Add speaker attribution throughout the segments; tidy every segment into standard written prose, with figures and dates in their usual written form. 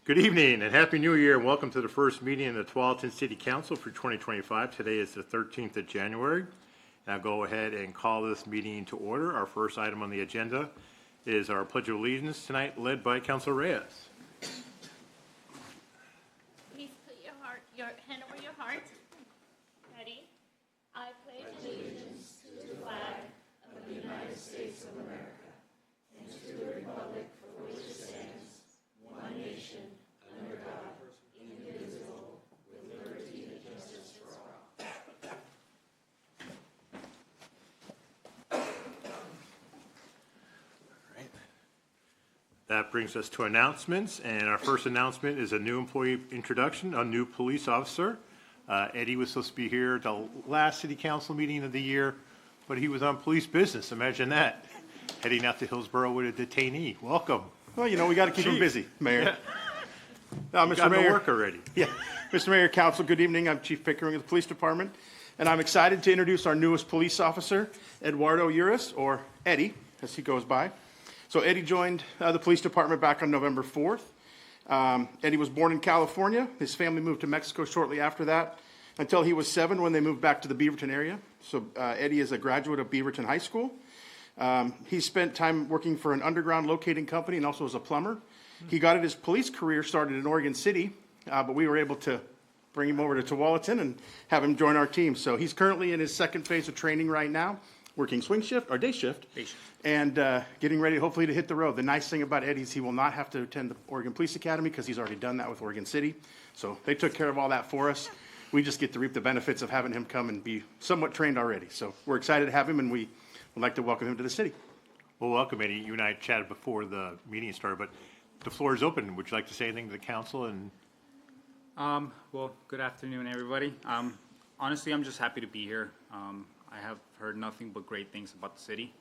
Speaker 1: Good evening and Happy New Year, and welcome to the first meeting of the Tualatin City Council for 2025. Today is the 13th of January. Now go ahead and call this meeting to order. Our first item on the agenda is our Pledge of Allegiance tonight, led by Councilor Reyes.
Speaker 2: Please put your hand over your heart. Ready? I pledge allegiance to the flag of the United States of America and to the republic for which it stands, one nation, under God, indivisible, with liberty and justice for all.
Speaker 1: That brings us to announcements, and our first announcement is a new employee introduction, a new police officer. Eddie was supposed to be here at the last city council meeting of the year, but he was on police business. Imagine that, heading out to Hillsborough with a detainee. Welcome.
Speaker 3: Well, you know, we got to keep him busy, Mayor. Mr.
Speaker 1: Got to
Speaker 3: Mayor,
Speaker 1: work already.
Speaker 3: yeah, Mr. Mayor, Council, good evening. I'm Chief Pickering of the Police Department, and I'm excited to introduce our newest police officer, Eduardo Uris, or Eddie, as he goes by. So Eddie joined the police department back on November 4th. Eddie was born in California. His family moved to Mexico shortly after that until he was 7 when they moved back to the Beaverton area. So Eddie is a graduate of Beaverton High School. He spent time working for an underground locating company and also as a plumber. He got his police career started in Oregon City, but we were able to bring him over to Tualatin and have him join our team. So he's currently in his second phase of training right now, working swing shift or day shift, and getting ready hopefully to hit the road. The nice thing about Eddie is he will not have to attend the Oregon Police Academy because he's already done that with Oregon City. So they took care of all that for us. We just get to reap the benefits of having him come and be somewhat trained already. So we're excited to have him, and we would like to welcome him to the city.
Speaker 1: Well, welcome, Eddie. You and I chatted before the meeting started, but the floor is open. Would you like to say anything to the council? And
Speaker 4: Well, good afternoon, everybody. Honestly, I'm just happy to be here. I have heard nothing but great things about the city.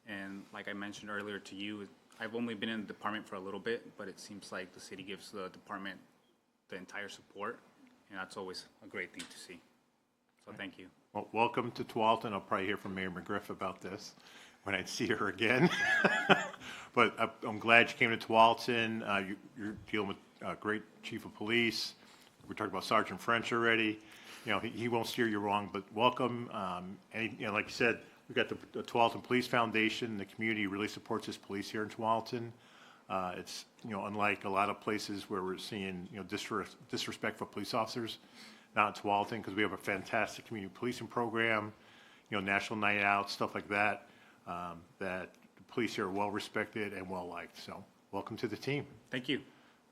Speaker 4: And like I mentioned earlier to you, I've only been in the department for a little bit, but it seems like the city gives the department the entire support, and that's always a great thing to see. So thank you.
Speaker 1: well, welcome to Tualatin. I'll probably hear from Mayor McGriff about this when I see her again. But I'm glad you came to Tualatin. You're dealing with a great chief of police. We talked about Sergeant French already. You know, he won't steer you wrong, but welcome. And you know, like you said, we've got the Tualatin Police Foundation. The community really supports this police here in Tualatin. It's, you know, unlike a lot of places where we're seeing, you know, disrespect for police officers, not in Tualatin, because we have a fantastic community policing program, you know, National Night Out, stuff like that, that the police here are well respected and well liked. So welcome to the team.
Speaker 4: Thank you.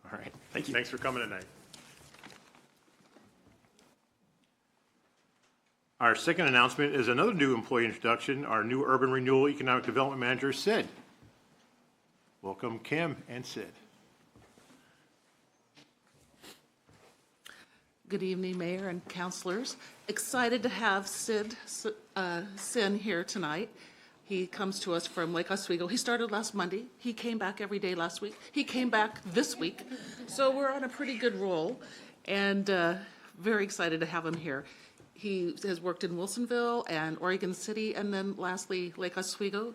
Speaker 1: All right. Thank you. Thanks for coming tonight. Our second announcement is another new employee introduction, our new Urban Renewal Economic Development Manager, Sid. Welcome, Kim and Sid.
Speaker 5: Good evening, Mayor and councilors. Excited to have Sid Sin here tonight. He comes to us from Lake Oswego. He started last Monday. He came back every day last week. He came back this week. So we're on a pretty good roll, and very excited to have him here. He has worked in Wilsonville and Oregon City, and then lastly, Lake Oswego,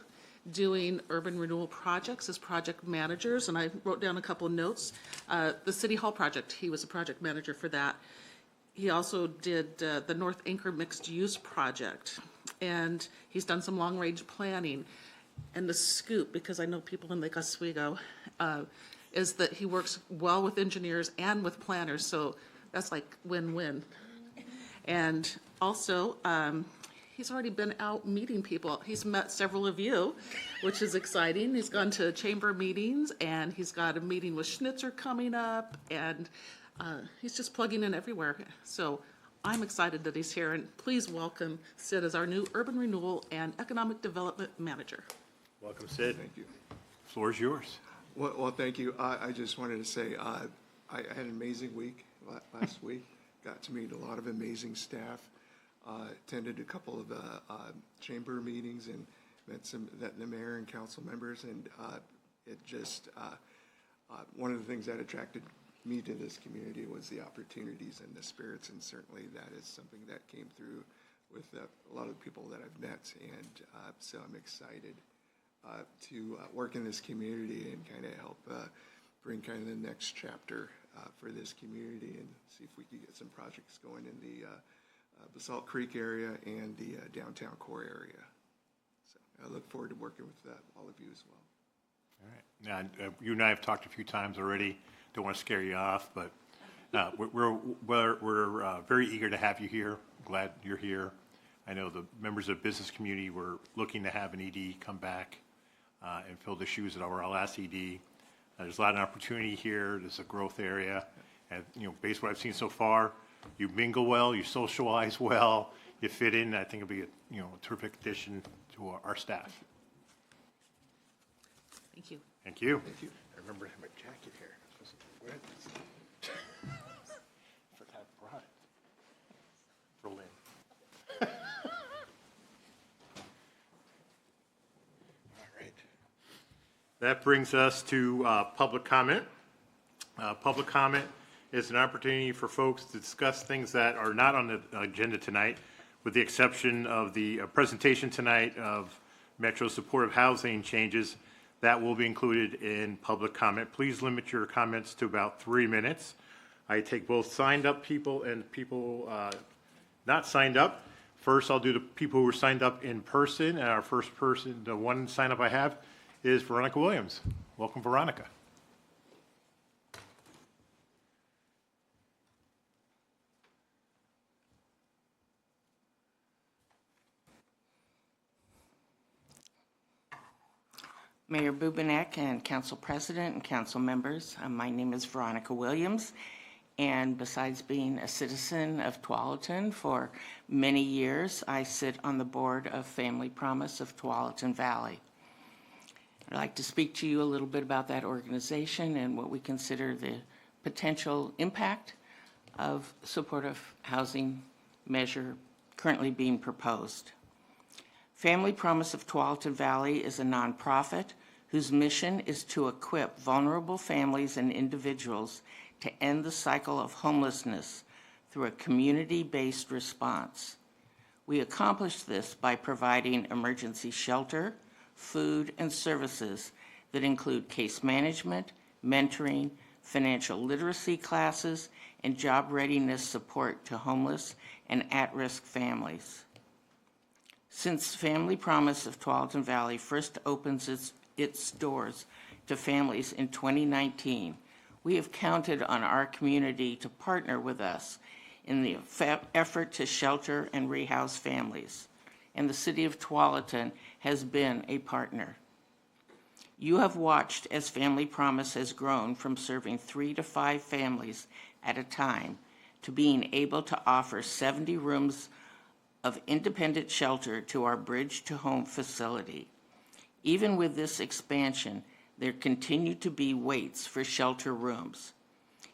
Speaker 5: doing urban renewal projects as project managers. And I wrote down a couple of notes. The City Hall project, he was a project manager for that. He also did the North Anchor Mixed Use Project, and he's done some long-range planning. And the scoop, because I know people in Lake Oswego, is that he works well with engineers and with planners, so that's like win-win. And also, he's already been out meeting people. He's met several of you, which is exciting. He's gone to chamber meetings, and he's got a meeting with Schnitzer coming up, and he's just plugging in everywhere. So I'm excited that he's here, and please welcome Sid as our new Urban Renewal and Economic Development Manager.
Speaker 1: Welcome, Sid.
Speaker 6: Thank you.
Speaker 1: Floor is yours.
Speaker 6: Well, thank you. I just wanted to say I had an amazing week last week. Got to meet a lot of amazing staff. Attended a couple of chamber meetings and met the mayor and council members. And it just one of the things that attracted me to this community was the opportunities and the spirits, and certainly that is something that came through with a lot of the people that I've met. And so I'm excited to work in this community and kind of help bring kind of the next chapter for this community and see if we can get some projects going in the Basalt Creek area and the downtown core area. So I look forward to working with all of you as well.
Speaker 1: All right. Now, you and I have talked a few times already. Don't want to scare you off, but we're very eager to have you here. Glad you're here. I know the members of the business community were looking to have an ED come back and fill the shoes of our last ED. There's a lot of opportunity here. There's a growth area. And, based on what I've seen so far, you mingle well, you socialize well, you fit in. I think it'll be a terrific addition to our staff.
Speaker 5: Thank you.
Speaker 1: Thank you.
Speaker 6: Thank you.
Speaker 1: I remember I have my jacket here. Forgot I brought it. For Lynn. All right. That brings us to public comment. Public comment is an opportunity for folks to discuss things that are not on the agenda tonight, with the exception of the presentation tonight of Metro supportive housing changes. That will be included in public comment. Please limit your comments to about 3 minutes. I take both signed up people and people not signed up. First, I'll do the people who were signed up in person. And our first person, the one sign up I have, is Veronica Williams. Welcome, Veronica.
Speaker 7: Mayor Bubenek and Council President and Council members, my name is Veronica Williams, and besides being a citizen of Tualatin for many years, I sit on the board of Family Promise of Tualatin Valley. I'd like to speak to you a little bit about that organization and what we consider the potential impact of supportive housing measure currently being proposed. Family Promise of Tualatin Valley is a nonprofit whose mission is to equip vulnerable families and individuals to end the cycle of homelessness through a community-based response. We accomplish this by providing emergency shelter, food, and services that include case management, mentoring, financial literacy classes, and job readiness support to homeless and at-risk families. Since Family Promise of Tualatin Valley first opens its doors to families in 2019, we have counted on our community to partner with us in the effort to shelter and rehouse families, and the City of Tualatin has been a partner. You have watched as Family Promise has grown from serving 3 to 5 families at a time to being able to offer 70 rooms of independent shelter to our Bridge to Home facility. Even with this expansion, there continue to be waits for shelter rooms.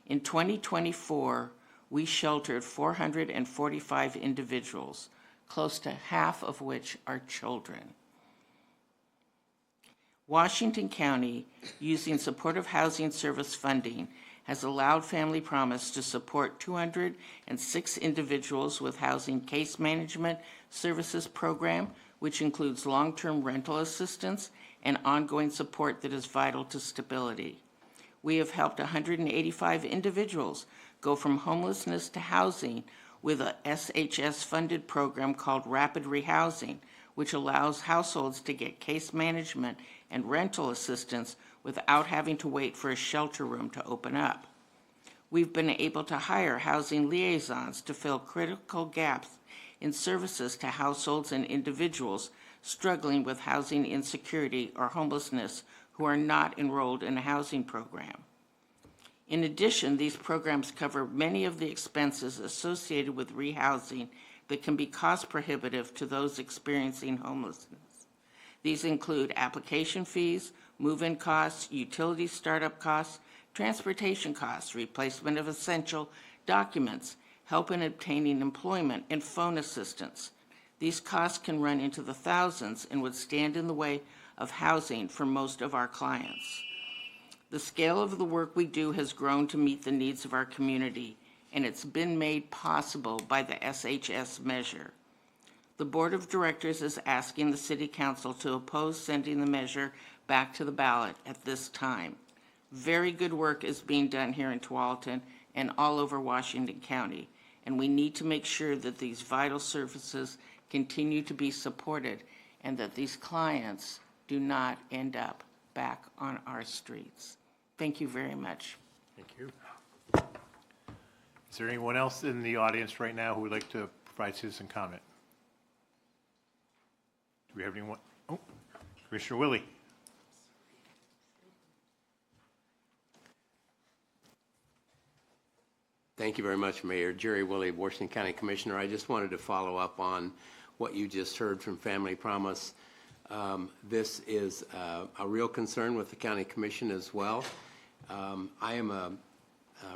Speaker 7: In 2024, we sheltered 445 individuals, close to half of which are children. Washington County, using supportive housing service funding, has allowed Family Promise to support 206 individuals with housing case management services program, which includes long-term rental assistance and ongoing support that is vital to stability. We have helped 185 individuals go from homelessness to housing with a SHS-funded program called Rapid Rehousing, which allows households to get case management and rental assistance without having to wait for a shelter room to open up. We've been able to hire housing liaisons to fill critical gaps in services to households and individuals struggling with housing insecurity or homelessness who are not enrolled in a housing program. In addition, these programs cover many of the expenses associated with rehousing that can be cost prohibitive to those experiencing homelessness. These include application fees, move-in costs, utility startup costs, transportation costs, replacement of essential documents, help in obtaining employment, and phone assistance. These costs can run into the thousands and would stand in the way of housing for most of our clients. The scale of the work we do has grown to meet the needs of our community, and it's been made possible by the SHS measure. The Board of Directors is asking the City Council to oppose sending the measure back to the ballot at this time. Very good work is being done here in Tualatin and all over Washington County. And we need to make sure that these vital services continue to be supported and that these clients do not end up back on our streets. Thank you very much.
Speaker 1: Thank you. Is there anyone else in the audience right now who would like to provide citizen comment? Do we have anyone? Oh, Commissioner Willie.
Speaker 8: Thank you very much, Mayor. Jerry Willie, Washington County Commissioner. I just wanted to follow up on what you just heard from Family Promise. This is a real concern with the County Commission as well. I am a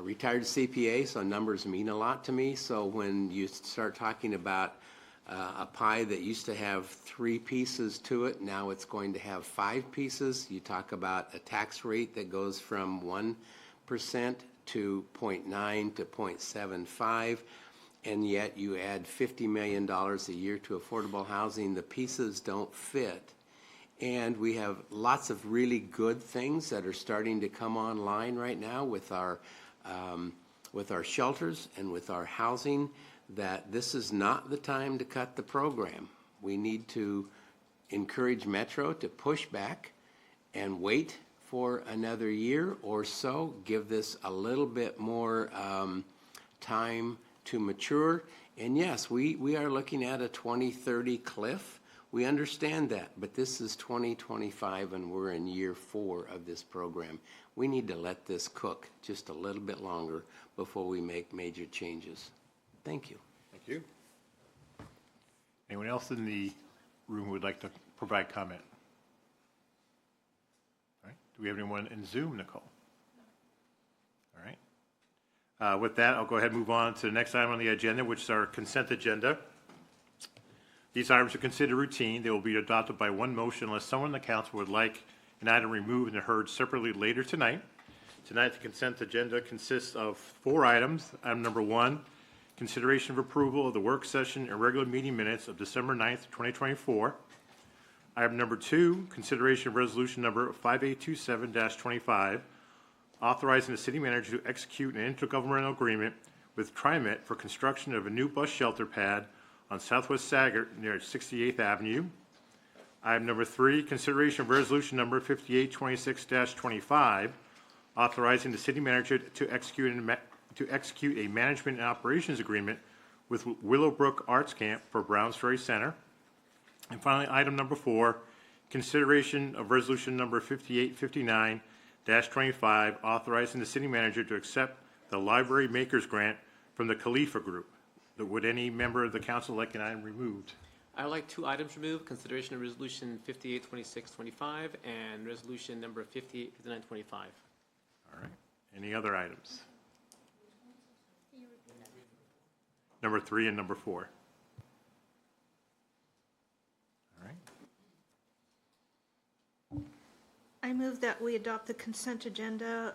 Speaker 8: retired CPA, so numbers mean a lot to me. So when you start talking about a pie that used to have 3 pieces to it, now it's going to have 5 pieces. You talk about a tax rate that goes from 1% to 0.9 to 0.75, and yet you add $50 million a year to affordable housing. The pieces don't fit. And we have lots of really good things that are starting to come online right now with our shelters and with our housing, that this is not the time to cut the program. We need to encourage Metro to push back and wait for another year or so, give this a little bit more time to mature. And yes, we are looking at a 2030 cliff. We understand that, but this is 2025 and we're in year 4 of this program. We need to let this cook just a little bit longer before we make major changes. Thank you.
Speaker 1: Thank you. Anyone else in the room who would like to provide comment? All right. Do we have anyone in Zoom, Nicole? All right. With that, I'll go ahead and move on to the next item on the agenda, which is our consent agenda. These items are considered routine. They will be adopted by one motion unless someone in the council would like an item removed and heard separately later tonight. Tonight, the consent agenda consists of 4 items. Item number 1, consideration of approval of the work session and regular meeting minutes of December 9th, 2024. Item number 2, consideration of resolution number 5827-25, authorizing the city manager to execute an intergovernmental agreement with TriMet for construction of a new bus shelter pad on Southwest Saggart near 68th Avenue. Item number 3, consideration of resolution number 5826-25, authorizing the city manager to execute a management and operations agreement with Willowbrook Arts Camp for Browns Ferry Center. And finally, item number 4, consideration of resolution number 5859-25, authorizing the city manager to accept the Library Makers Grant from the Khalifa Group. Would any member of the council like an item removed?
Speaker 9: I would like 2 items removed, consideration of resolution 582625 and resolution number 585925.
Speaker 1: All right. Any other items? Number 3 and number 4. All right.
Speaker 10: I move that we adopt the consent agenda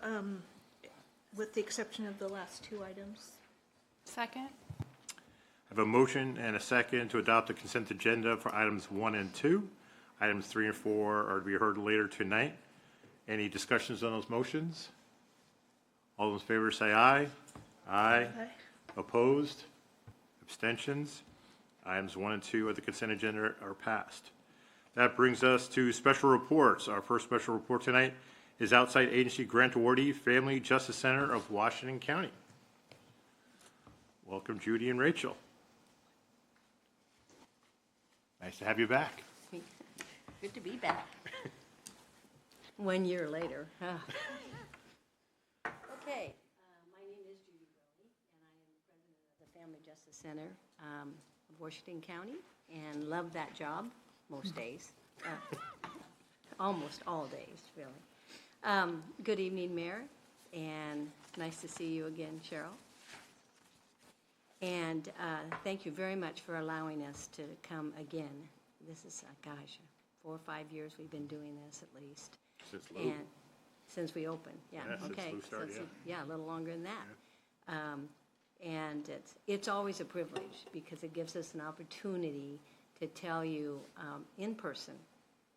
Speaker 10: with the exception of the last 2 items.
Speaker 2: Second?
Speaker 1: I have a motion and a second to adopt the consent agenda for items 1 and 2. Items 3 and 4 are to be heard later tonight. Any discussions on those motions? All those in favor say aye. Aye. Opposed? Abstentions? Items 1 and 2 of the consent agenda are passed. That brings us to special reports. Our first special report tonight is outside agency grant awardee, Family Justice Center of Washington County. Welcome, Judy and Rachel. Nice to have you back.
Speaker 11: Good to be back. 1 year later. Okay, my name is Judy Rowley, and I am the president of the Family Justice Center of Washington County, and love that job most days, almost all days, really. Good evening, Mayor, and nice to see you again, Cheryl. And thank you very much for allowing us to come again. This is, gosh, 4 or 5 years we've been doing this at least.
Speaker 1: Since Lou.
Speaker 11: And since we opened, yeah,
Speaker 1: Yeah, since
Speaker 11: okay.
Speaker 1: Lou started,
Speaker 11: Since-
Speaker 1: yeah.
Speaker 11: a little longer than that. And it's always a privilege because it gives us an opportunity to tell you in person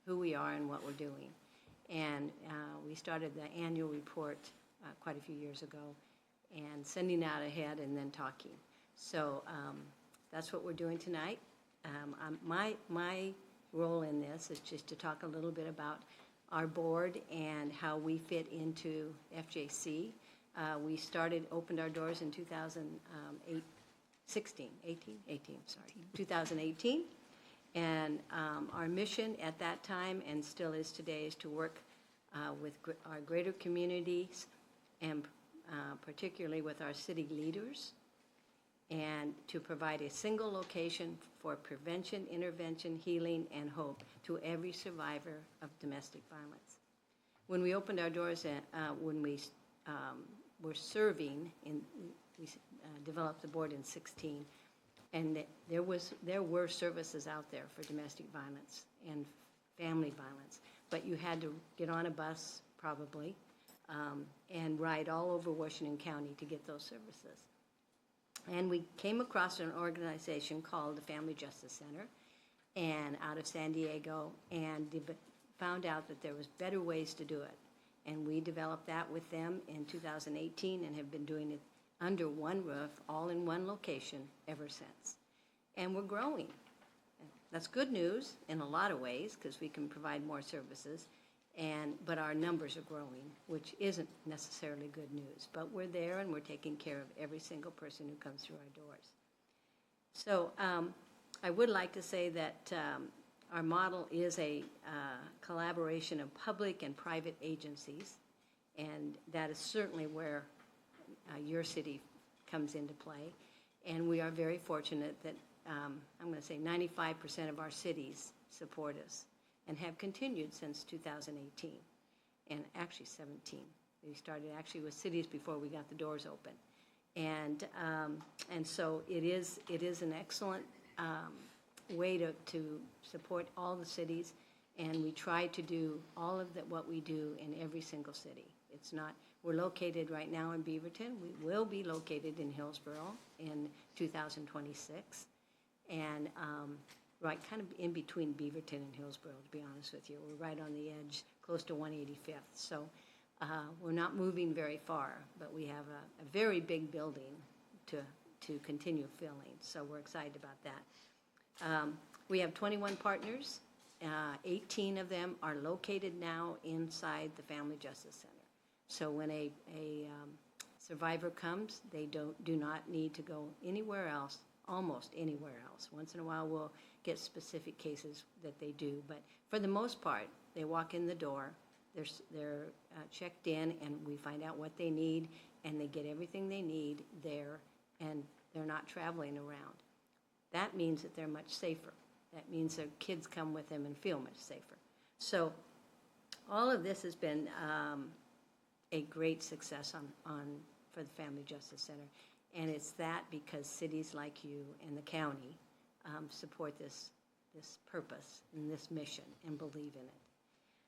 Speaker 11: who we are and what we're doing. And we started the annual report quite a few years ago, and sending out ahead and then talking. So that's what we're doing tonight. My role in this is just to talk a little bit about our board and how we fit into FJC. We opened our doors in 2018. And our mission at that time, and still is today, is to work with our greater communities and particularly with our city leaders, and to provide a single location for prevention, intervention, healing, and hope to every survivor of domestic violence. When we opened our doors, when we were serving, we developed the board in 2016, and there were services out there for domestic violence and family violence, but you had to get on a bus, probably, and ride all over Washington County to get those services. And we came across an organization called the Family Justice Center, and out of San Diego, and found out that there was better ways to do it. And we developed that with them in 2018 and have been doing it under one roof, all in one location ever since. And we're growing. That's good news in a lot of ways, because we can provide more services, but our numbers are growing, which isn't necessarily good news. But we're there, and we're taking care of every single person who comes through our doors. So I would like to say that our model is a collaboration of public and private agencies, and that is certainly where your city comes into play. And we are very fortunate that I'm going to say 95% of our cities support us and have continued since 2018, and actually 17. We started actually with cities before we got the doors open. And so it is an excellent way to support all the cities, and we try to do all of what we do in every single city. It's not, we're located right now in Beaverton. We will be located in Hillsborough in 2026, and right kind of in between Beaverton and Hillsborough, to be honest with you. We're right on the edge, close to 185th. So we're not moving very far, but we have a very big building to continue filling. So we're excited about that. We have 21 partners. 18 of them are located now inside the Family Justice Center. So when a survivor comes, they do not need to go anywhere else, almost anywhere else. Once in a while, we'll get specific cases that they do, but for the most part, they walk in the door, they're checked in, and we find out what they need, and they get everything they need there, and they're not traveling around. That means that they're much safer. That means their kids come with them and feel much safer. So all of this has been a great success for the Family Justice Center. And it's that because cities like you and the county support this purpose and this mission and believe in it.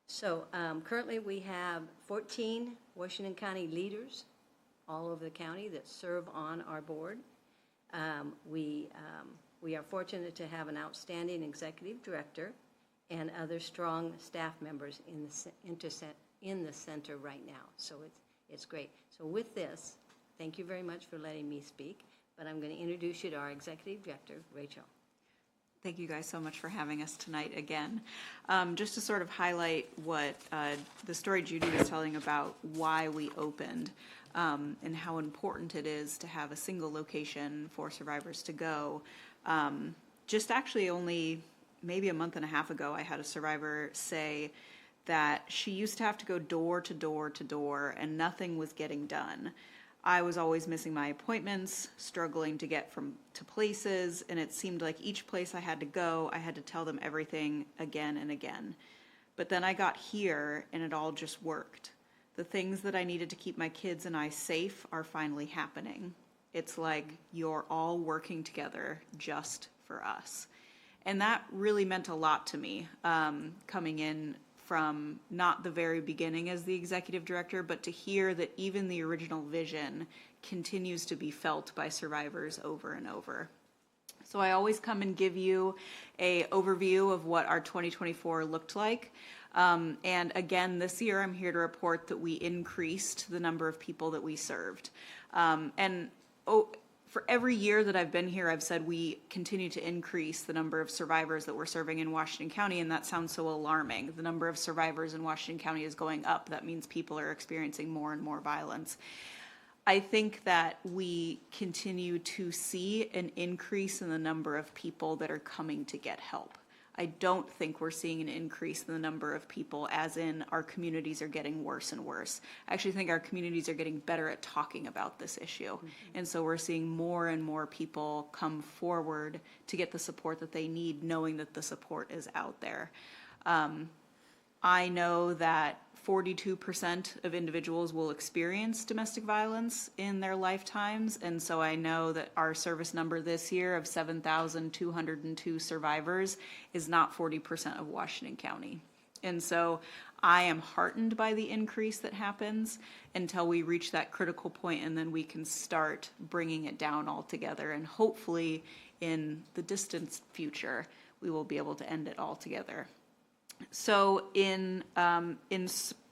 Speaker 11: So currently we have 14 Washington County leaders all over the county that serve on our board. We are fortunate to have an outstanding executive director and other strong staff members in the center right now. So it's great. So with this, thank you very much for letting me speak, but I'm going to introduce you to our executive director, Rachel.
Speaker 12: Thank you guys so much for having us tonight again. Just to sort of highlight what the story Judy was telling about why we opened and how important it is to have a single location for survivors to go. Just actually only maybe a month and a half ago, I had a survivor say that she used to have to go door to door to door and nothing was getting done. I was always missing my appointments, struggling to get to places, and it seemed like each place I had to go, I had to tell them everything again and again. But then I got here and it all just worked. The things that I needed to keep my kids and I safe are finally happening. It's like you're all working together just for us. And that really meant a lot to me, coming in from not the very beginning as the executive director, but to hear that even the original vision continues to be felt by survivors over and over. So I always come and give you a overview of what our 2024 looked like. And again, this year, I'm here to report that we increased the number of people that we served. For every year that I've been here, I've said we continue to increase the number of survivors that we're serving in Washington County, and that sounds so alarming. The number of survivors in Washington County is going up. That means people are experiencing more and more violence. I think that we continue to see an increase in the number of people that are coming to get help. I don't think we're seeing an increase in the number of people, as in our communities are getting worse and worse. I actually think our communities are getting better at talking about this issue. And so we're seeing more and more people come forward to get the support that they need, knowing that the support is out there. I know that 42% of individuals will experience domestic violence in their lifetimes, and so I know that our service number this year of 7,202 survivors is not 40% of Washington County. And so I am heartened by the increase that happens until we reach that critical point, and then we can start bringing it down altogether, and hopefully in the distant future, we will be able to end it altogether. So in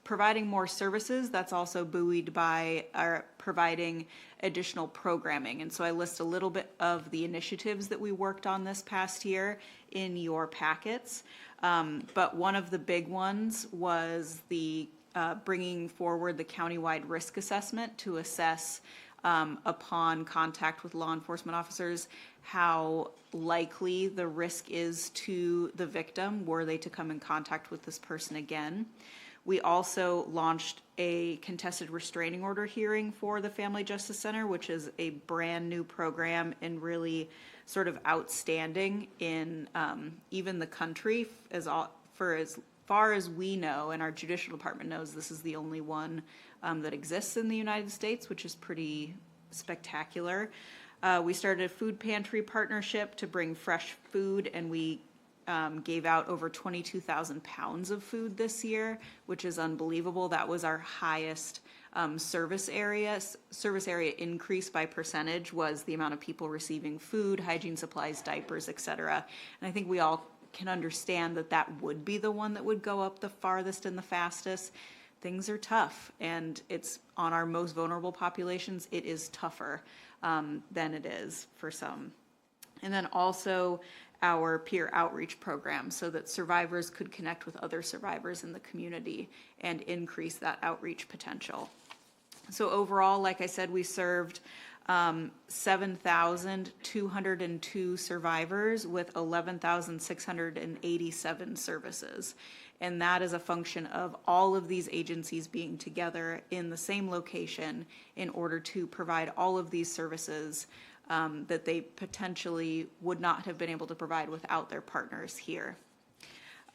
Speaker 12: providing more services, that's also buoyed by our providing additional programming. And so I list a little bit of the initiatives that we worked on this past year in your packets. But one of the big ones was the bringing forward the countywide risk assessment to assess upon contact with law enforcement officers how likely the risk is to the victim were they to come in contact with this person again. We also launched a contested restraining order hearing for the Family Justice Center, which is a brand new program and really sort of outstanding in even the country. For as far as we know, and our judicial department knows, this is the only one that exists in the United States, which is pretty spectacular. We started a food pantry partnership to bring fresh food, and we gave out over 22,000 pounds of food this year, which is unbelievable. That was our highest service area increase by percentage, was the amount of people receiving food, hygiene supplies, diapers, etc. And I think we all can understand that that would be the one that would go up the farthest and the fastest. Things are tough, and it's on our most vulnerable populations, it is tougher than it is for some. And then also our peer outreach program, so that survivors could connect with other survivors in the community and increase that outreach potential. So overall, like I said, we served 7,202 survivors with 11,687 services. And that is a function of all of these agencies being together in the same location in order to provide all of these services that they potentially would not have been able to provide without their partners here.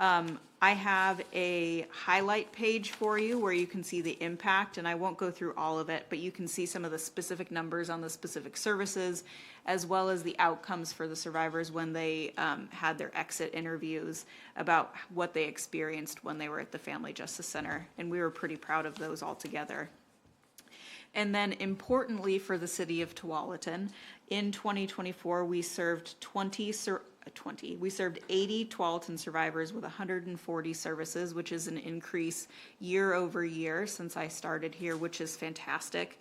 Speaker 12: I have a highlight page for you where you can see the impact, and I won't go through all of it, but you can see some of the specific numbers on the specific services, as well as the outcomes for the survivors when they had their exit interviews about what they experienced when they were at the Family Justice Center, and we were pretty proud of those all together. And then importantly for the city of Tualatin, in 2024, we served 80 Tualatin survivors with 140 services, which is an increase year over year since I started here, which is fantastic.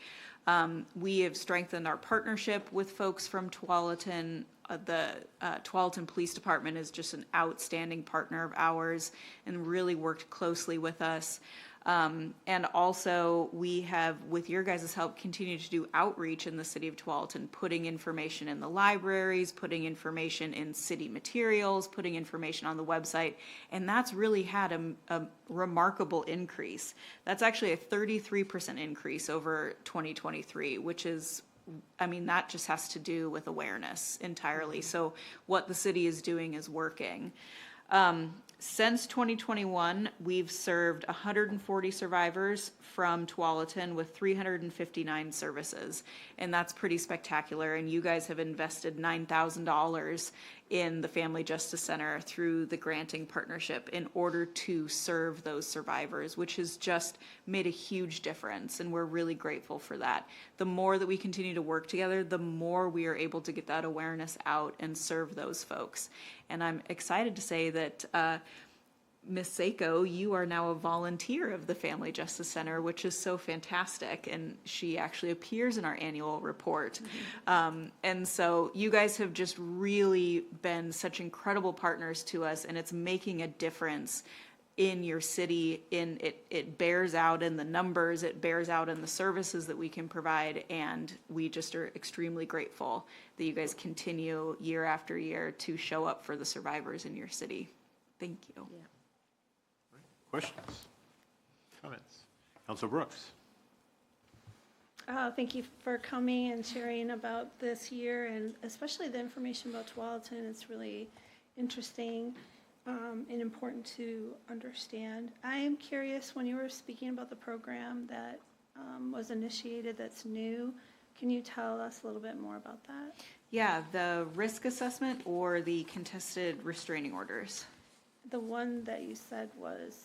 Speaker 12: We have strengthened our partnership with folks from Tualatin. The Tualatin Police Department is just an outstanding partner of ours and really worked closely with us. And also we have, with your guys' help, continued to do outreach in the city of Tualatin, putting information in the libraries, putting information in city materials, putting information on the website, and that's really had a remarkable increase. That's actually a 33% increase over 2023, which is, I mean, that just has to do with awareness entirely. So what the city is doing is working. Since 2021, we've served 140 survivors from Tualatin with 359 services, and that's pretty spectacular. And you guys have invested $9,000 in the Family Justice Center through the granting partnership in order to serve those survivors, which has just made a huge difference, and we're really grateful for that. The more that we continue to work together, the more we are able to get that awareness out and serve those folks. And I'm excited to say that Ms. Seiko, you are now a volunteer of the Family Justice Center, which is so fantastic, and she actually appears in our annual report. And so you guys have just really been such incredible partners to us, and it's making a difference in your city. It bears out in the numbers, it bears out in the services that we can provide, and we just are extremely grateful that you guys continue year after year to show up for the survivors in your city. Thank you.
Speaker 11: Yeah.
Speaker 1: Questions? Comments? Council Brooks?
Speaker 10: Thank you for coming and sharing about this year, and especially the information about Tualatin. It's really interesting and important to understand. I am curious, when you were speaking about the program that was initiated that's new, can you tell us a little bit more about that?
Speaker 12: Yeah, the risk assessment or the contested restraining orders.
Speaker 10: The one that you said was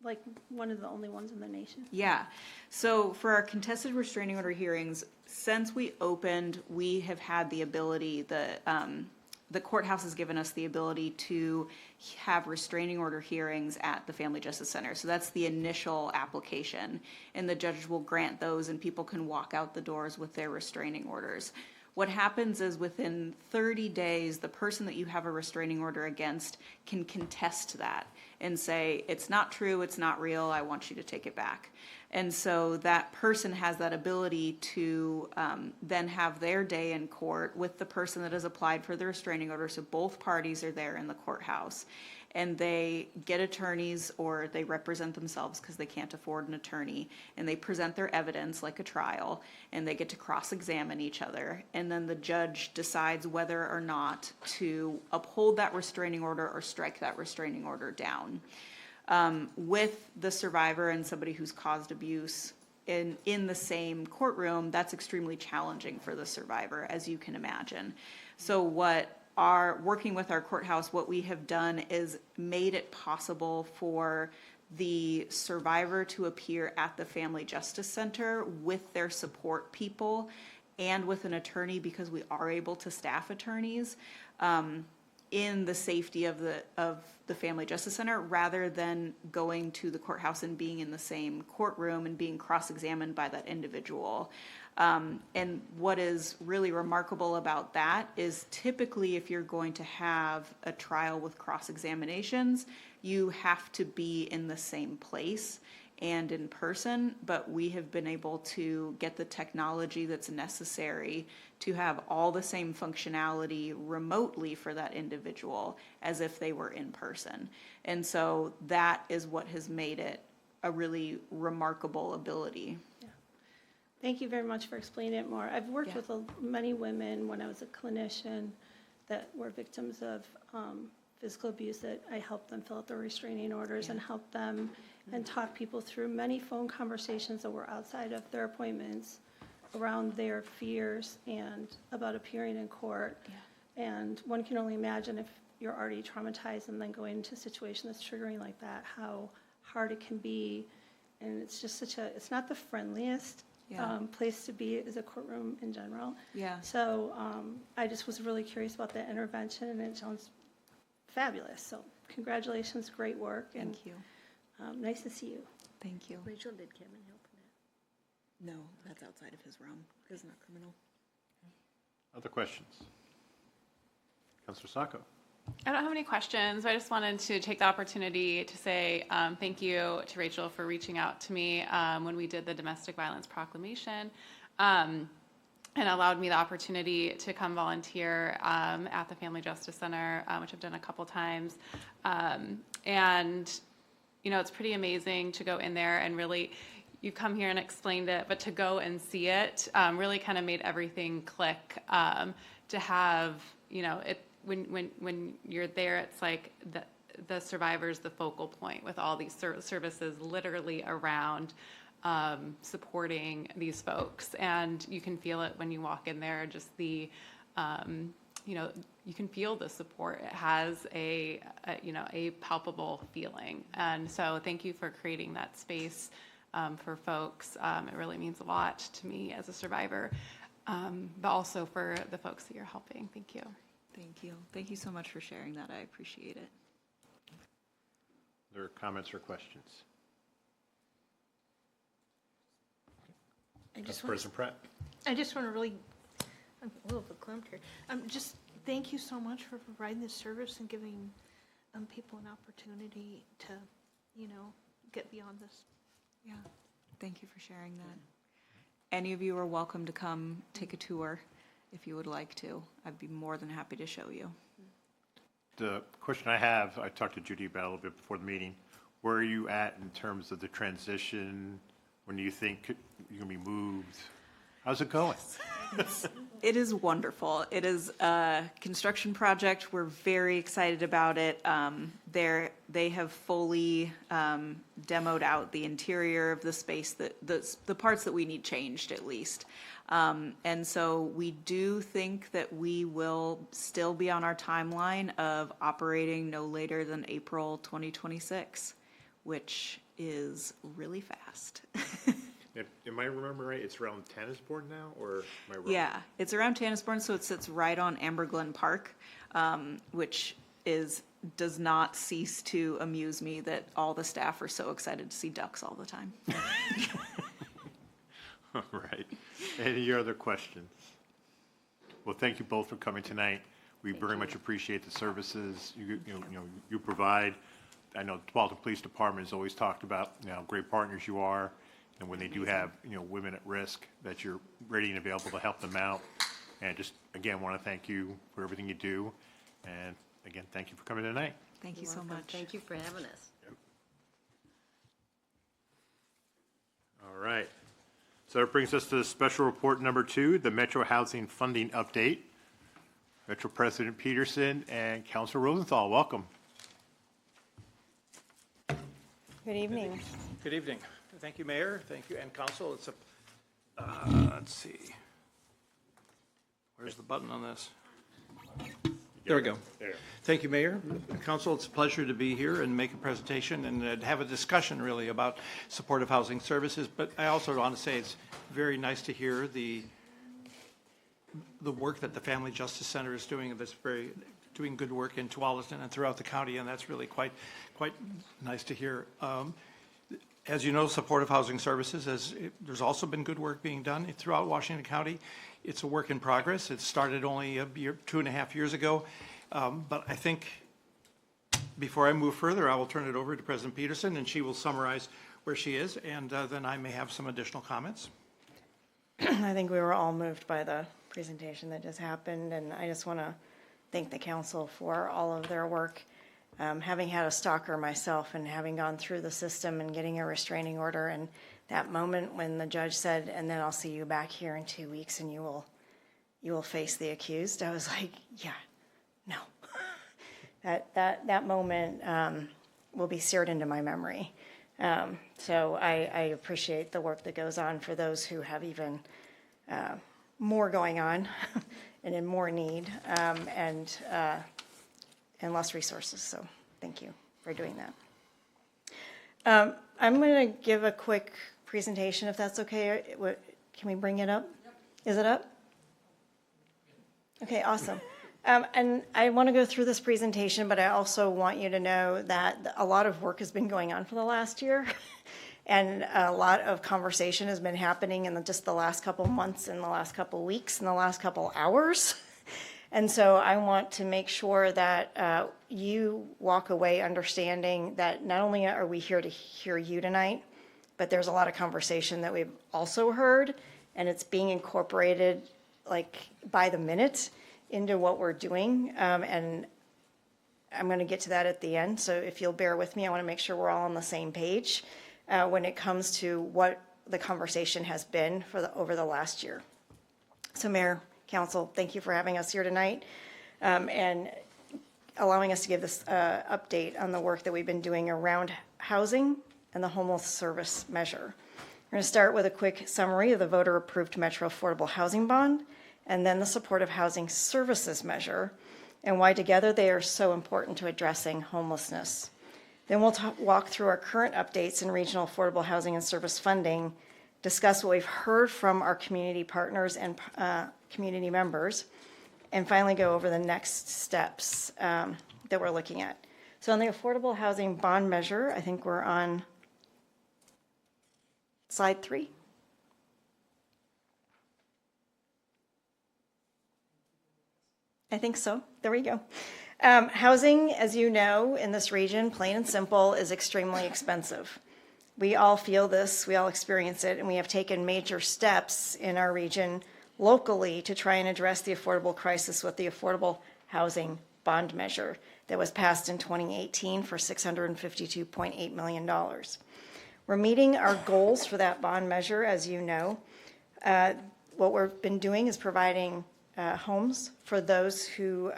Speaker 10: like one of the only ones in the nation.
Speaker 12: Yeah. So for our contested restraining order hearings, since we opened, we have had the ability, the courthouse has given us the ability to have restraining order hearings at the Family Justice Center. So that's the initial application, and the judges will grant those, and people can walk out the doors with their restraining orders. What happens is within 30 days, the person that you have a restraining order against can contest that and say, it's not true, it's not real, I want you to take it back. And so that person has that ability to then have their day in court with the person that has applied for the restraining order. So both parties are there in the courthouse, and they get attorneys, or they represent themselves because they can't afford an attorney, and they present their evidence like a trial, and they get to cross-examine each other. And then the judge decides whether or not to uphold that restraining order or strike that restraining order down. With the survivor and somebody who's caused abuse in the same courtroom, that's extremely challenging for the survivor, as you can imagine. So working with our courthouse, what we have done is made it possible for the survivor to appear at the Family Justice Center with their support people and with an attorney, because we are able to staff attorneys in the safety of the Family Justice Center, rather than going to the courthouse and being in the same courtroom and being cross-examined by that individual. And what is really remarkable about that is, typically if you're going to have a trial with cross-examinations, you have to be in the same place and in person, but we have been able to get the technology that's necessary to have all the same functionality remotely for that individual as if they were in person. And so that is what has made it a really remarkable ability.
Speaker 10: Thank you very much for explaining it more. I've worked
Speaker 12: Yeah.
Speaker 10: with many women when I was a clinician that were victims of physical abuse, that I helped them fill out their restraining orders and help them and talk people through many phone conversations that were outside of their appointments around their fears and about appearing in court. And one can only imagine, if you're already traumatized and then going into a situation that's triggering like that, how hard it can be. And it's just it's not the friendliest place to be as a courtroom in general.
Speaker 12: Yeah.
Speaker 10: So I just was really curious about that intervention, and it sounds fabulous. So congratulations, great work. And,
Speaker 12: Thank you.
Speaker 10: nice to see you.
Speaker 12: Thank you.
Speaker 11: Rachel, did Kevin help in that?
Speaker 12: No, that's outside of his realm. He's not criminal.
Speaker 1: Other questions? Councilor Sacco?
Speaker 13: I don't have any questions. I just wanted to take the opportunity to say thank you to Rachel for reaching out to me when we did the domestic violence proclamation, and allowed me the opportunity to come volunteer at the Family Justice Center, which I've done a couple times. And, you know, it's pretty amazing to go in there and really, you come here and explained it, but to go and see it really kind of made everything click. To have, you know, when you're there, it's like the survivor's the focal point with all these services literally around supporting these folks. And you can feel it when you walk in there, just the, you can feel the support. It has a palpable feeling. And so thank you for creating that space for folks. It really means a lot to me as a survivor, but also for the folks that you're helping. Thank you.
Speaker 12: Thank you. Thank you so much for sharing that. I appreciate it.
Speaker 1: There are comments or questions? Council President Pratt.
Speaker 14: I just want to really, I'm a little bit clumped here. Just thank you so much for providing this service and giving people an opportunity to, get beyond this.
Speaker 12: Yeah. Thank you for sharing that. Any of you are welcome to come take a tour if you would like to. I'd be more than happy to show you.
Speaker 1: The question I have, I talked to Judy about a little bit before the meeting. Where are you at in terms of the transition? When do you think you're going to be moved? How's it going?
Speaker 12: It is wonderful. It is a construction project. We're very excited about it. They have fully demoed out the interior of the space, the parts that we need changed at least. And so we do think that we will still be on our timeline of operating no later than April 2026, which is really fast.
Speaker 1: Am I remembering right? It's around Tannisbourne now, or am I wrong?
Speaker 12: Yeah, it's around Tannisbourne, so it sits right on Amber Glen Park, which does not cease to amuse me that all the staff are so excited to see ducks all the time.
Speaker 1: All right. Any other questions? Well, thank you both for coming tonight. We very much appreciate the services you provide. I know the Tualatin Police Department has always talked about great partners you are, and when they do have women at risk, that you're ready and available to help them out. And just again want to thank you for everything you do, and again thank you for coming tonight.
Speaker 12: Thank you so much.
Speaker 11: Thank you for having us.
Speaker 1: All right. So that brings us to special report number 2, the Metro Housing Funding Update. Metro President Peterson and Councilor Rosenthal, welcome.
Speaker 15: Good evening.
Speaker 16: Good evening. Thank you, Mayor. Thank you, and Council. It's a, let's see. Where's the button on this? There we go.
Speaker 1: There.
Speaker 16: Thank you, Mayor. Council, it's a pleasure to be here and make a presentation and have a discussion really about supportive housing services. But I also want to say it's very nice to hear the work that the Family Justice Center is doing. That's doing good work in Tualatin and throughout the county, and that's really quite nice to hear. As you know, supportive housing services, there's also been good work being done throughout Washington County. It's a work in progress. It started only 2.5 years ago. But I think before I move further, I will turn it over to President Peterson, and she will summarize where she is, and then I may have some additional comments.
Speaker 15: I think we were all moved by the presentation that just happened, and I just want to thank the council for all of their work. Having had a stalker myself and having gone through the system and getting a restraining order, and that moment when the judge said, "And then I'll see you back here in 2 weeks and you will face the accused," I was like, yeah, no. That moment will be seared into my memory. So I appreciate the work that goes on for those who have even more going on and in more need and less resources. So thank you for doing that. I'm going to give a quick presentation, if that's okay. Can we bring it up? Yep. Is it up? Okay, awesome. And I want to go through this presentation, but I also want you to know that a lot of work has been going on for the last year. And a lot of conversation has been happening in just the last couple months, and the last couple weeks, and the last couple hours. And so I want to make sure that you walk away understanding that not only are we here to hear you tonight, but there's a lot of conversation that we've also heard, and it's being incorporated like by the minute into what we're doing. And I'm going to get to that at the end. So if you'll bear with me, I want to make sure we're all on the same page when it comes to what the conversation has been over the last year. So Mayor, Council, thank you for having us here tonight. and allowing us to give this update on the work that we've been doing around housing and the homeless service measure. We're going to start with a quick summary of the voter-approved Metro Affordable Housing Bond, and then the Supportive Housing Services measure, and why together they are so important to addressing homelessness. Then we'll walk through our current updates in regional affordable housing and service funding, discuss what we've heard from our community partners and community members, and finally go over the next steps that we're looking at. So on the affordable housing bond measure, I think we're on slide 3. I think so. There we go. Housing, as you know, in this region, plain and simple, is extremely expensive. We all feel this, we all experience it, and we have taken major steps in our region locally to try and address the affordable crisis with the affordable housing bond measure that was passed in 2018 for $652.8 million. We're meeting our goals for that bond measure, as you know. What we've been doing is providing homes for those who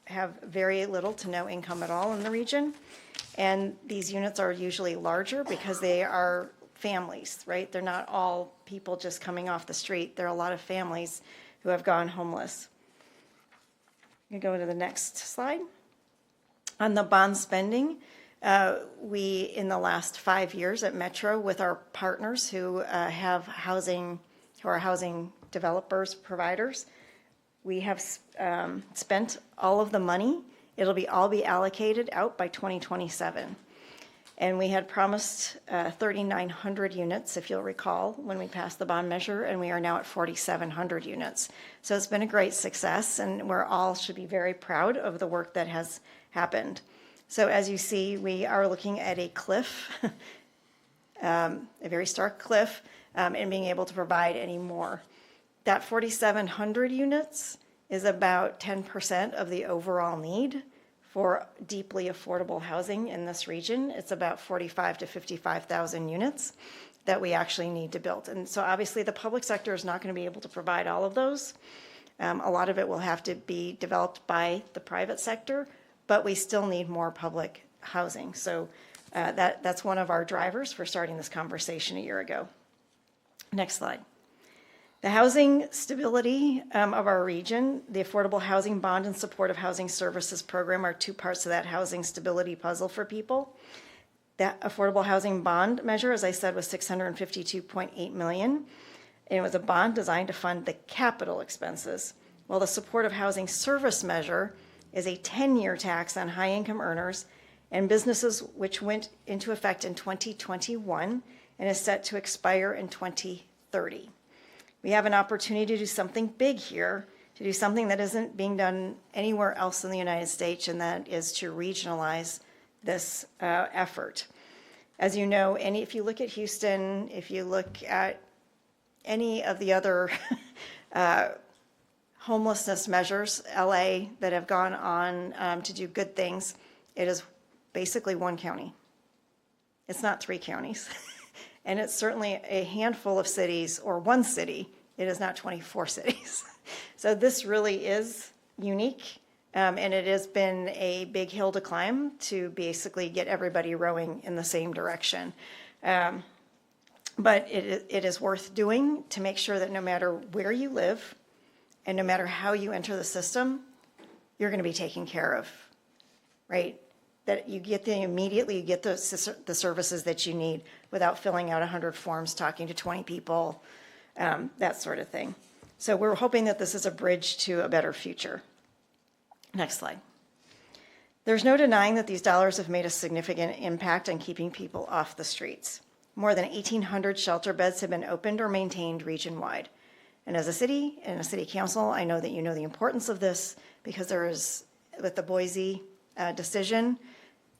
Speaker 15: have very little to no income at all in the region. And these units are usually larger because they are families, right? They're not all people just coming off the street. There are a lot of families who have gone homeless. You go to the next slide. On the bond spending, we, in the last 5 years at Metro, with our partners who have housing, who are housing developers, providers, we have spent all of the money. It'll all be allocated out by 2027. And we had promised 3,900 units, if you'll recall, when we passed the bond measure, and we are now at 4,700 units. So it's been a great success, and we're all should be very proud of the work that has happened. So as you see, we are looking at a cliff, a very stark cliff, and being able to provide any more. That 4,700 units is about 10% of the overall need for deeply affordable housing in this region. It's about 45 to 55,000 units that we actually need to build. And so obviously the public sector is not going to be able to provide all of those. A lot of it will have to be developed by the private sector, but we still need more public housing. So that's one of our drivers for starting this conversation a year ago. Next slide. The housing stability of our region, the Affordable Housing Bond and Supportive Housing Services Program are two parts of that housing stability puzzle for people. That Affordable Housing Bond measure, as I said, was $652.8 million. And it was a bond designed to fund the capital expenses, while the Supportive Housing Service measure is a 10-year tax on high-income earners and businesses, which went into effect in 2021 and is set to expire in 2030. We have an opportunity to do something big here, to do something that isn't being done anywhere else in the United States, and that is to regionalize this effort. As you know, if you look at Houston, if you look at any of the other homelessness measures, LA, that have gone on to do good things, it is basically one county. It's not 3 counties. And it's certainly a handful of cities, or one city. It is not 24 cities. So this really is unique, and it has been a big hill to climb to basically get everybody rowing in the same direction. But it is worth doing to make sure that no matter where you live and no matter how you enter the system, you're going to be taken care of, right? That you get immediately you get the services that you need without filling out 100 forms, talking to 20 people, that sort of thing. So we're hoping that this is a bridge to a better future. Next slide. There's no denying that these dollars have made a significant impact on keeping people off the streets. More than 1,800 shelter beds have been opened or maintained region-wide. And as a city and a city council, I know that you know the importance of this because there is, with the Boise decision,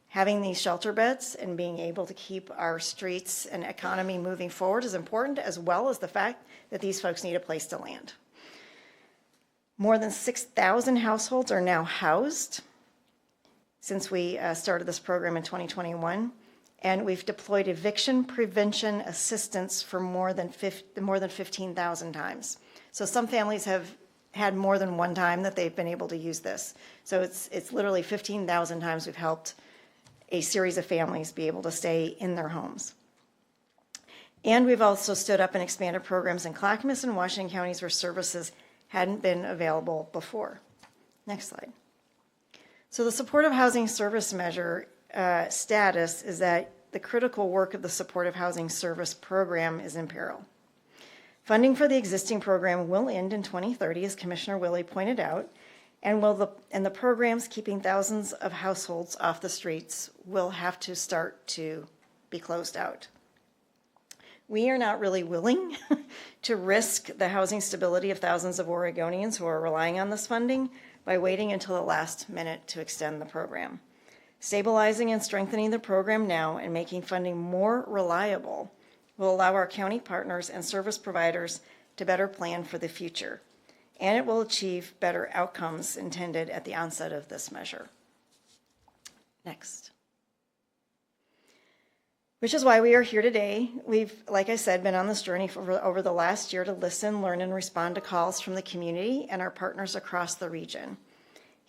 Speaker 15: having these shelter beds and being able to keep our streets and economy moving forward is important, as well as the fact that these folks need a place to land. More than 6,000 households are now housed since we started this program in 2021, and we've deployed eviction prevention assistance for more than 15,000 times. So some families have had more than one time that they've been able to use this. So it's literally 15,000 times we've helped a series of families be able to stay in their homes. And we've also stood up and expanded programs in Clackamas and Washington counties where services hadn't been available before. Next slide. So the supportive housing service measure status is that the critical work of the supportive housing service program is in peril. Funding for the existing program will end in 2030, as Commissioner Willie pointed out, and the programs keeping thousands of households off the streets will have to start to be closed out. We are not really willing to risk the housing stability of thousands of Oregonians who are relying on this funding by waiting until the last minute to extend the program. Stabilizing and strengthening the program now and making funding more reliable will allow our county partners and service providers to better plan for the future, and it will achieve better outcomes intended at the onset of this measure. Next. Which is why we are here today. We've, like I said, been on this journey over the last year to listen, learn, and respond to calls from the community and our partners across the region.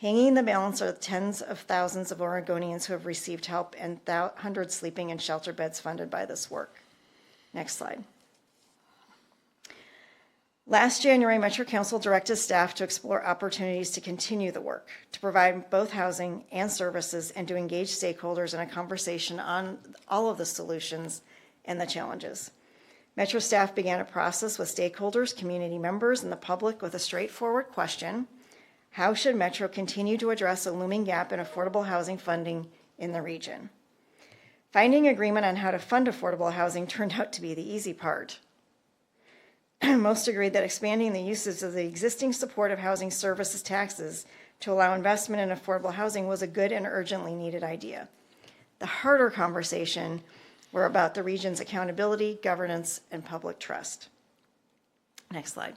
Speaker 15: Hanging in the balance are tens of thousands of Oregonians who have received help and hundreds sleeping in shelter beds funded by this work. Next slide. Last January, Metro Council directed staff to explore opportunities to continue the work, to provide both housing and services, and to engage stakeholders in a conversation on all of the solutions and the challenges. Metro staff began a process with stakeholders, community members, and the public with a straightforward question: how should Metro continue to address a looming gap in affordable housing funding in the region? Finding agreement on how to fund affordable housing turned out to be the easy part. Most agreed that expanding the uses of the existing supportive housing services taxes to allow investment in affordable housing was a good and urgently needed idea. The harder conversation were about the region's accountability, governance, and public trust. Next slide.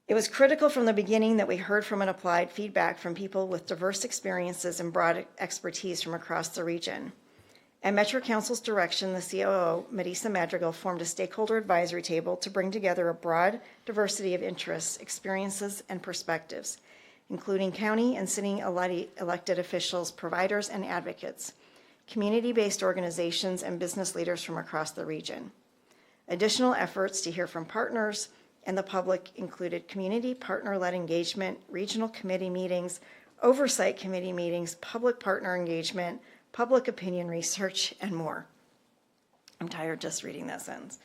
Speaker 15: It was critical from the beginning that we heard from and applied feedback from people with diverse experiences and broad expertise from across the region. At Metro Council's direction, the COO, Marisa Madrigal, formed a stakeholder advisory table to bring together a broad diversity of interests, experiences, and perspectives, including county and city elected officials, providers, and advocates, community-based organizations, and business leaders from across the region. Additional efforts to hear from partners and the public included community partner-led engagement, regional committee meetings, oversight committee meetings, public partner engagement, public opinion research, and more. I'm tired just reading that sentence.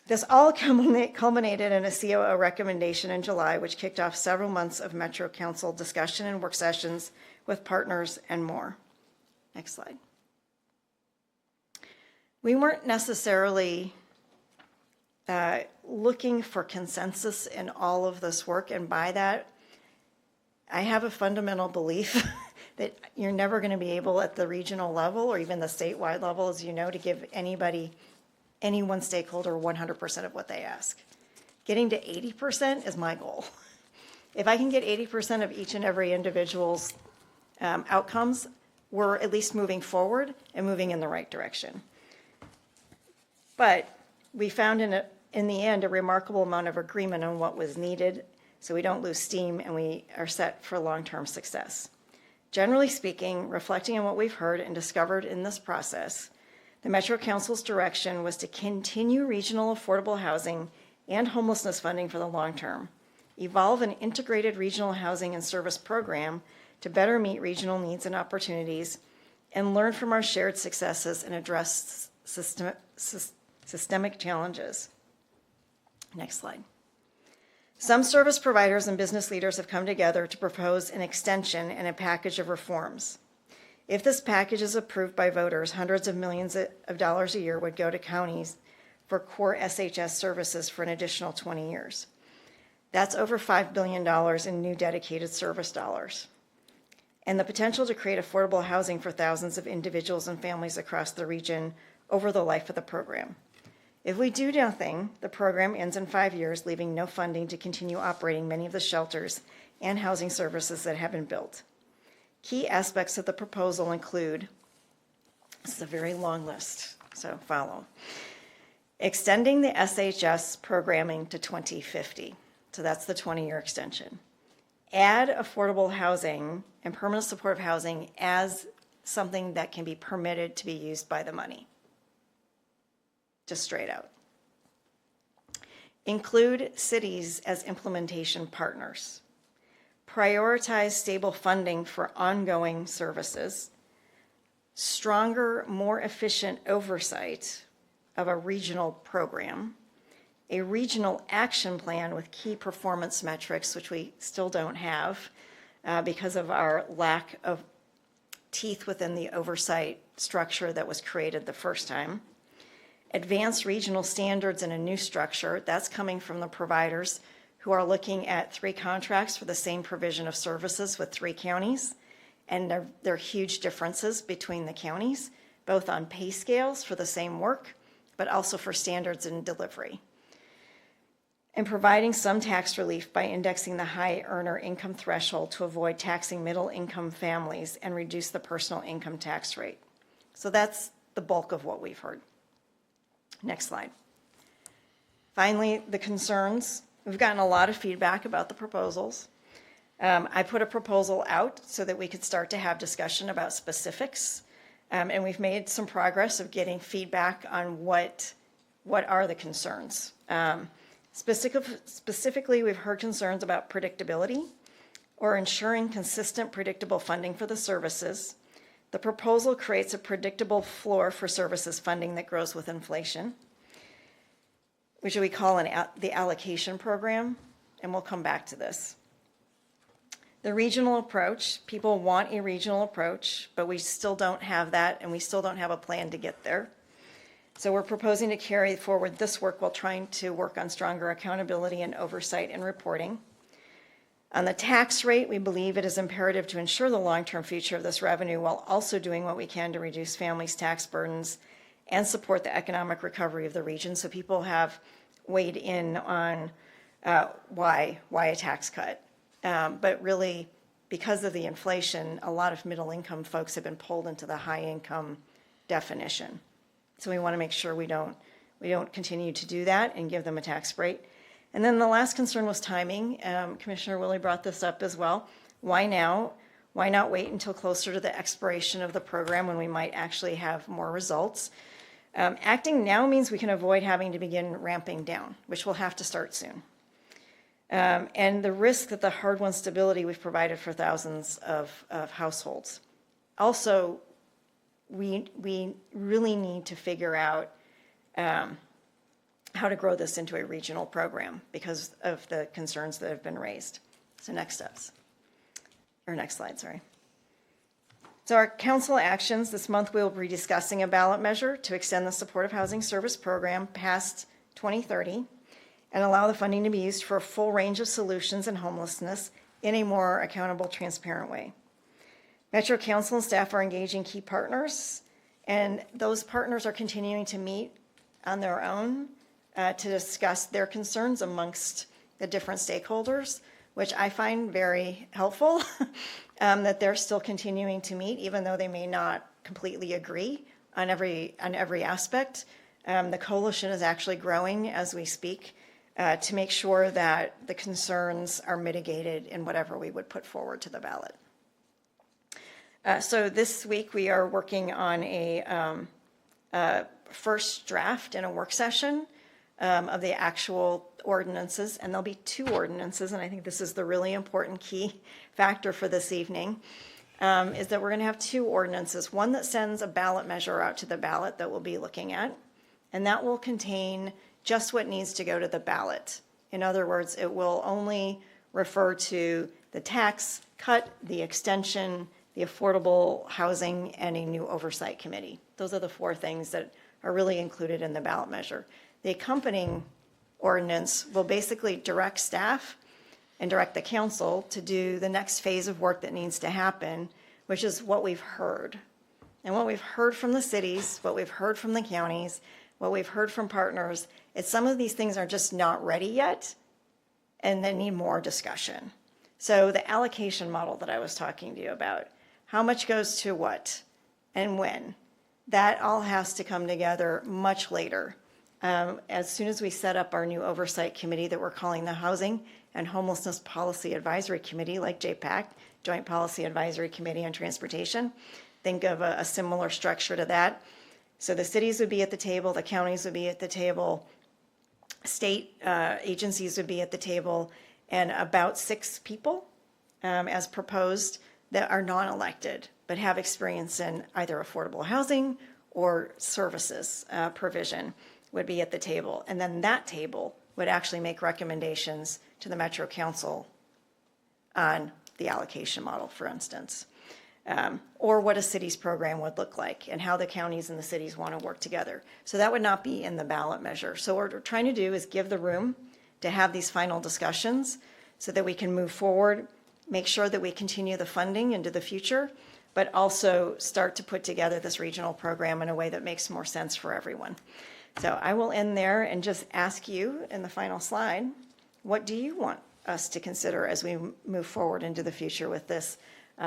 Speaker 15: This all culminated in a COO recommendation in July, which kicked off several months of Metro Council discussion and work sessions with partners and more. Next slide. We weren't necessarily looking for consensus in all of this work, and by that, I have a fundamental belief that you're never going to be able at the regional level or even the statewide level, as you know, to give any one stakeholder 100% of what they ask. Getting to 80% is my goal. If I can get 80% of each and every individual's outcomes, we're at least moving forward and moving in the right direction. But we found in the end a remarkable amount of agreement on what was needed, so we don't lose steam and we are set for long-term success. Generally speaking, reflecting on what we've heard and discovered in this process, the Metro Council's direction was to continue regional affordable housing and homelessness funding for the long term, evolve an integrated regional housing and service program to better meet regional needs and opportunities, and learn from our shared successes and address systemic challenges. Next slide. Some service providers and business leaders have come together to propose an extension and a package of reforms. If this package is approved by voters, hundreds of millions of dollars a year would go to counties for core SHS services for an additional 20 years. That's over $5 billion in new dedicated service dollars, and the potential to create affordable housing for thousands of individuals and families across the region over the life of the program. If we do nothing, the program ends in 5 years, leaving no funding to continue operating many of the shelters and housing services that have been built. Key aspects of the proposal include, this is a very long list, so follow. Extending the SHS programming to 2050. So that's the 20-year extension. Add affordable housing and permanent supportive housing as something that can be permitted to be used by the money. Just straight out. Include cities as implementation partners. Prioritize stable funding for ongoing services. Stronger, more efficient oversight of a regional program. A regional action plan with key performance metrics, which we still don't have because of our lack of teeth within the oversight structure that was created the first time. Advanced regional standards in a new structure, that's coming from the providers who are looking at 3 contracts for the same provision of services with 3 counties. And there are huge differences between the counties, both on pay scales for the same work, but also for standards in delivery. And providing some tax relief by indexing the high earner income threshold to avoid taxing middle income families and reduce the personal income tax rate. So that's the bulk of what we've heard. Next slide. Finally, the concerns. We've gotten a lot of feedback about the proposals. I put a proposal out so that we could start to have discussion about specifics. And we've made some progress of getting feedback on what are the concerns. Specifically, we've heard concerns about predictability or ensuring consistent, predictable funding for the services. The proposal creates a predictable floor for services funding that grows with inflation, which we call the allocation program, and we'll come back to this. The regional approach, people want a regional approach, but we still don't have that, and we still don't have a plan to get there. So we're proposing to carry forward this work while trying to work on stronger accountability and oversight and reporting. On the tax rate, we believe it is imperative to ensure the long-term future of this revenue while also doing what we can to reduce families' tax burdens and support the economic recovery of the region. So people have weighed in on why a tax cut. But really, because of the inflation, a lot of middle-income folks have been pulled into the high-income definition. So we want to make sure we don't continue to do that and give them a tax break. And then the last concern was timing. Commissioner Willie brought this up as well. Why now? Why not wait until closer to the expiration of the program when we might actually have more results? Acting now means we can avoid having to begin ramping down, which will have to start soon. And the risk that the hard-won stability we've provided for thousands of households. Also, we really need to figure out how to grow this into a regional program because of the concerns that have been raised. So next slide, sorry. So our council actions, this month we'll be discussing a ballot measure to extend the supportive housing service program past 2030 and allow the funding to be used for a full range of solutions in homelessness in a more accountable, transparent way. Metro Council and staff are engaging key partners, and those partners are continuing to meet on their own to discuss their concerns amongst the different stakeholders, which I find very helpful, that they're still continuing to meet, even though they may not completely agree on every aspect. The coalition is actually growing as we speak to make sure that the concerns are mitigated in whatever we would put forward to the ballot. So this week we are working on a first draft in a work session of the actual ordinances, and there'll be 2 ordinances, and I think this is the really important key factor for this evening, is that we're going to have 2 ordinances, one that sends a ballot measure out to the ballot that we'll be looking at, and that will contain just what needs to go to the ballot. In other words, it will only refer to the tax cut, the extension, the affordable housing, and a new oversight committee. Those are the 4 things that are really included in the ballot measure. The accompanying ordinance will basically direct staff and direct the council to do the next phase of work that needs to happen, which is what we've heard. And what we've heard from the cities, what we've heard from the counties, what we've heard from partners, is some of these things are just not ready yet, and they need more discussion. So the allocation model that I was talking to you about, how much goes to what and when, that all has to come together much later. As soon as we set up our new oversight committee that we're calling the Housing and Homelessness Policy Advisory Committee, like JPAC, Joint Policy Advisory Committee on Transportation, think of a similar structure to that. So the cities would be at the table, the counties would be at the table, state agencies would be at the table, and about 6 people, as proposed, that are non-elected, but have experience in either affordable housing or services provision would be at the table. And then that table would actually make recommendations to the Metro Council on the allocation model, for instance, or what a city's program would look like and how the counties and the cities want to work together. So that would not be in the ballot measure. So what we're trying to do is give the room to have these final discussions so that we can move forward, make sure that we continue the funding into the future, but also start to put together this regional program in a way that makes more sense for everyone. So I will end there and just ask you in the final slide, what do you want us to consider as we move forward into the future with this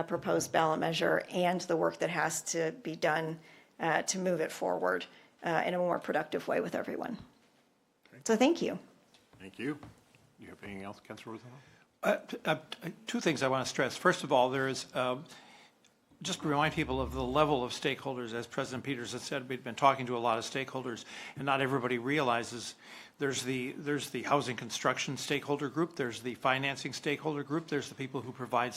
Speaker 15: proposed ballot measure and the work that has to be done to move it forward in a more productive way with everyone? So thank you.
Speaker 1: Thank you. Do you have anything else, Councilor Rosenthal?
Speaker 16: 2 things I want to stress. First of all, there is, just to remind people of the level of stakeholders, as President Peters has said, we've been talking to a lot of stakeholders, and not everybody realizes there's the housing construction stakeholder group, there's the financing stakeholder group, there's the people who provide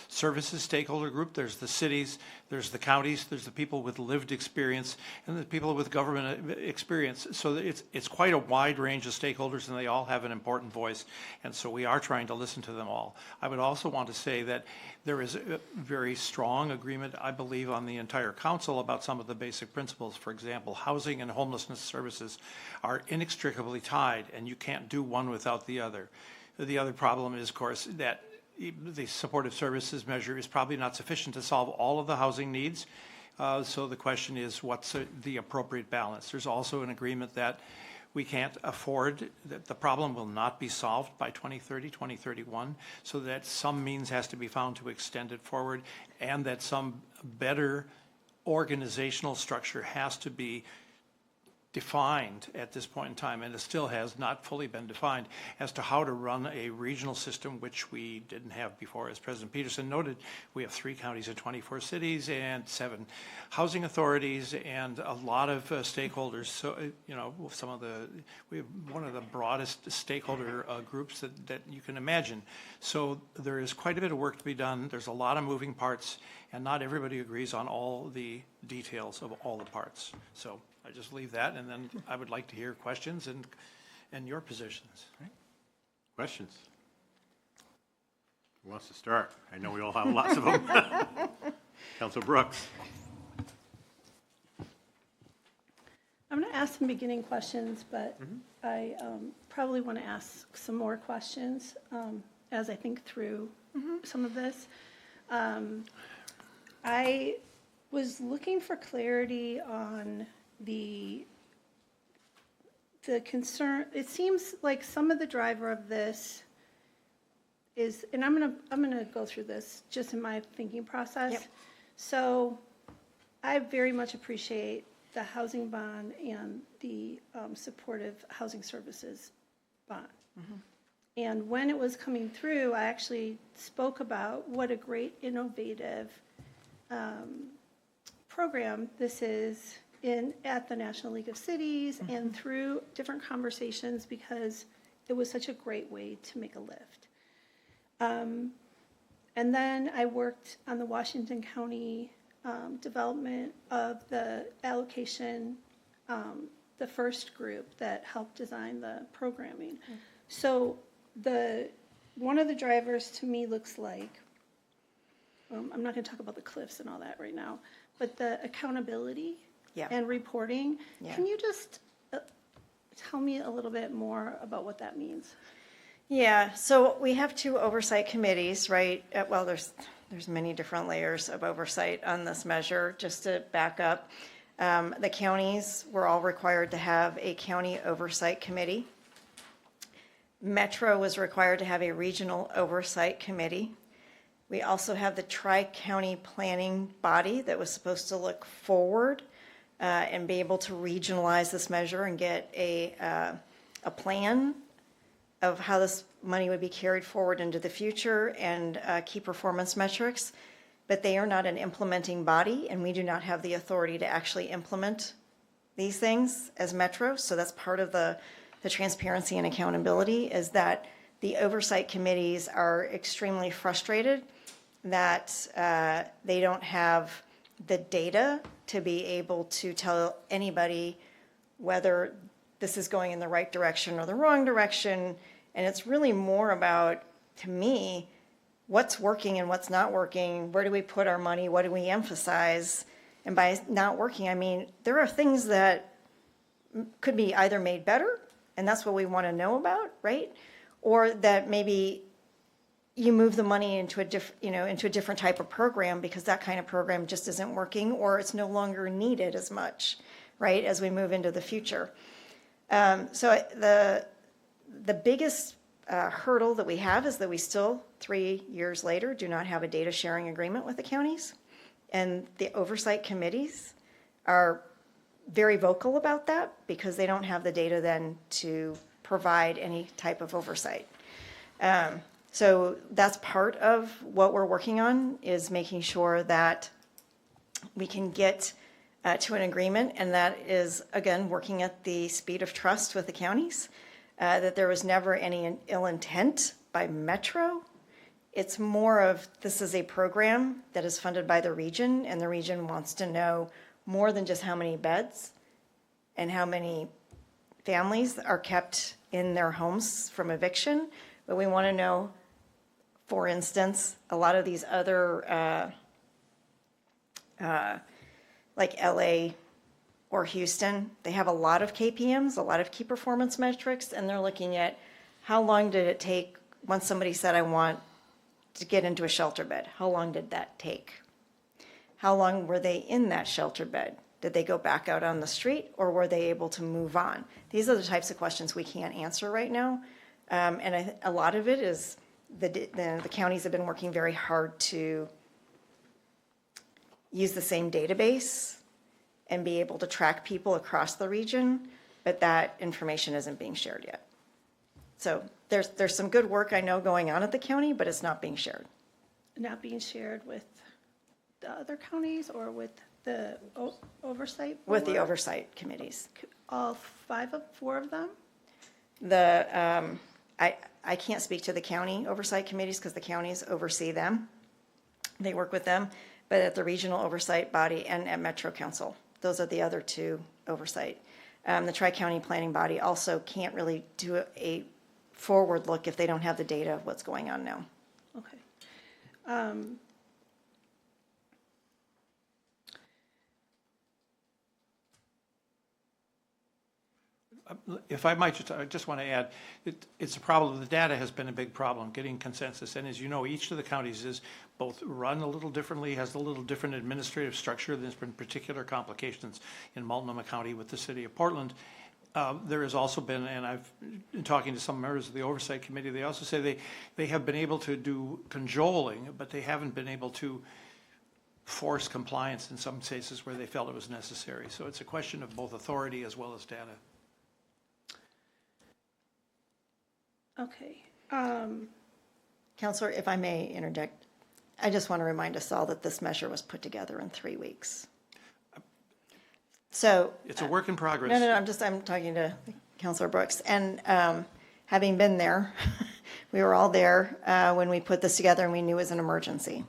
Speaker 16: services stakeholder group, there's the cities, there's the counties, there's the people with lived experience, and the people with government experience. So it's quite a wide range of stakeholders, and they all have an important voice, and so we are trying to listen to them all. I would also want to say that there is a very strong agreement, I believe, on the entire council about some of the basic principles. For example, housing and homelessness services are inextricably tied, and you can't do one without the other. The other problem is, of course, that the supportive services measure is probably not sufficient to solve all of the housing needs. So the question is, what's the appropriate balance? There's also an agreement that we can't afford, that the problem will not be solved by 2030, 2031, so that some means has to be found to extend it forward, and that some better organizational structure has to be defined at this point in time, and it still has not fully been defined, as to how to run a regional system, which we didn't have before. As President Peterson noted, we have 3 counties and 24 cities and 7 housing authorities and a lot of stakeholders. So, you know, we have one of the broadest stakeholder groups that you can imagine. So there is quite a bit of work to be done. There's a lot of moving parts, and not everybody agrees on all the details of all the parts. So I just leave that, and then I would like to hear questions and your positions.
Speaker 1: Questions? Who wants to start? I know we all have lots of them. Councilor Brooks.
Speaker 10: I'm going to ask some beginning questions, but I probably want to ask some more questions as I think through some of this. I was looking for clarity on the concern. It seems like some of the driver of this is, and I'm gonna go through this just in my thinking process.
Speaker 15: Yep.
Speaker 10: So I very much appreciate the housing bond and the supportive housing services bond. And when it was coming through, I actually spoke about what a great innovative program this is at the National League of Cities and through different conversations, because it was such a great way to make a lift. And then I worked on the Washington County development of the allocation, the first group that helped design the programming. So one of the drivers to me looks like, I'm not going to talk about the cliffs and all that right now, but the accountability and reporting. Can you just tell me a little bit more about what that means?
Speaker 15: Yeah, so we have 2 oversight committees, right? Well, there's many different layers of oversight on this measure. Just to back up, the counties were all required to have a county oversight committee. Metro was required to have a regional oversight committee. We also have the Tri-County Planning Body that was supposed to look forward and be able to regionalize this measure and get a plan of how this money would be carried forward into the future and key performance metrics. But they are not an implementing body, and we do not have the authority to actually implement these things as Metro. So that's part of the transparency and accountability, is that the oversight committees are extremely frustrated that they don't have the data to be able to tell anybody whether this is going in the right direction or the wrong direction. And it's really more about, to me, what's working and what's not working. Where do we put our money? What do we emphasize? And by not working, I mean, there are things that could be either made better, and that's what we want to know about, right? Or that maybe you move the money into a different type of program because that kind of program just isn't working, or it's no longer needed as much, right, as we move into the future. So the biggest hurdle that we have is that we still, 3 years later, do not have a data sharing agreement with the counties. And the oversight committees are very vocal about that because they don't have the data then to provide any type of oversight. So that's part of what we're working on, is making sure that we can get to an agreement. And that is, again, working at the speed of trust with the counties, that there was never any ill intent by Metro. It's more of, this is a program that is funded by the region, and the region wants to know more than just how many beds and how many families are kept in their homes from eviction. But we want to know, for instance, a lot of these other, like LA or Houston, they have a lot of KPMs, a lot of key performance metrics, and they're looking at how long did it take once somebody said, I want to get into a shelter bed. How long did that take? How long were they in that shelter bed? Did they go back out on the street, or were they able to move on? These are the types of questions we can't answer right now. And a lot of it is the counties have been working very hard to use the same database and be able to track people across the region, but that information isn't being shared yet. So there's some good work I know going on at the county, but it's not being shared.
Speaker 10: Not being shared with the other counties or with the oversight
Speaker 15: With the
Speaker 10: board?
Speaker 15: oversight committees.
Speaker 10: All four of them?
Speaker 15: I can't speak to the county oversight committees because the counties oversee them. They work with them, but at the regional oversight body and at Metro Council, those are the other two oversight. The Tri-County Planning Body also can't really do a forward look if they don't have the data of what's going on now.
Speaker 10: Okay.
Speaker 16: If I might, I just want to add, it's a problem, the data has been a big problem, getting consensus. And as you know, each of the counties is both run a little differently, has a little different administrative structure. There's been particular complications in Multnomah County with the city of Portland. There has also been, and I've been talking to some members of the Oversight Committee, they also say they have been able to do cajoling, but they haven't been able to force compliance in some cases where they felt it was necessary. So it's a question of both authority as well as data.
Speaker 10: Okay.
Speaker 15: Counselor, if I may interject, I just want to remind us all that this measure was put together in 3 weeks. So.
Speaker 16: It's a work in progress.
Speaker 15: No, I'm talking to Counselor Brooks. And having been there, we were all there when we put this together, and we knew it was an emergency.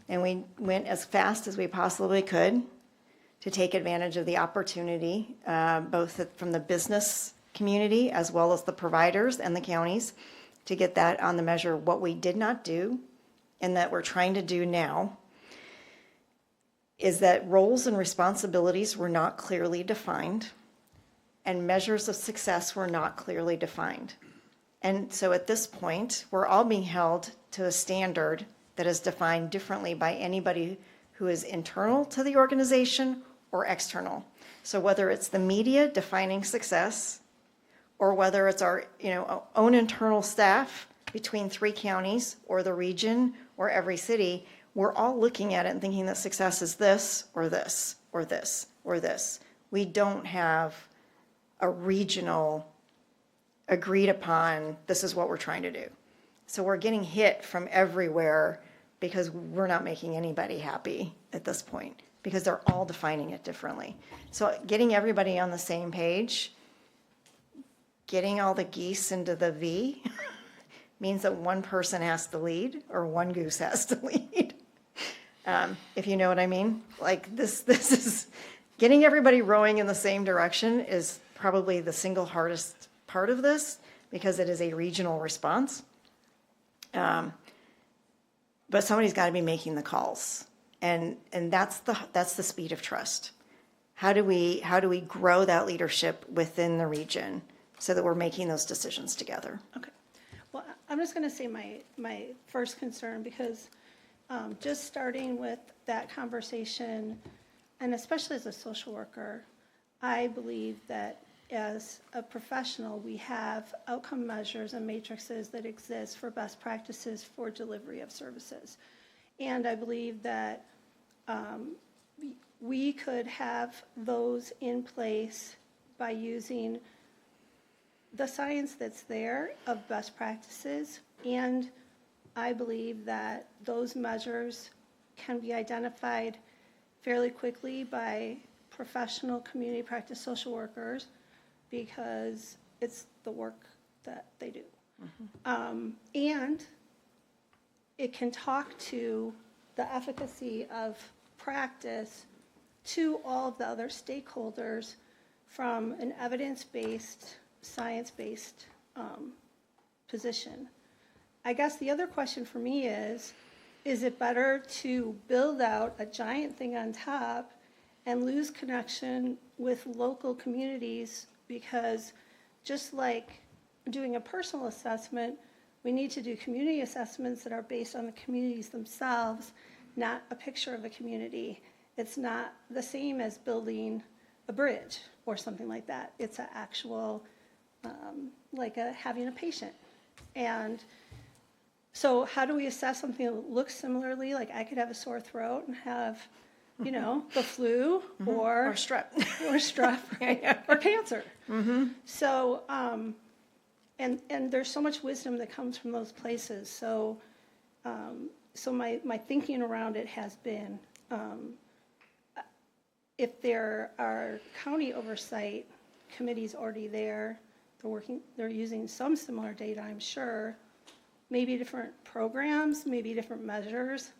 Speaker 15: And we went as fast as we possibly could to take advantage of the opportunity, both from the business community as well as the providers and the counties, to get that on the measure. What we did not do, and that we're trying to do now, is that roles and responsibilities were not clearly defined, and measures of success were not clearly defined. And so at this point, we're all being held to a standard that is defined differently by anybody who is internal to the organization or external. So whether it's the media defining success, or whether it's our own internal staff between 3 counties or the region or every city, we're all looking at it and thinking that success is this or or this or this. We don't have a regional agreed upon, this is what we're trying to do. So we're getting hit from everywhere because we're not making anybody happy at this point because they're all defining it differently. So getting everybody on the same page, getting all the geese into the V means that one person has to lead or one goose has to lead. If you know what I mean. Like this is, getting everybody rowing in the same direction is probably the single hardest part of this because it is a regional response. But somebody's got to be making the calls. And that's the speed of trust. How do we grow that leadership within the region so that we're making those decisions together?
Speaker 10: Okay. Well, I'm just going to say my first concern because just starting with that conversation, and especially as a social worker, I believe that as a professional, we have outcome measures and matrices that exist for best practices for delivery of services. And I believe that we could have those in place by using the science that's there of best practices. And I believe that those measures can be identified fairly quickly by professional community practice social workers because it's the work that they do. And it can talk to the efficacy of practice to all of the other stakeholders from an evidence-based, science-based position. I guess the other question for me is it better to build out a giant thing on top and lose connection with local communities? Because just like doing a personal assessment, we need to do community assessments that are based on the communities themselves, not a picture of a community. It's not the same as building a bridge or something like that. It's an actual, having a patient. And so how do we assess something that looks similarly? Like I could have a sore throat and have, the flu or
Speaker 15: strep
Speaker 10: or cancer. So, and there's so much wisdom that comes from those places. So, my thinking around it has been, if there are county oversight committees already there, they're using some similar data, I'm sure, maybe different programs, maybe different measures.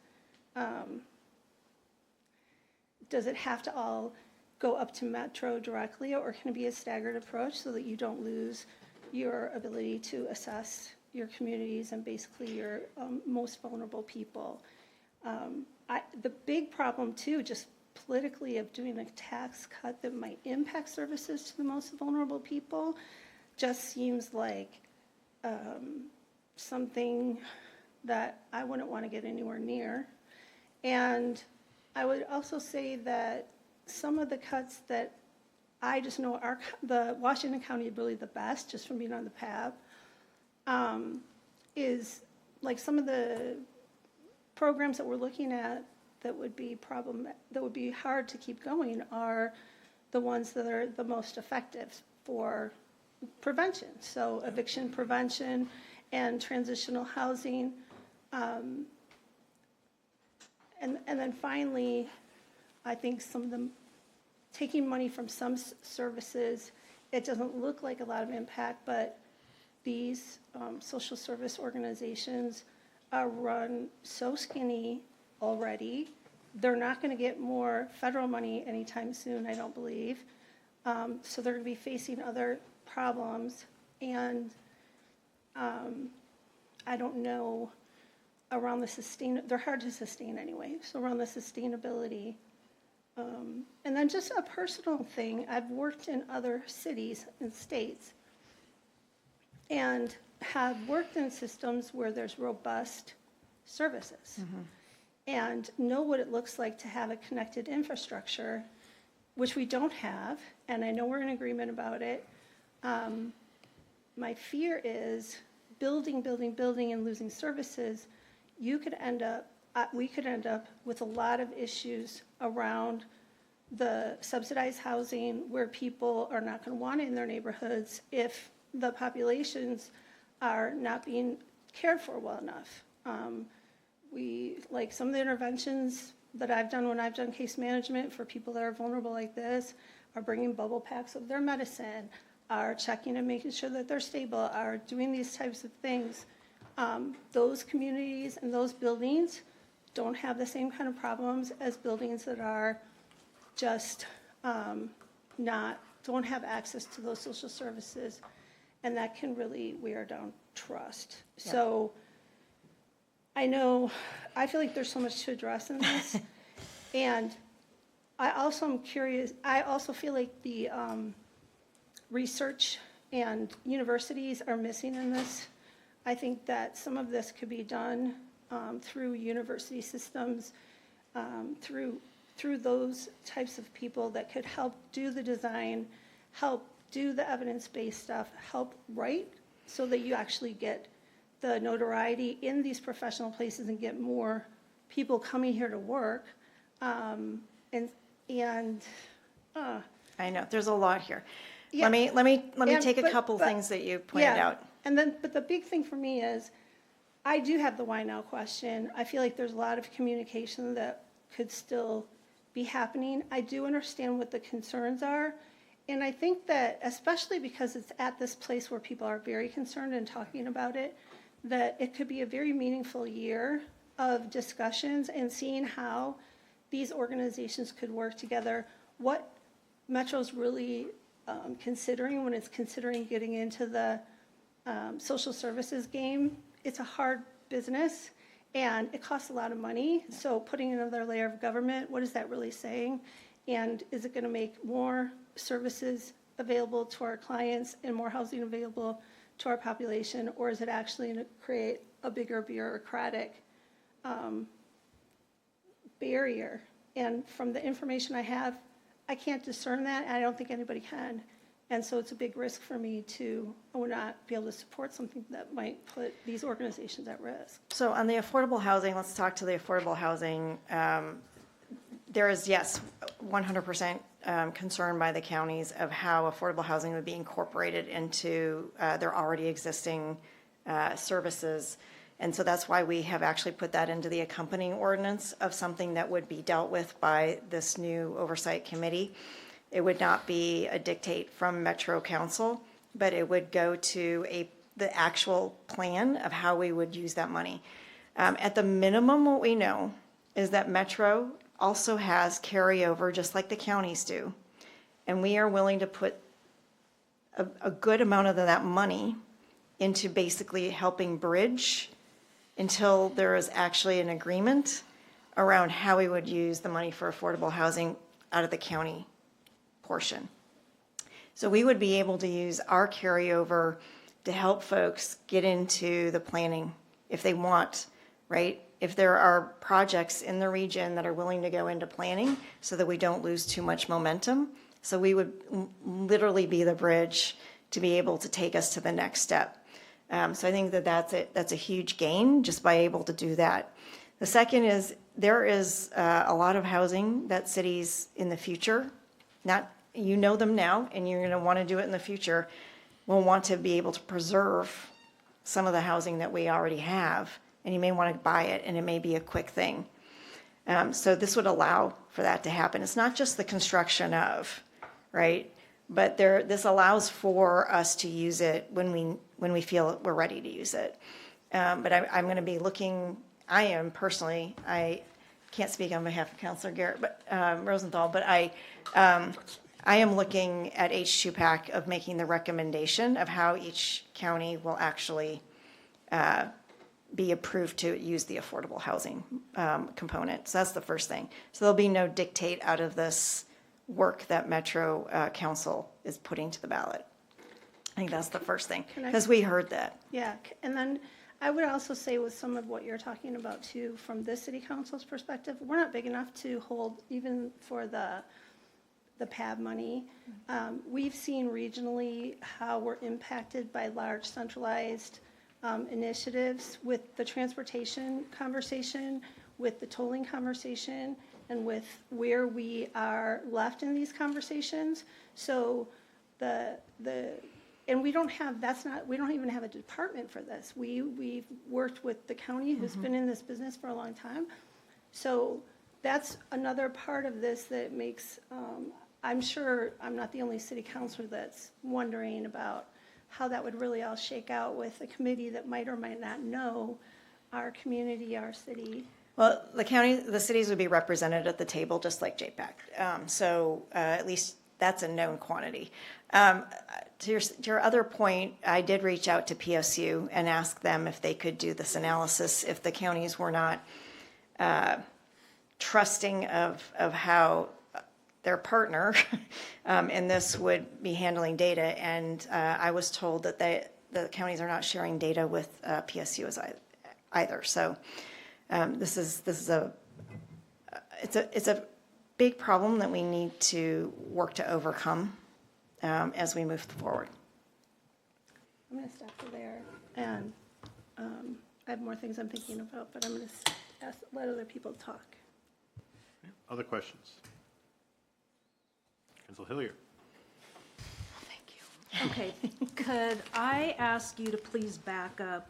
Speaker 10: Does it have to all go up to Metro directly, or can it be a staggered approach so that you don't lose your ability to assess your communities and basically your most vulnerable people? The big problem too, just politically, of doing a tax cut that might impact services to the most vulnerable people just seems like something that I wouldn't want to get anywhere near. And I would also say that some of the cuts that I just know are the Washington County ability the best, just from being on the PAB, is like some of the programs that we're looking at that would be hard to keep going are the ones that are the most effective for prevention. So eviction prevention and transitional housing. And then finally, I think some of them taking money from some services, it doesn't look like a lot of impact, but these social service organizations are run so skinny already. They're not going to get more federal money anytime soon, I don't believe. So they're going to be facing other problems. And I don't know around they're hard to sustain anyway. So around the sustainability. And then just a personal thing, I've worked in other cities and states and have worked in systems where there's robust services and know what it looks like to have a connected infrastructure, which we don't have, and I know we're in agreement about it. My fear is building and losing services. We could end up with a lot of issues around the subsidized housing where people are not going to want it in their neighborhoods if the populations are not being cared for well enough. Like some of the interventions that I've done when I've done case management for people that are vulnerable like this are bringing bubble packs of their medicine, are checking and making sure that they're stable, are doing these types of things. Those communities and those buildings don't have the same kind of problems as buildings that are just don't have access to those social services. And that can really wear down trust.
Speaker 15: Yeah.
Speaker 10: So I feel like there's so much to address in this. And I also am curious, I also feel like the research and universities are missing in this. I think that some of this could be done through university systems, through those types of people that could help do the design, help do the evidence-based stuff, help write so that you actually get the notoriety in these professional places and get more people coming here to work.
Speaker 15: I know, there's a lot here.
Speaker 10: Yeah.
Speaker 15: Let me
Speaker 10: And-
Speaker 15: take a
Speaker 10: but-
Speaker 15: couple
Speaker 10: but-
Speaker 15: things that you pointed
Speaker 10: yeah.
Speaker 15: out.
Speaker 10: And then, but the big thing for me is, I do have the why now question. I feel like there's a lot of communication that could still be happening. I do understand what the concerns are. And I think that, especially because it's at this place where people are very concerned and talking about it, that it could be a very meaningful year of discussions and seeing how these organizations could work together. What Metro's really considering when it's considering getting into the social services game, it's a hard business and it costs a lot of money. So putting another layer of government, what is that really saying? And is it going to make more services available to our clients and more housing available to our population? Or is it actually going to create a bigger bureaucratic barrier? And from the information I have, I can't discern that, and I don't think anybody can. And so it's a big risk for me to not be able to support something that might put these organizations at risk.
Speaker 15: So on the affordable housing, let's talk to the affordable housing. There is, yes, 100% concern by the counties of how affordable housing would be incorporated into their already existing services. And so that's why we have actually put that into the accompanying ordinance of something that would be dealt with by this new oversight committee. It would not be a dictate from Metro Council, but it would go to the actual plan of how we would use that money. At the minimum, what we know is that Metro also has carryover, just like the counties do. And we are willing to put a good amount of that money into basically helping bridge until there is actually an agreement around how we would use the money for affordable housing out of the county portion. So we would be able to use our carryover to help folks get into the planning if they want, right? If there are projects in the region that are willing to go into planning so that we don't lose too much momentum. So we would literally be the bridge to be able to take us to the next step. So I think that's a huge gain just by able to do that. The second is there is a lot of housing that cities in the future, you know them now and you're going to want to do it in the future, will want to be able to preserve some of the housing that we already have. And you may want to buy it and it may be a quick thing. So this would allow for that to happen. It's not just the construction of, right? But this allows for us to use it when we feel we're ready to use it. But I'm going to be looking, I am personally, I can't speak on behalf of Councilor Garrett, but Rosenthal, but I am looking at H2PAC of making the recommendation of how each county will actually be approved to use the affordable housing component. So that's the first thing. So there'll be no dictate out of this work that Metro Council is putting to the ballot. I think that's the first thing, because we heard that.
Speaker 10: Yeah, and then I would also say with some of what you're talking about too, from the city council's perspective, we're not big enough to hold even for the PAB money. We've seen regionally how we're impacted by large centralized initiatives with the transportation conversation, with the tolling conversation, and with where we are left in these conversations. So and we don't have, we don't even have a department for this. We've worked with the county who's been in this business for a long time. So that's another part of this that makes, I'm sure I'm not the only city councilor that's wondering about how that would really all shake out with a committee that might or might not know our community, our city.
Speaker 15: Well, the cities would be represented at the table, just like JPAC. So at least that's a known quantity. To your other point, I did reach out to PSU and ask them if they could do this analysis, if the counties were not trusting of how their partner in this would be handling data. And I was told that the counties are not sharing data with PSU either. So this is a big problem that we need to work to overcome as we move forward.
Speaker 10: I'm going to stop you there. And I have more things I'm thinking about, but I'm going to let other people talk.
Speaker 1: Other questions? Council Hilliard.
Speaker 14: Okay, could I ask you to please back up?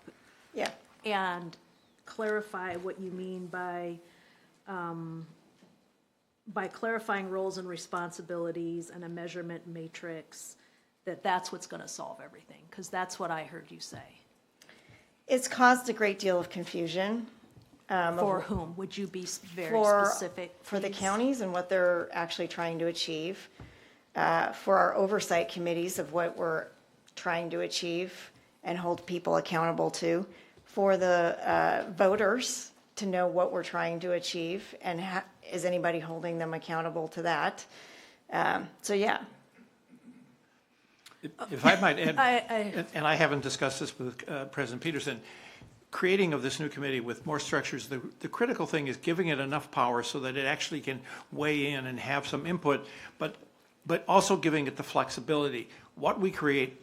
Speaker 15: Yeah.
Speaker 14: And clarify what you mean by clarifying roles and responsibilities and a measurement matrix, that's what's going to solve everything, because that's what I heard you say.
Speaker 15: It's caused a great deal of confusion.
Speaker 14: For whom? Would you be very specific?
Speaker 15: For the
Speaker 14: please?
Speaker 15: counties and what they're actually trying to achieve. For our oversight committees of what we're trying to achieve and hold people accountable to. For the voters to know what we're trying to achieve and is anybody holding them accountable to that. So yeah.
Speaker 16: If I might add, and I haven't discussed this with President Peterson, creating of this new committee with more structures, the critical thing is giving it enough power so that it actually can weigh in and have some input, but also giving it the flexibility. What we create,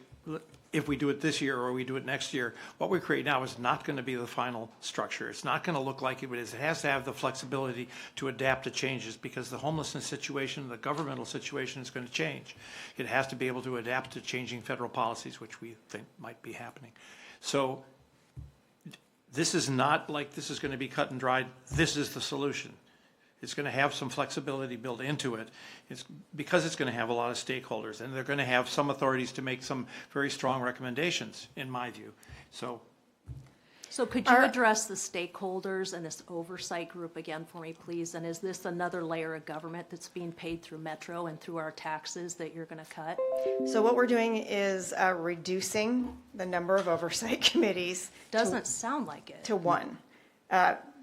Speaker 16: if we do it this year or we do it next year, what we create now is not going to be the final structure. It's not going to look like it is. It has to have the flexibility to adapt to changes because the homelessness situation, the governmental situation is going to change. It has to be able to adapt to changing federal policies, which we think might be happening. So this is not like this is going to be cut and dried. This is the solution. It's going to have some flexibility built into it. It's because it's going to have a lot of stakeholders, and they're going to have some authorities to make some very strong recommendations, in my view. So
Speaker 14: could you address the stakeholders and this oversight group again for me, please? And is this another layer of government that's being paid through Metro and through our taxes that you're going to cut?
Speaker 15: So what we're doing is reducing the number of oversight committees.
Speaker 14: Doesn't sound like it.
Speaker 15: To one.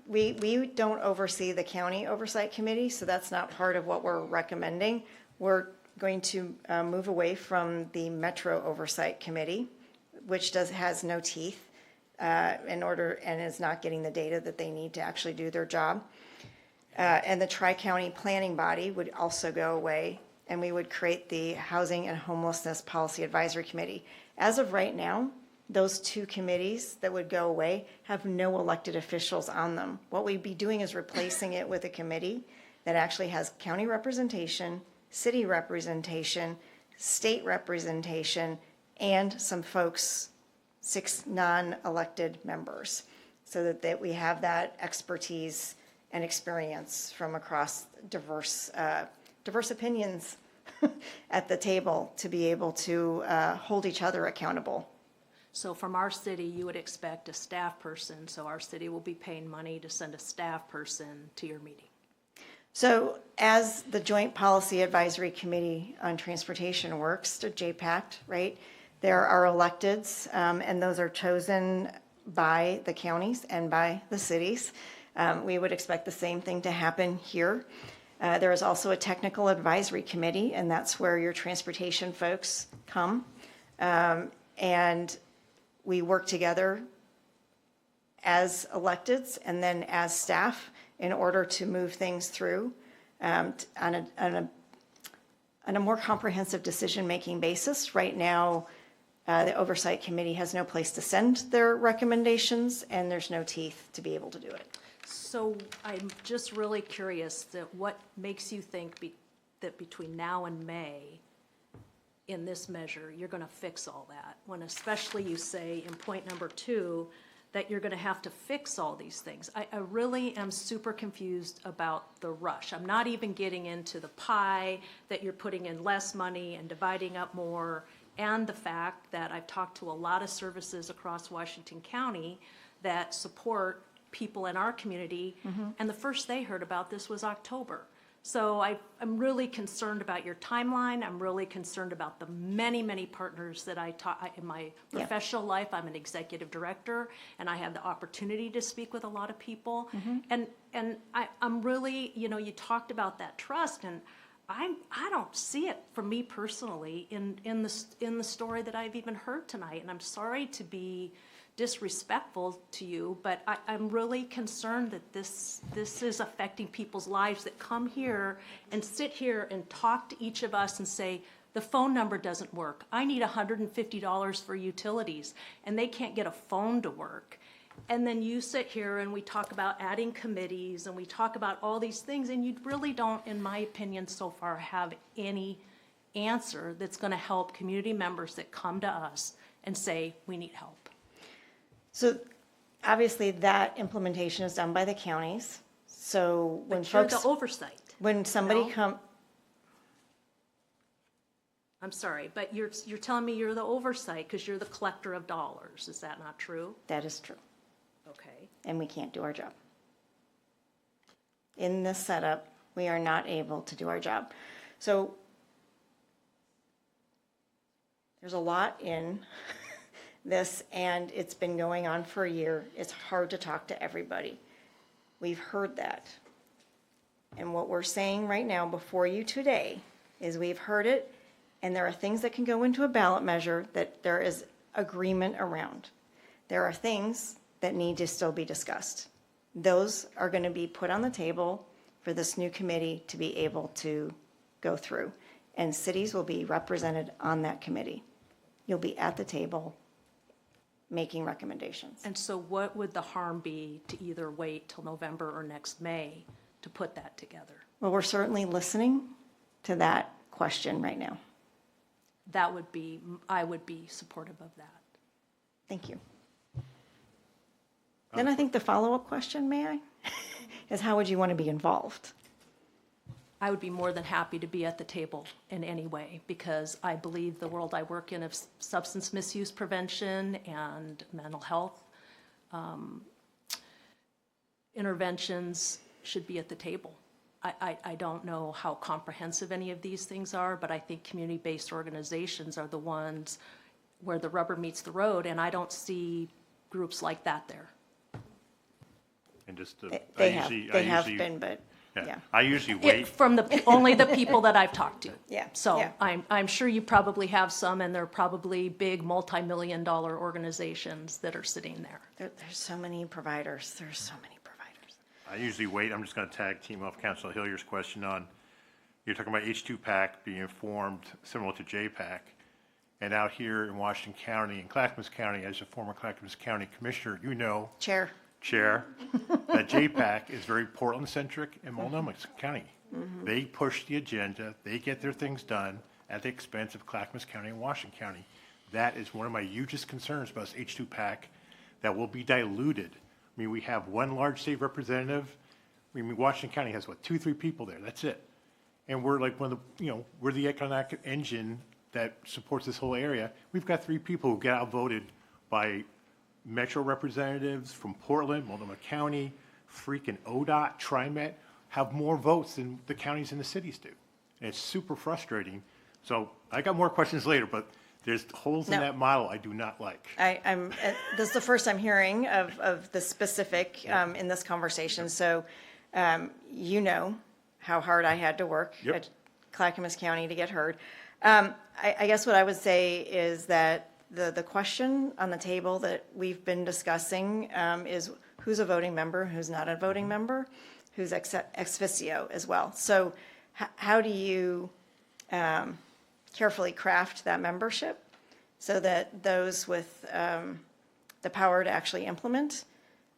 Speaker 15: We don't oversee the county oversight committee, so that's not part of what we're recommending. We're going to move away from the Metro Oversight Committee, which has no teeth and is not getting the data that they need to actually do their job. And the Tri-County Planning Body would also go away, and we would create the Housing and Homelessness Policy Advisory Committee. As of right now, those two committees that would go away have no elected officials on them. What we'd be doing is replacing it with a committee that actually has county representation, city representation, state representation, and some folks, 6 non-elected members, so that we have that expertise and experience from across diverse opinions at the table to be able to hold each other accountable.
Speaker 14: So from our city, you would expect a staff person, so our city will be paying money to send a staff person to your meeting.
Speaker 15: So as the Joint Policy Advisory Committee on Transportation works, the JPACT, right? There are electeds, and those are chosen by the counties and by the cities. We would expect the same thing to happen here. There is also a Technical Advisory Committee, and that's where your transportation folks come. And we work together as electeds and then as staff in order to move things through on a more comprehensive decision-making basis. Right now, the Oversight Committee has no place to send their recommendations, and there's no teeth to be able to do it.
Speaker 17: So I'm just really curious that what makes you think that between now and May, in this measure, you're gonna fix all that? When especially you say in point number 2, that you're gonna have to fix all these things. I really am super confused about the rush. I'm not even getting into the pie, that you're putting in less money and dividing up more, and the fact that I've talked to a lot of services across Washington County that support people in our community, and the first they heard about this was October. So I'm really concerned about your timeline. I'm really concerned about the many, many partners that in my professional life. I'm an executive director, and I have the opportunity to speak with a lot of people. And I'm really, you talked about that trust, and I don't see it from me personally in the story that I've even heard tonight. And I'm sorry to be disrespectful to you, but I'm really concerned that this is affecting people's lives that come here and sit here and talk to each of us and say, the phone number doesn't work. I need $150 for utilities, and they can't get a phone to work. And then you sit here and we talk about adding committees and we talk about all these things, and you really don't, in my opinion, so far have any answer that's gonna help community members that come to us and say, we need help.
Speaker 15: So obviously that implementation is done by the counties. So when
Speaker 17: But you're
Speaker 15: folks,
Speaker 17: the oversight.
Speaker 15: when somebody
Speaker 17: No? I'm sorry, but you're telling me you're the oversight because you're the collector of dollars. Is that not true?
Speaker 15: that is true,
Speaker 17: Okay.
Speaker 15: and we can't do our job. In this setup, we are not able to do our job. So there's a lot in this, and it's been going on for a year. It's hard to talk to everybody. We've heard that. And what we're saying right now before you today is we've heard it, and there are things that can go into a ballot measure that there is agreement around. There are things that need to still be discussed. Those are going to be put on the table for this new committee to be able to go through. And cities will be represented on that committee. You'll be at the table making recommendations.
Speaker 17: And so what would the harm be to either wait till November or next May to put that together?
Speaker 15: Well, we're certainly listening to that question right now.
Speaker 17: I would be supportive of that.
Speaker 15: Thank you. Then I think the follow-up question, may I, is how would you want to be involved?
Speaker 17: I would be more than happy to be at the table in any way, because I believe the world I work in of substance misuse prevention and mental health interventions should be at the table. I don't know how comprehensive any of these things are, but I think community-based organizations are the ones where the rubber meets the road, and I don't see groups like that there.
Speaker 1: And just
Speaker 15: They have been, but, yeah.
Speaker 1: I usually wait.
Speaker 17: From only the people that I've talked to.
Speaker 15: Yeah,
Speaker 17: So
Speaker 15: yeah.
Speaker 17: I'm sure you probably have some, and they're probably big multi-million-dollar organizations that are sitting there.
Speaker 15: There's so many providers. There's so many providers.
Speaker 1: I usually wait. I'm just going to tag team off Councilor Hillier's question on, you're talking about H2PAC being formed similar to JPAC. And out here in Washington County and Clackamas County, as a former Clackamas County Commissioner, Chair, that JPAC is very Portland-centric and Multnomah County. They push the agenda. They get their things done at the expense of Clackamas County and Washington County. That is one of my hugest concerns about this H2PAC, that will be diluted. I mean, we have one large state representative. I mean, Washington County has, 2, 3 people there. That's it. And we're like one of the, we're the economic engine that supports this whole area. We've got 3 people who get outvoted by Metro representatives from Portland, Multnomah County, freaking ODOT, TriMet, have more votes than the counties and the cities do. And it's super frustrating. So I got more questions later, but there's holes in
Speaker 15: No.
Speaker 1: that model I do not like.
Speaker 15: This is the first I'm hearing of the specific in this conversation. So, you know how hard I had to work at Clackamas County to get heard. I guess what I would say is that the question on the table that we've been discussing is who's a voting member, who's not a voting member, who's ex officio as well. So how do you carefully craft that membership so that those with the power to actually implement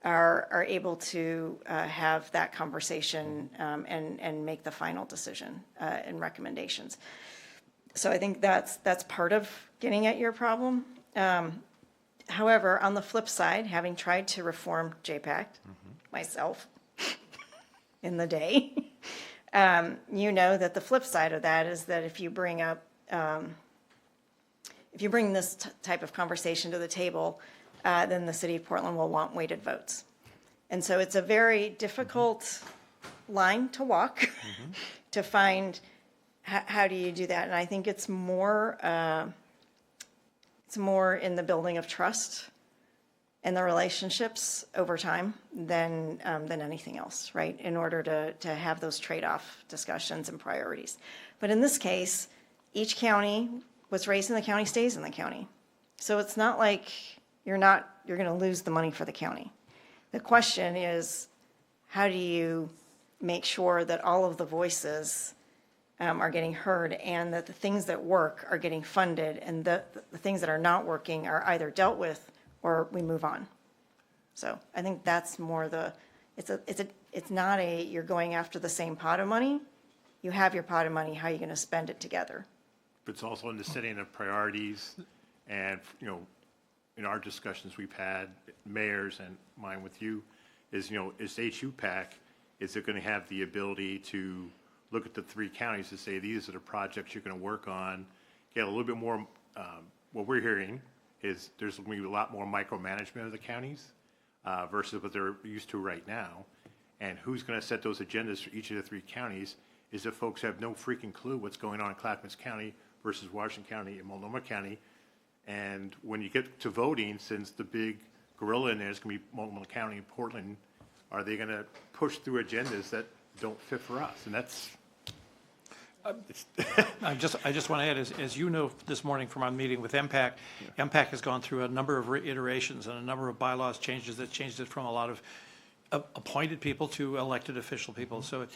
Speaker 15: are able to have that conversation and make the final decision and recommendations. So I think that's part of getting at your problem. However, on the flip side, having tried to reform JPAC myself in the day, you know that the flip side of that is that if you bring up, if you bring this type of conversation to the table, then the city of Portland will want weighted votes. And so it's a very difficult line to walk to find how do you do that. And I think it's more in the building of trust and the relationships over time than anything else, right? In order to have those trade-off discussions and priorities. But in this case, each county, what's raised in the county stays in the county. So it's not like you're going to lose the money for the county. The question is, how do you make sure that all of the voices are getting heard and that the things that work are getting funded and the things that are not working are either dealt with or we move on. So I think that's more it's not you're going after the same pot of money. You have your pot of money, how are you going to spend it together?
Speaker 1: But it's also in the setting of priorities and, in our discussions we've had, mayors and mine with you, is HUPAC, is it going to have the ability to look at the three counties to say, these are the projects you're going to work on, get a little bit more, what we're hearing is there's going to be a lot more micromanagement of the counties versus what they're used to right now. And who's going to set those agendas for each of the three counties is that folks have no freaking clue what's going on in Clackamas County versus Washington County and Multnomah County. And when you get to voting, since the big gorilla in there is going to be Multnomah County and Portland, are they going to push through agendas that don't fit for us? And that's...
Speaker 16: I just want to add, as you know, this morning from our meeting with MPAC, MPAC has gone through a number of iterations and a number of bylaws changes that changed it from a lot of appointed people to elected official people. So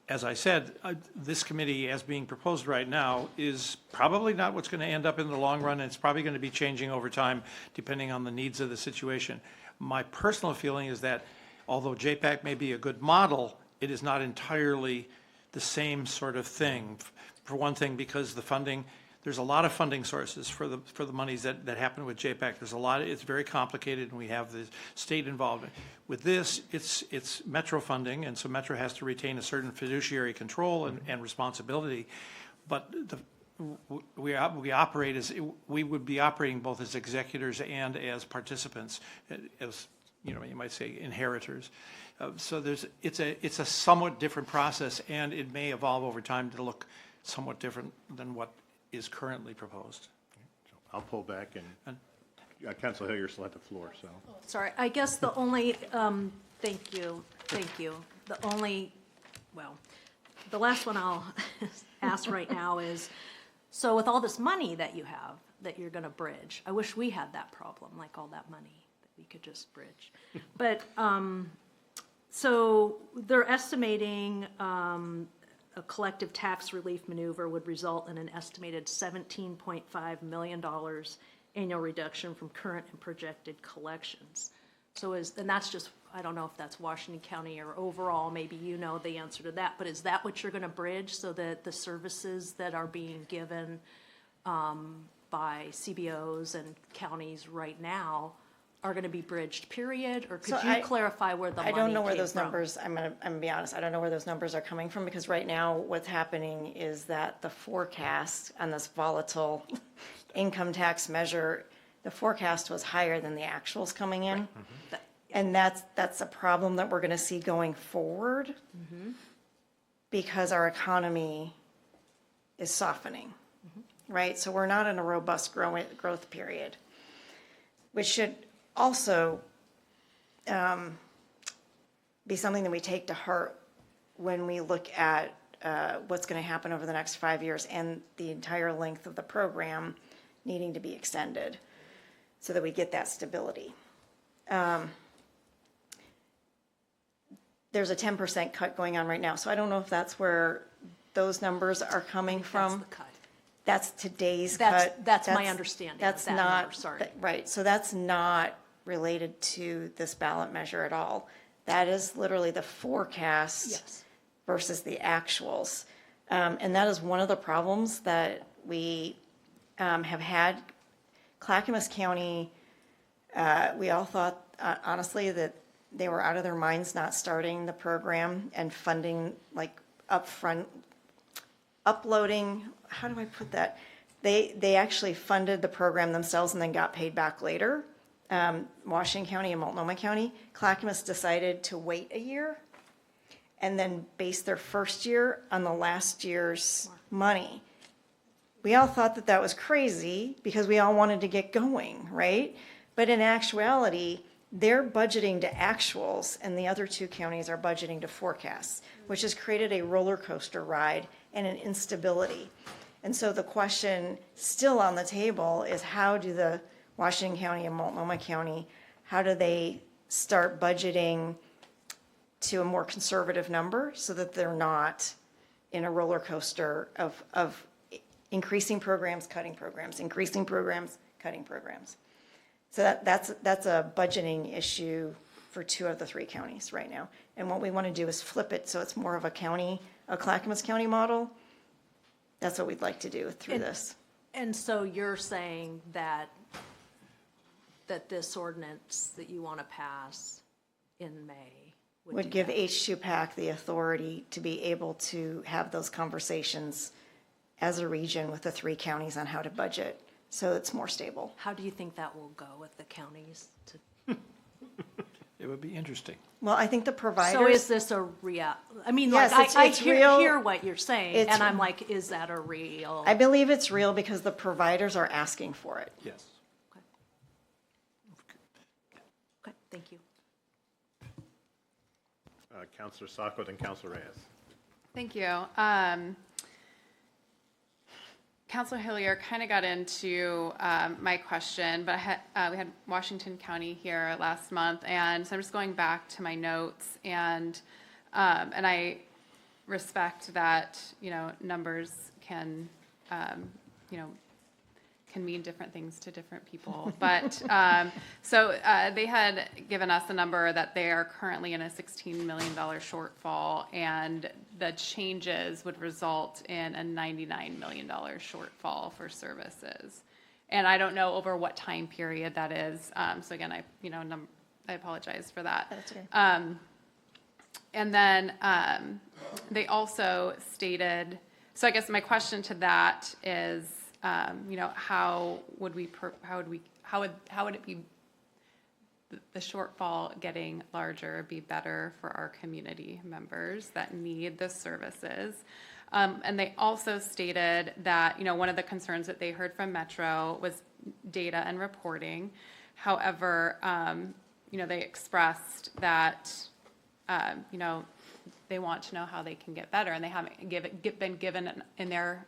Speaker 16: as I said, this committee, as being proposed right now, is probably not what's going to end up in the long run, and it's probably going to be changing over time depending on the needs of the situation. My personal feeling is that although JPAC may be a good model, it is not entirely the same sort of thing. For one thing, because the funding, there's a lot of funding sources for the monies that happen with JPAC. There's a lot, it's very complicated, and we have the state involved. With this, it's Metro funding, and so Metro has to retain a certain fiduciary control and responsibility. But we operate as, we would be operating both as executors and as participants, as you might say inheritors. So it's a somewhat different process, and it may evolve over time to look somewhat different than what is currently proposed.
Speaker 1: I'll pull back and Councilor Hillier still had the floor, so.
Speaker 17: Sorry, I guess the only, thank you. The only, the last one I'll ask right now is, so with all this money that you have, that you're gonna bridge, I wish we had that problem, like all that money that we could just bridge. But, so they're estimating a collective tax relief maneuver would result in an estimated $17.5 million annual reduction from current and projected collections. So and that's just, I don't know if that's Washington County or overall, maybe you know the answer to that, but is that what you're gonna bridge so that the services that are being given by CBOs and counties right now are going to be bridged, period? Or could you clarify where the money came from?
Speaker 15: I don't know where those numbers, I'm gonna be honest, I don't know where those numbers are coming from, because right now what's happening is that the forecast on this volatile income tax measure, the forecast was higher than the actuals coming in. Right. And that's a problem that we're gonna see going forward because our economy is softening, right? So we're not in a robust growth period, which should also be something that we take to heart when we look at what's going to happen over the next 5 years and the entire length of the program needing to be extended so that we get that stability. There's a 10% cut going on right now, so I don't know if that's where those numbers are coming from.
Speaker 17: That's the cut.
Speaker 15: That's today's cut.
Speaker 17: That's my understanding of
Speaker 15: That's
Speaker 17: that
Speaker 15: not,
Speaker 17: number, sorry.
Speaker 15: right, so that's not related to this ballot measure at all. That is literally the forecast
Speaker 17: Yes.
Speaker 15: versus the actuals. And that is one of the problems that we have had. Clackamas County, we all thought, honestly, that they were out of their minds not starting the program and funding, like, upfront, uploading, how do I put that? They actually funded the program themselves and then got paid back later. Washington County and Multnomah County, Clackamas decided to wait a year and then base their first year on the last year's money. We all thought that that was crazy because we all wanted to get going, right? But in actuality, they're budgeting to actuals and the other two counties are budgeting to forecasts, which has created a roller coaster ride and an instability. And so the question still on the table is, how do the Washington County and Multnomah County, how do they start budgeting to a more conservative number so that they're not in a roller coaster of increasing programs, cutting programs, increasing programs, cutting programs. So that's a budgeting issue for two of the three counties right now. And what we want to do is flip it so it's more of a county, a Clackamas County model. That's what we'd like to do through this.
Speaker 17: And so you're saying that this ordinance that you want to pass in May
Speaker 15: Would
Speaker 17: do
Speaker 15: give
Speaker 17: that?
Speaker 15: H2PAC the authority to be able to have those conversations as a region with the three counties on how to budget, so it's more stable.
Speaker 17: How do you think that will go with the counties?
Speaker 16: It would be interesting.
Speaker 15: Well, I think the providers.
Speaker 17: So is this a real, I mean,
Speaker 15: Yes,
Speaker 17: like, I
Speaker 15: it's real.
Speaker 17: hear what you're saying,
Speaker 15: It's-
Speaker 17: and I'm like, is that a real?
Speaker 15: I believe it's real because the providers are asking for it.
Speaker 16: Yes.
Speaker 17: Okay, thank you.
Speaker 1: Counselor Sacco, then Counselor Reyes.
Speaker 13: Thank you. Counselor Hillier kind of got into my question, but we had Washington County here last month, and so I'm just going back to my notes, and I respect that, numbers can, can mean different things to different people. But so they had given us a number that they are currently in a $16 million shortfall, and the changes would result in a $99 million shortfall for services. And I don't know over what time period that is. So again, I apologize for that.
Speaker 15: That's okay.
Speaker 13: And then they also stated, so I guess my question to that is, how would it be, the shortfall getting larger be better for our community members that need the services? And they also stated that, one of the concerns that they heard from Metro was data and reporting. However, they expressed that, they want to know how they can get better, and they haven't been given in their,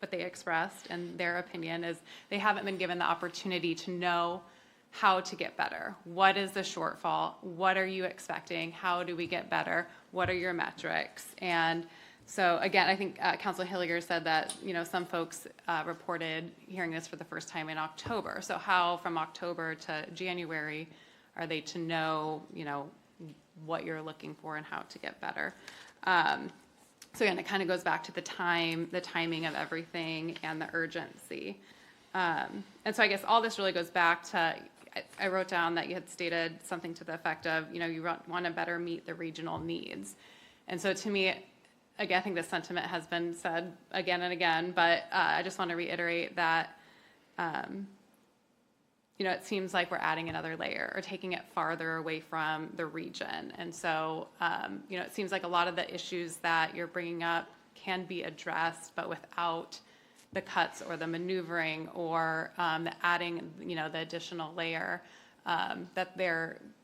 Speaker 13: what they expressed and their opinion is they haven't been given the opportunity to know how to get better. What is the shortfall? What are you expecting? How do we get better? What are your metrics? And so again, I think Councilor Hillier said that, some folks reported hearing this for the first time in October. So how from October to January are they to know, what you're looking for and how to get better? So again, it kind of goes back to the timing of everything and the urgency. And so I guess all this really goes back to, I wrote down that you had stated something to the effect of, you want to better meet the regional needs. And so to me, again, I think this sentiment has been said again and again, but I just want to reiterate that, it seems like we're adding another layer or taking it farther away from the region. And so, it seems like a lot of the issues that you're bringing up can be addressed, but without the cuts or the maneuvering or the adding, the additional layer,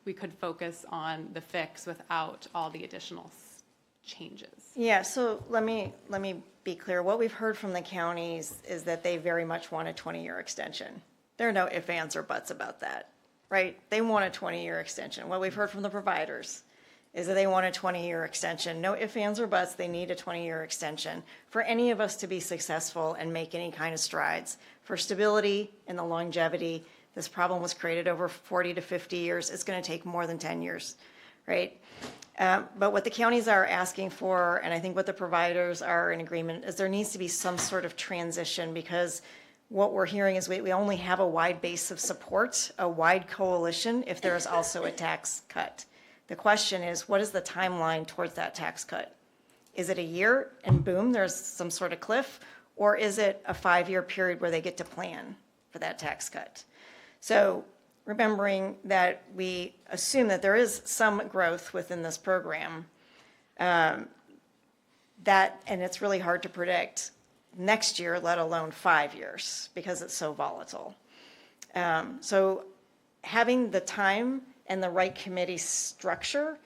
Speaker 13: we could focus on the fix without all the additional changes.
Speaker 15: Yeah, so let me be clear. What we've heard from the counties is that they very much want a 20-year extension. There are no ifs, ands, or buts about that, right? They want a 20-year extension. What we've heard from the providers is that they want a 20-year extension. No ifs, ands, or buts, they need a 20-year extension for any of us to be successful and make any kind of strides for stability and the longevity This problem was created over 40 to 50 years. It's going to take more than 10 years, right? But what the counties are asking for, and I think what the providers are in agreement, is there needs to be some sort of transition, because what we're hearing is we only have a wide base of support, a wide coalition, if there is also a tax cut. The question is, what is the timeline towards that tax cut? Is it a year and boom, there's some sort of cliff? Or is it a 5-year period where they get to plan for that tax cut? So remembering that we assume that there is some growth within this program, and it's really hard to predict next year, let alone 5 years, because it's so volatile. So having the time and the right committee structure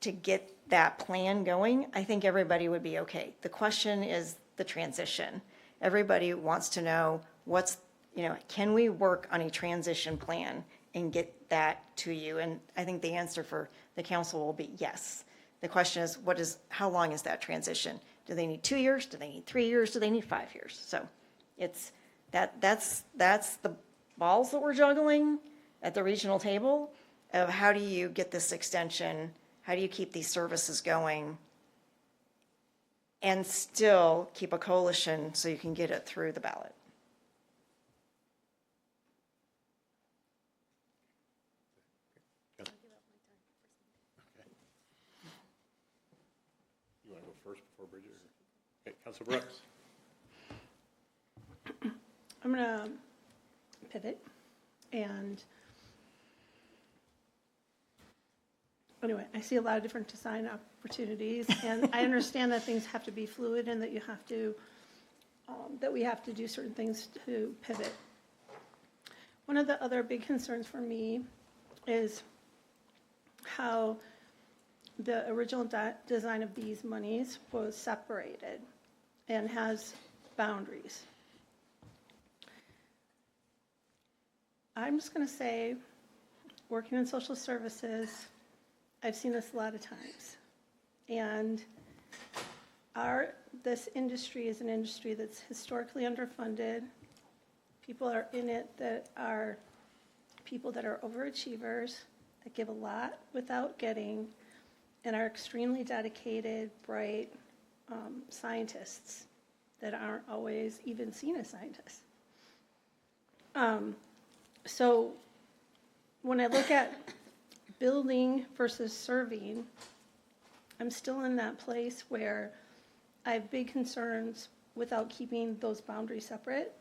Speaker 15: to get that plan going, I think everybody would be okay. The question is the transition. Everybody wants to know can we work on a transition plan and get that to you? And I think the answer for the council will be yes. The question is, how long is that transition? Do they need 2 years? Do they need 3 years? Do they need 5 years? So it's that's the balls that we're juggling at the regional table of how do you get this extension? How do you keep these services going and still keep a coalition so you can get it through the ballot?
Speaker 1: You want to go first before Bridget? Okay, Council Brooks.
Speaker 10: I'm going to pivot and anyway, I see a lot of different design opportunities, and I understand that things have to be fluid and that you have to, that we have to do certain things to pivot. One of the other big concerns for me is how the original design of these monies was separated and has boundaries. I'm just going to say, working in social services, I've seen this a lot of times. And this industry is an industry that's historically underfunded. People are in it that are people that are overachievers, that give a lot without getting, and are extremely dedicated, bright scientists that aren't always even seen as scientists. So when I look at building versus serving, I'm still in that place where I have big concerns without keeping those boundaries separate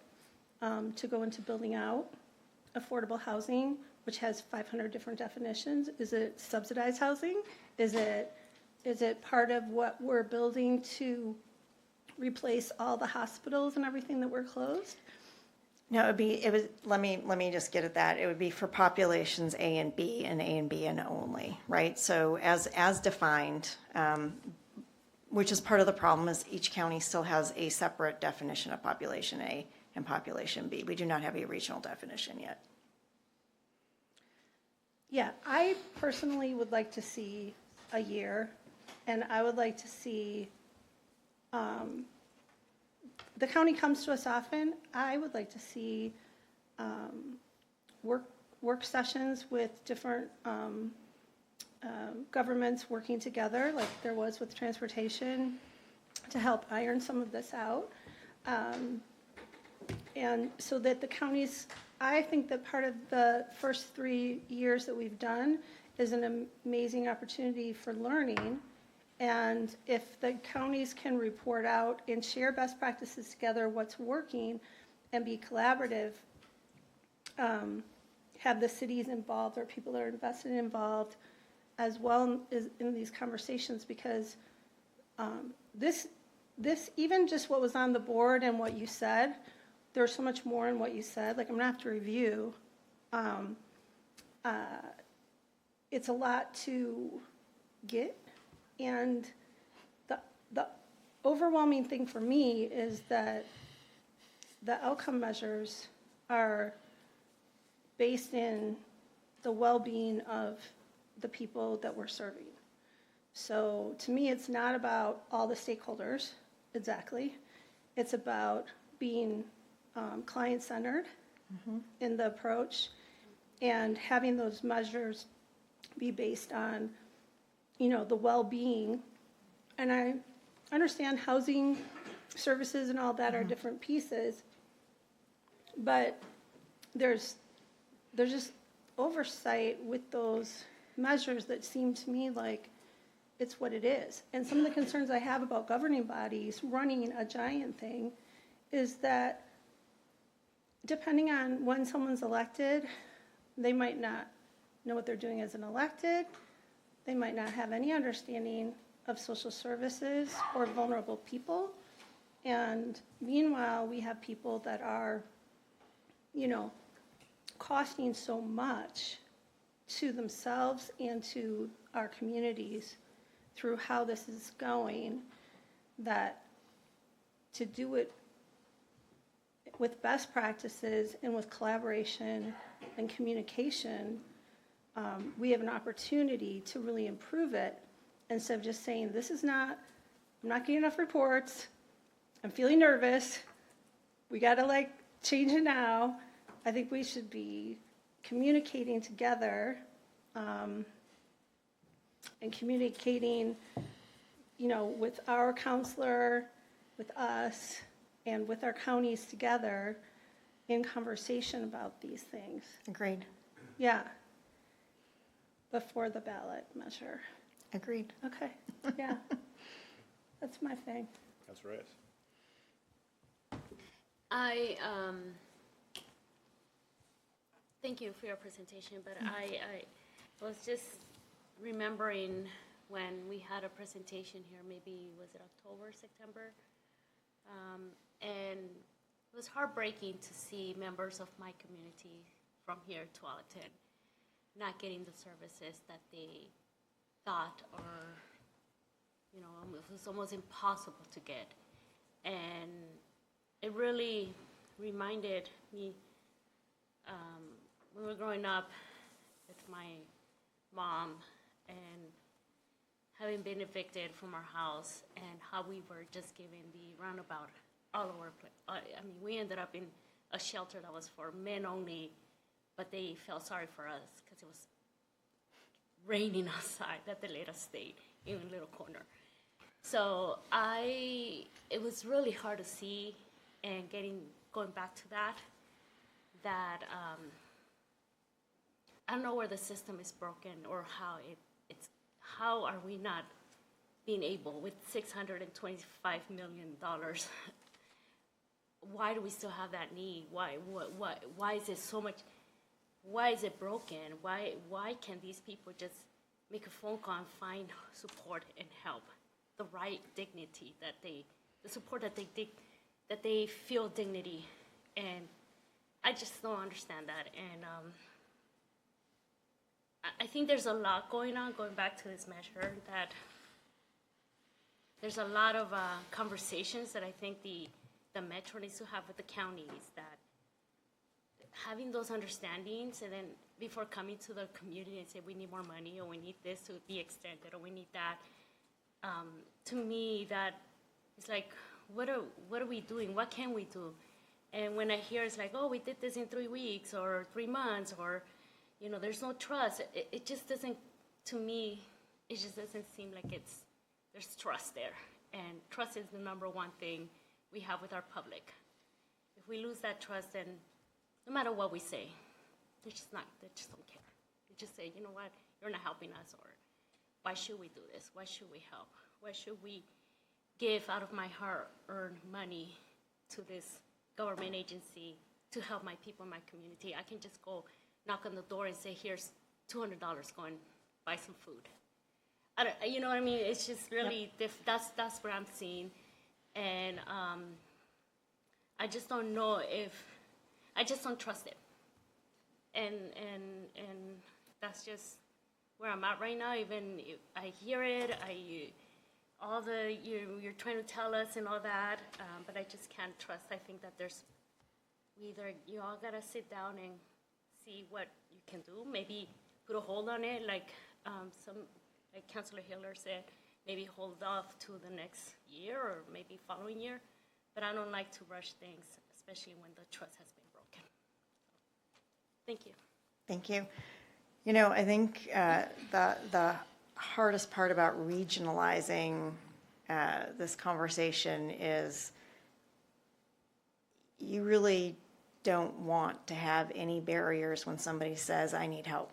Speaker 10: to go into building out affordable housing, which has 500 different definitions. Is it subsidized housing? Is it part of what we're building to replace all the hospitals and everything that were closed?
Speaker 15: No, let me just get at that. It would be for populations A and B and only, right? So as defined, which is part of the problem, is each county still has a separate definition of population A and population B. We do not have a regional definition yet.
Speaker 10: Yeah, I personally would like to see a year, and I would like to see, the county comes to us often. I would like to see work sessions with different governments working together, like there was with transportation, to help iron some of this out. And so that the counties, I think that part of the first 3 years that we've done is an amazing opportunity for learning. And if the counties can report out and share best practices together, what's working, and be collaborative, have the cities involved or people that are invested involved as well in these conversations, because this even just what was on the board and what you said, there's so much more in what you said. Like, I'm gonna have to review. It's a lot to get. And the overwhelming thing for me is that the outcome measures are based in the well-being of the people that we're serving. So to me, it's not about all the stakeholders, exactly. It's about being client-centered in the approach and having those measures be based on, the well-being. And I understand housing services and all that are different pieces, but there's just oversight with those measures that seem to me like it's what it is. And some of the concerns I have about governing bodies running a giant thing is that depending on when someone's elected, they might not know what they're doing as an elected. They might not have any understanding of social services or vulnerable people. And meanwhile, we have people that are, costing so much to themselves and to our communities through how this is going, that to do it with best practices and with collaboration and communication, we have an opportunity to really improve it instead of just saying, I'm not getting enough reports, I'm feeling nervous, we gotta change it now. I think we should be communicating together and communicating, with our counselor, with us, and with our counties together in conversation about these things.
Speaker 15: Agreed.
Speaker 10: Yeah. Before the ballot measure.
Speaker 15: Agreed.
Speaker 10: Okay, yeah. That's my thing.
Speaker 1: That's right.
Speaker 2: I thank you for your presentation, but I was just remembering when we had a presentation here, maybe was it October, September? And it was heartbreaking to see members of my community from here to Tualatin not getting the services that they thought, or it was almost impossible to get. And it really reminded me, when we were growing up with my mom and having been evicted from our house, and how we were just given the roundabout all over the place. I mean, we ended up in a shelter that was for men only, but they felt sorry for us because it was raining outside that they let us stay in a little corner. So it was really hard to see, and going back to that I don't know where the system is broken, or how are we not being able, with $625 million, why do we still have that need? Why is it so much? Why is it broken? Why can't these people just make a phone call and find support and help, the right dignity the support that they feel dignity? And I just don't understand that. And I think there's a lot going on, going back to this measure, that there's a lot of conversations that I think the Metro needs to have with the counties, that having those understandings, and then before coming to the community and say we need more money, or we need this to be extended, or we need that, to me that it's like, what are we doing? What can we do? And when I hear it's like, oh, we did this in 3 weeks or 3 months, or there's no trust, it just doesn't, to me, it just doesn't seem like there's trust there. And trust is the number one thing we have with our public. If we lose that trust, then no matter what we say, they just don't care. They just say, you know what, you're not helping us, or why should we do this? Why should we help? Why should we give out of my hard-earned money to this government agency to help my people in my community? I can just go knock on the door and say, here's $200, go and buy some food. You know what I mean? It's just really, that's what I'm seeing. And I just don't know I just don't trust it. And that's just where I'm at right now. Even if I hear it, you're trying to tell us and all that, but I just can't trust. I think that you all gotta sit down and see what you can do. Maybe put a hold on it, like Councilor Hiller said, maybe hold off to the next year or maybe following year. But I don't like to rush things, especially when the trust has been broken. Thank you.
Speaker 15: Thank you. You know, I think the hardest part about regionalizing this conversation is you really don't want to have any barriers when somebody says, I need help.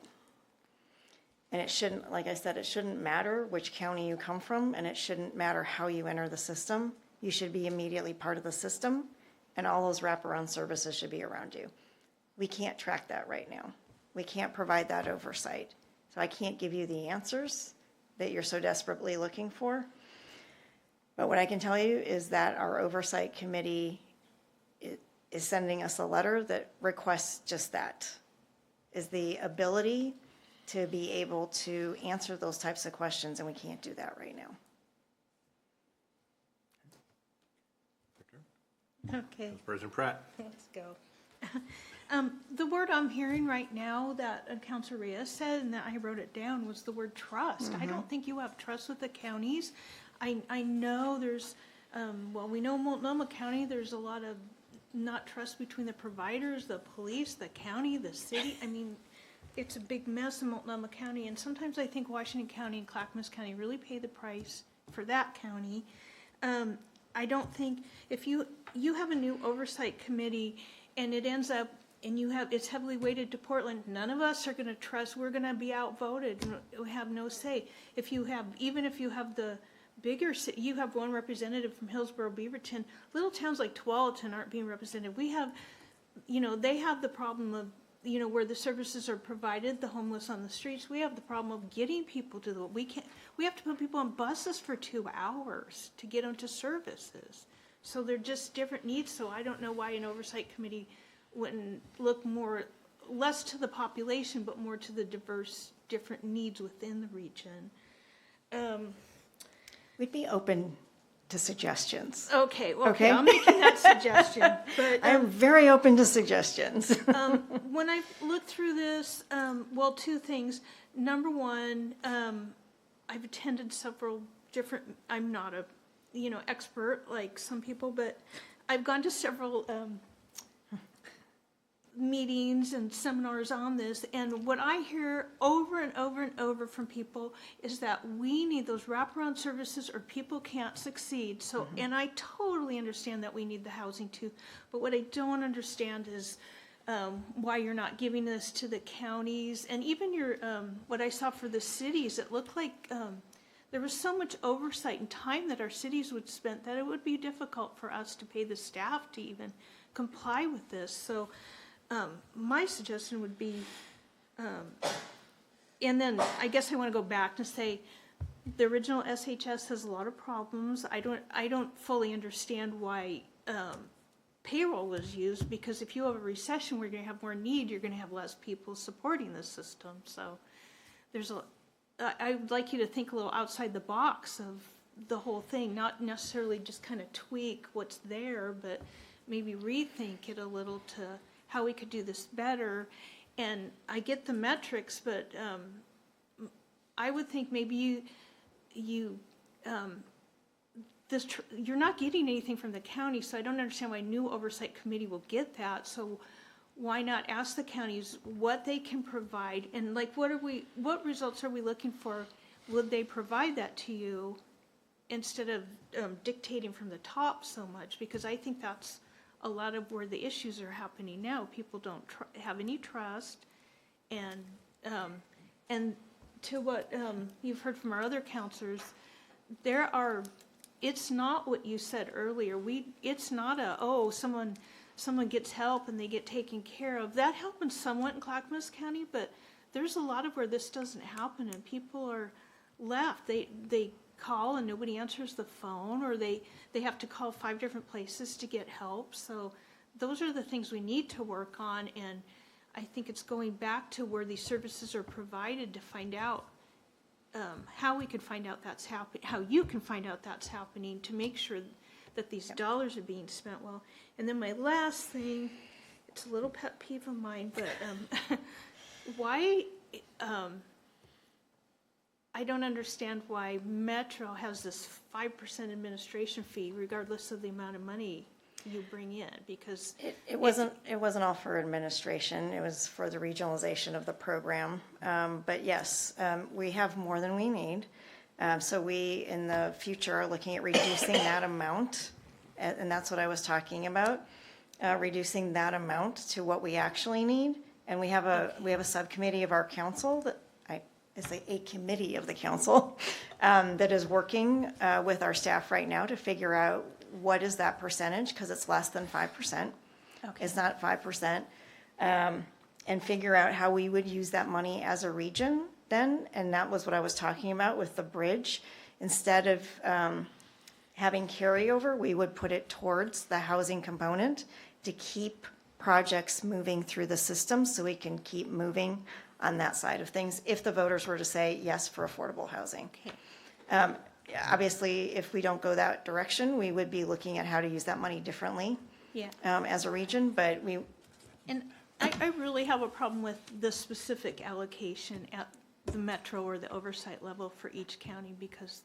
Speaker 15: And it shouldn't, like I said, it shouldn't matter which county you come from, and it shouldn't matter how you enter the system. You should be immediately part of the system, and all those wraparound services should be around you. We can't track that right now. We can't provide that oversight. So I can't give you the answers that you're so desperately looking for. But what I can tell you is that our oversight committee is sending us a letter that requests just that, is the ability to be able to answer those types of questions, and we can't do that right now.
Speaker 14: Okay,
Speaker 1: President Pratt.
Speaker 14: let's go. The word I'm hearing right now that Councilor Reyes said, and that I wrote it down, was the word trust. I don't think you have trust with the counties. I know there's, well, we know Multnomah County, there's a lot of not trust between the providers, the police, the county, the city. I mean, it's a big mess in Multnomah County, and sometimes I think Washington County and Clackamas County really pay the price for that county. I don't think, if you have a new oversight committee and it ends up, and it's heavily weighted to Portland, none of us are gonna trust, we're gonna be outvoted, and we have no say. Even if you have the bigger, you have one representative from Hillsborough, Beaverton, little towns like Tualatin aren't being represented. We have, they have the problem of, where the services are provided, the homeless on the streets. We have the problem of getting people to we have to put people on buses for 2 hours to get them to services. So they're just different needs. So I don't know why an oversight committee wouldn't look less to the population, but more to the diverse, different needs within the region.
Speaker 15: We'd be open to suggestions.
Speaker 14: Okay, well, okay, I'm making that suggestion. But
Speaker 15: I'm very open to suggestions.
Speaker 14: When I looked through this, well, two things. Number one, I've attended several different, I'm not a, expert like some people, but I've gone to several meetings and seminars on this, and what I hear over and over and over from people is that we need those wraparound services or people can't succeed. So, and I totally understand that we need the housing too, but what I don't understand is why you're not giving this to the counties, and even what I saw for the cities, it looked like there was so much oversight and time that our cities would spend that it would be difficult for us to pay the staff to even comply with this. So my suggestion would be, and then I guess I want to go back to say the original SHS has a lot of problems. I don't fully understand why payroll was used, because if you have a recession, we're going to have more need. You're going to have less people supporting the system. So I would like you to think a little outside the box of the whole thing, not necessarily just kind of tweak what's there, but maybe rethink it a little to how we could do this better. And I get the metrics, but I would think maybe you're not getting anything from the county, so I don't understand why a new oversight committee will get that. So why not ask the counties what they can provide, and like what results are we looking for? Would they provide that to you instead of dictating from the top so much? Because I think that's a lot of where the issues are happening now. People don't have any trust, and to what you've heard from our other counselors, it's not what you said earlier. It's not someone gets help and they get taken care of. That happens somewhat in Clackamas County, but there's a lot of where this doesn't happen, and people are left. They call and nobody answers the phone, or they have to call 5 different places to get help. So those are the things we need to work on, and I think it's going back to where these services are provided to find out how we could find out that's happening, how you can find out that's happening, to make sure that these dollars are being spent well. And then my last thing, it's a little pet peeve of mine, but why I don't understand why Metro has this 5% administration fee regardless of the amount of money you bring in, because.
Speaker 15: It wasn't all for administration, it was for the regionalization of the program. But yes, we have more than we need. So we, in the future, are looking at reducing that amount, and that's what I was talking about, reducing that amount to what we actually need. And we have a subcommittee of our council that, I say a committee of the council, that is working with our staff right now to figure out what is that percentage, because it's less than 5%.
Speaker 14: Okay.
Speaker 15: It's not 5%. And figure out how we would use that money as a region then. And that was what I was talking about with the bridge. Instead of having carryover, we would put it towards the housing component to keep projects moving through the system so we can keep moving on that side of things if the voters were to say yes for affordable housing.
Speaker 14: Okay.
Speaker 15: Obviously, if we don't go that direction, we would be looking at how to use that money differently
Speaker 14: Yeah.
Speaker 15: as a region, but we,
Speaker 14: And I really have a problem with the specific allocation at the metro or the oversight level for each county, because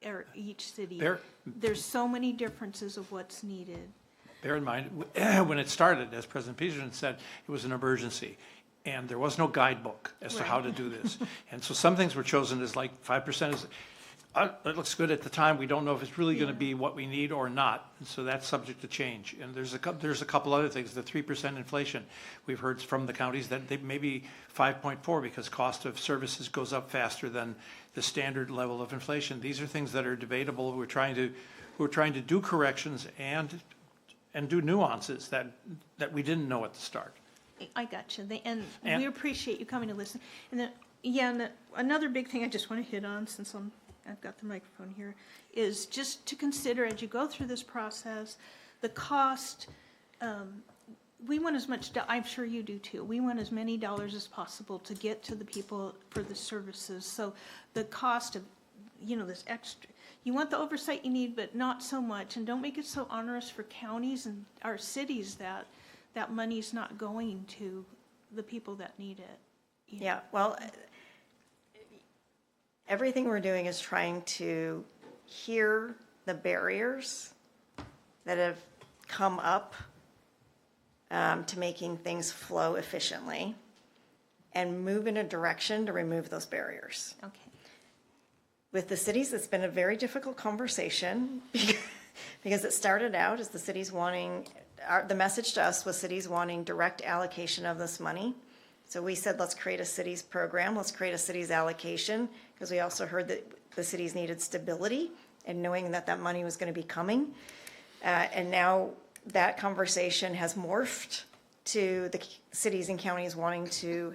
Speaker 14: or each city, there's so many differences of what's needed.
Speaker 16: Bear in mind, when it started, as President Peterson said, it was an emergency. And there was no guidebook as to how to do this. And so some things were chosen as like 5% is, it looks good at the time. We don't know if it's really going to be what we need or not. And so that's subject to change. And there's a couple other things. The 3% inflation, we've heard from the counties that they may be 5.4 because cost of services goes up faster than the standard level of inflation. These are things that are debatable. We're trying to do corrections and do nuances that we didn't know at the start.
Speaker 14: I got you. And we appreciate you coming to listen. And then, and another big thing I just want to hit on, since I've got the microphone here, is just to consider as you go through this process, the cost. We want as much, I'm sure you do too, we want as many dollars as possible to get to the people for the services. So the cost of, this extra, you want the oversight you need, but not so much. And don't make it so onerous for counties and our cities that money's not going to the people that need it.
Speaker 15: yeah, well, everything we're doing is trying to hear the barriers that have come up to making things flow efficiently and move in a direction to remove those barriers.
Speaker 14: Okay.
Speaker 15: With the cities, it's been a very difficult conversation because it started out as the cities wanting, the message to us was cities wanting direct allocation of this money. So we said, let's create a cities program, let's create a cities allocation, because we also heard that the cities needed stability and knowing that that money was going to be coming. And now that conversation has morphed to the cities and counties wanting to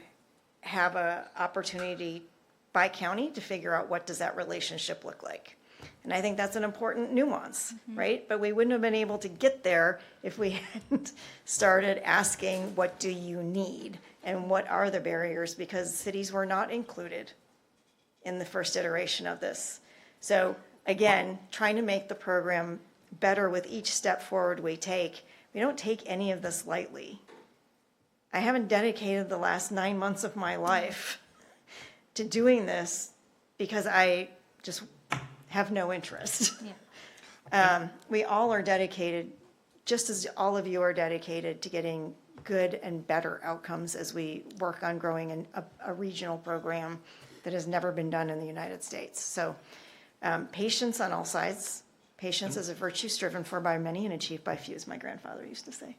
Speaker 15: have an opportunity by county to figure out what does that relationship look like. And I think that's an important nuance, right? But we wouldn't have been able to get there if we hadn't started asking, what do you need? And what are the barriers? Because cities were not included in the first iteration of this. So again, trying to make the program better with each step forward we take. We don't take any of this lightly. I haven't dedicated the last 9 months of my life to doing this because I just have no interest.
Speaker 14: Yeah.
Speaker 15: We all are dedicated, just as all of you are dedicated to getting good and better outcomes as we work on growing a regional program that has never been done in the United States. So patience on all sides. Patience is a virtue striven for by many and achieved by few, as my grandfather used to say.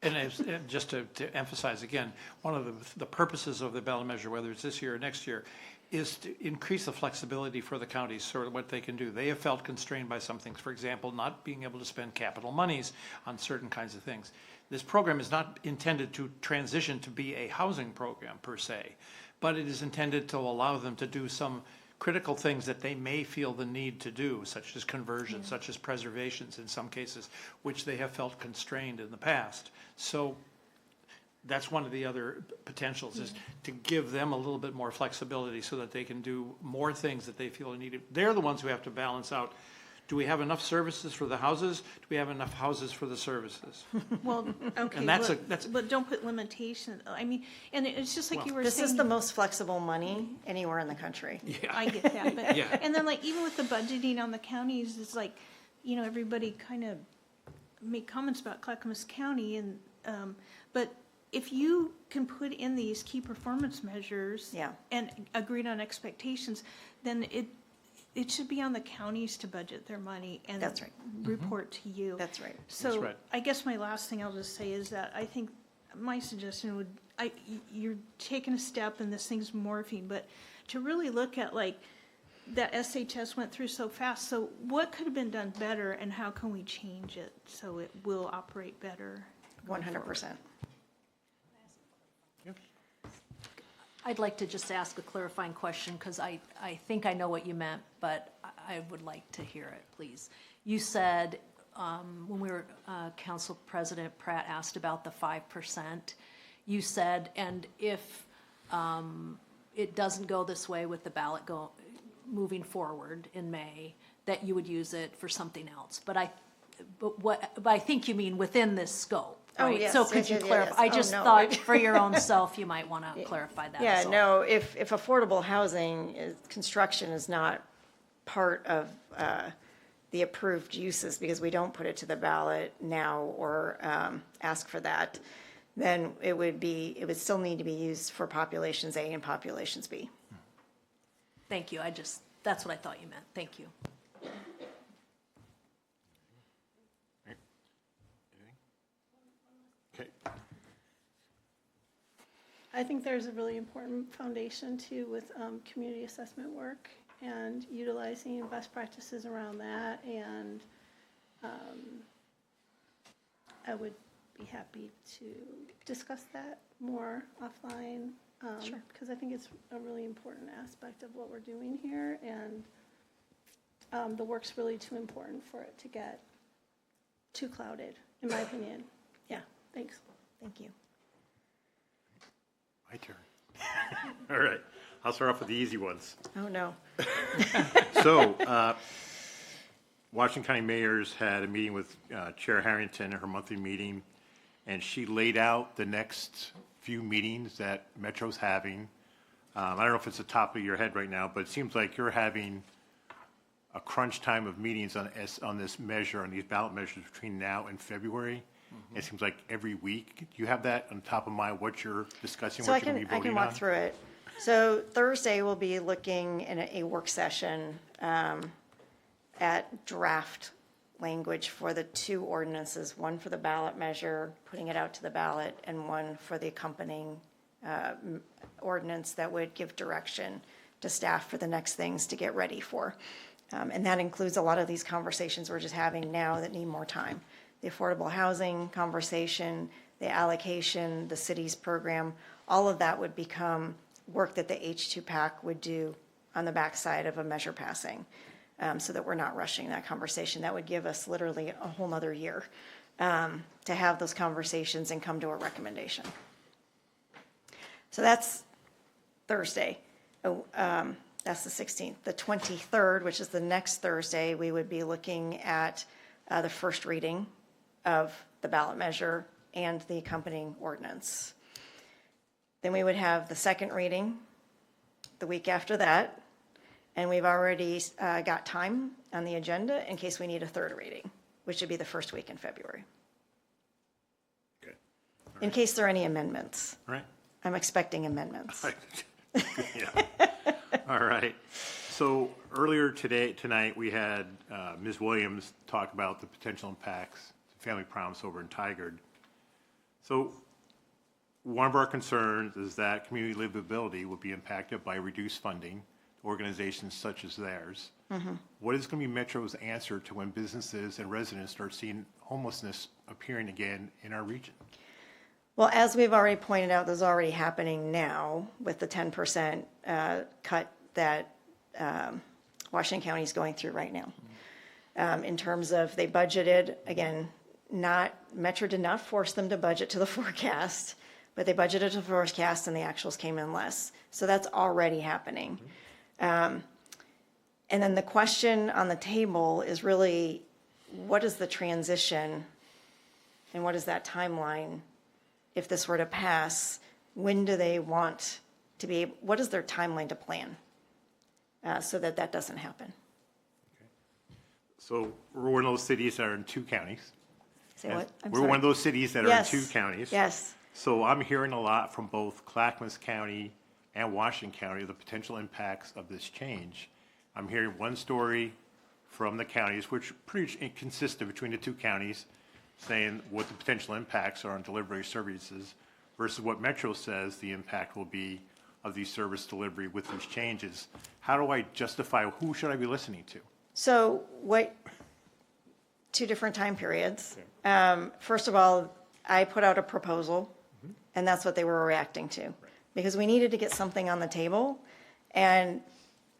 Speaker 16: And just to emphasize again, one of the purposes of the ballot measure, whether it's this year or next year, is to increase the flexibility for the counties, sort of what they can do. They have felt constrained by some things, for example, not being able to spend capital monies on certain kinds of things. This program is not intended to transition to be a housing program per se, but it is intended to allow them to do some critical things that they may feel the need to do, such as conversions, such as preservations in some cases, which they have felt constrained in the past. So that's one of the other potentials, is to give them a little bit more flexibility so that they can do more things that they feel are needed. They're the ones who have to balance out, do we have enough services for the houses? Do we have enough houses for the services?
Speaker 14: Well, okay,
Speaker 16: And
Speaker 14: but don't put limitations. I mean, and it's just like you were
Speaker 15: This
Speaker 14: saying.
Speaker 15: is the most flexible money anywhere in the country.
Speaker 16: Yeah.
Speaker 14: I get that, but,
Speaker 16: Yeah.
Speaker 14: and then like, even with the budgeting on the counties, it's like, everybody kind of make comments about Clackamas County and, but if you can put in these key performance measures.
Speaker 15: Yeah.
Speaker 14: And agreed on expectations, then it should be on the counties to budget their money and.
Speaker 15: That's right.
Speaker 14: Report to you.
Speaker 15: That's right.
Speaker 14: So
Speaker 1: right.
Speaker 14: I guess my last thing I'll just say is that I think my suggestion would, you're taking a step and this thing's morphing, but to really look at like, that SHS went through so fast, so what could have been done better and how can we change it so it will operate better?
Speaker 15: 100%.
Speaker 17: I'd like to just ask a clarifying question, because I think I know what you meant, but I would like to hear it, please. You said, when we were, Council President Pratt asked about the 5%, you said, and if it doesn't go this way with the ballot moving forward in May, that you would use it for something else. But I think you mean within this scope.
Speaker 15: Oh,
Speaker 17: Right?
Speaker 15: yes,
Speaker 17: So could
Speaker 15: yes,
Speaker 17: you
Speaker 15: yes,
Speaker 17: clarify?
Speaker 15: yes.
Speaker 17: I
Speaker 15: Oh,
Speaker 17: just
Speaker 15: no.
Speaker 17: thought for your own self, you might want to clarify that
Speaker 15: Yeah,
Speaker 17: as well.
Speaker 15: no, if affordable housing, construction is not part of the approved uses, because we don't put it to the ballot now or ask for that, then it would still need to be used for populations A and populations B.
Speaker 17: Thank you. That's what I thought you meant. Thank you.
Speaker 1: Okay.
Speaker 10: I think there's a really important foundation too with community assessment work and utilizing best practices around that. And I would be happy to discuss that more offline.
Speaker 15: Sure.
Speaker 10: Because I think it's a really important aspect of what we're doing here. And the work's really too important for it to get too clouded, in my opinion. Yeah, thanks.
Speaker 15: Thank you.
Speaker 1: My turn. All right. I'll start off with the easy ones.
Speaker 15: Oh, no.
Speaker 1: So, Washington County Mayors had a meeting with Chair Harrington at her monthly meeting, and she laid out the next few meetings that Metro's having. I don't know if it's the top of your head right now, but it seems like you're having a crunch time of meetings on this measure, on these ballot measures between now and February. It seems like every week. Do you have that on top of mind, what you're discussing,
Speaker 15: So
Speaker 1: what
Speaker 15: I
Speaker 1: you're going to be
Speaker 15: can
Speaker 1: voting on?
Speaker 15: walk through it. So Thursday, we'll be looking in a work session at draft language for the two ordinances, one for the ballot measure, putting it out to the ballot, and one for the accompanying ordinance that would give direction to staff for the next things to get ready for. And that includes a lot of these conversations we're just having now that need more time. The affordable housing conversation, the allocation, the city's program, all of that would become work that the H2 PAC would do on the backside of a measure passing, so that we're not rushing that conversation. That would give us literally a whole nother year to have those conversations and come to a recommendation. So that's Thursday. That's the 16th. The 23rd, which is the next Thursday, we would be looking at the first reading of the ballot measure and the accompanying ordinance. Then we would have the second reading the week after that, and we've already got time on the agenda in case we need a third reading, which would be the first week in February.
Speaker 1: Okay.
Speaker 15: In case there are any amendments.
Speaker 1: All right.
Speaker 15: I'm expecting amendments.
Speaker 1: Yeah. All right. So earlier tonight, we had Ms. Williams talk about the potential impacts to Family Promise over in Tigard. So one of our concerns is that community livability will be impacted by reduced funding to organizations such as theirs. What is going to be Metro's answer to when businesses and residents start seeing homelessness appearing again in our region?
Speaker 15: Well, as we've already pointed out, there's already happening now with the 10% cut that Washington County is going through right now. In terms of they budgeted, again, Metro did not force them to budget to the forecast, but they budgeted to the forecast and the actuals came in less. So that's already happening. And then the question on the table is really, what is the transition and what is that timeline? If this were to pass, when do they want to be, what is their timeline to plan so that that doesn't happen?
Speaker 1: So we're one of those cities that are in two counties,
Speaker 15: Say what? I'm
Speaker 1: We're
Speaker 15: sorry.
Speaker 1: one of those cities that are in
Speaker 15: Yes.
Speaker 1: 2 counties.
Speaker 15: Yes.
Speaker 1: So I'm hearing a lot from both Clackamas County and Washington County of the potential impacts of this change. I'm hearing one story from the counties, which are pretty inconsistent between the 2 counties, saying what the potential impacts are on delivery services versus what Metro says the impact will be of the service delivery with these changes. How do I justify, who should I be listening to?
Speaker 15: So what, 2 different time periods. First of all, I put out a proposal, and that's what they were reacting to. Because we needed to get something on the table, and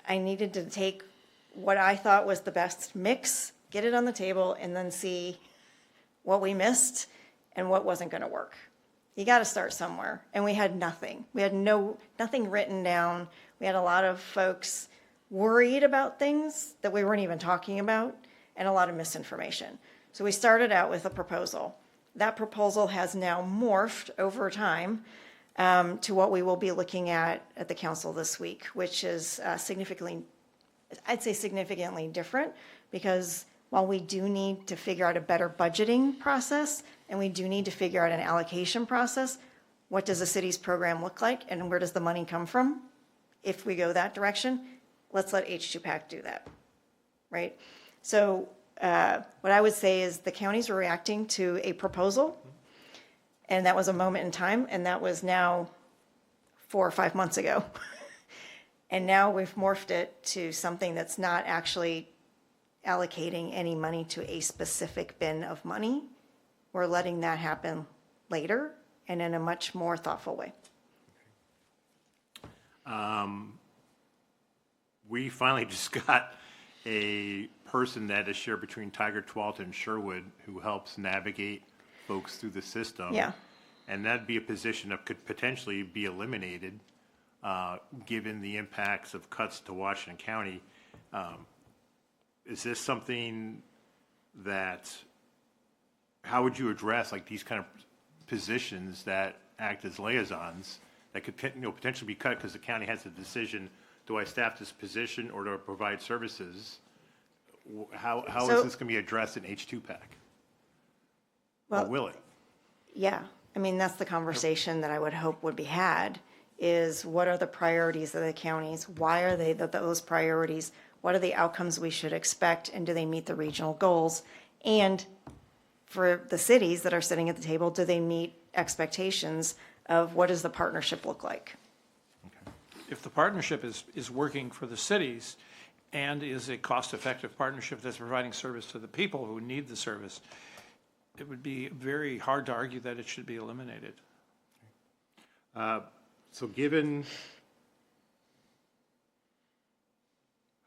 Speaker 15: I needed to take what I thought was the best mix, get it on the table, and then see what we missed and what wasn't going to work. You got to start somewhere, and we had nothing. We had nothing written down. We had a lot of folks worried about things that we weren't even talking about, and a lot of misinformation. So we started out with a proposal. That proposal has now morphed over time to what we will be looking at the council this week, which is significantly different, because while we do need to figure out a better budgeting process, and we do need to figure out an allocation process, what does the city's program look like, and where does the money come from? If we go that direction, let's let H2PAC do that, right? So what I would say is the counties were reacting to a proposal, and that was a moment in time, and that was now 4 or 5 months ago. And now we've morphed it to something that's not actually allocating any money to a specific bin of money. We're letting that happen later and in a much more thoughtful way.
Speaker 1: We finally just got a person that is shared between Tiger, Tualatin, and Sherwood who helps navigate folks through the system.
Speaker 15: Yeah.
Speaker 1: And that'd be a position that could potentially be eliminated, given the impacts of cuts to Washington County. Is this something that, how would you address like these kind of positions that act as liaisons that could potentially be cut because the county has a decision, do I staff this position or do I provide services? How is this going to be addressed in H2PAC? Or will it?
Speaker 15: Yeah, I mean, that's the conversation that I would hope would be had, is what are the priorities of the counties? Why are they those priorities? What are the outcomes we should expect, and do they meet the regional goals? And for the cities that are sitting at the table, do they meet expectations of what does the partnership look like?
Speaker 16: If the partnership is working for the cities and is a cost-effective partnership that's providing service to the people who need the service, it would be very hard to argue that it should be eliminated.
Speaker 1: So given,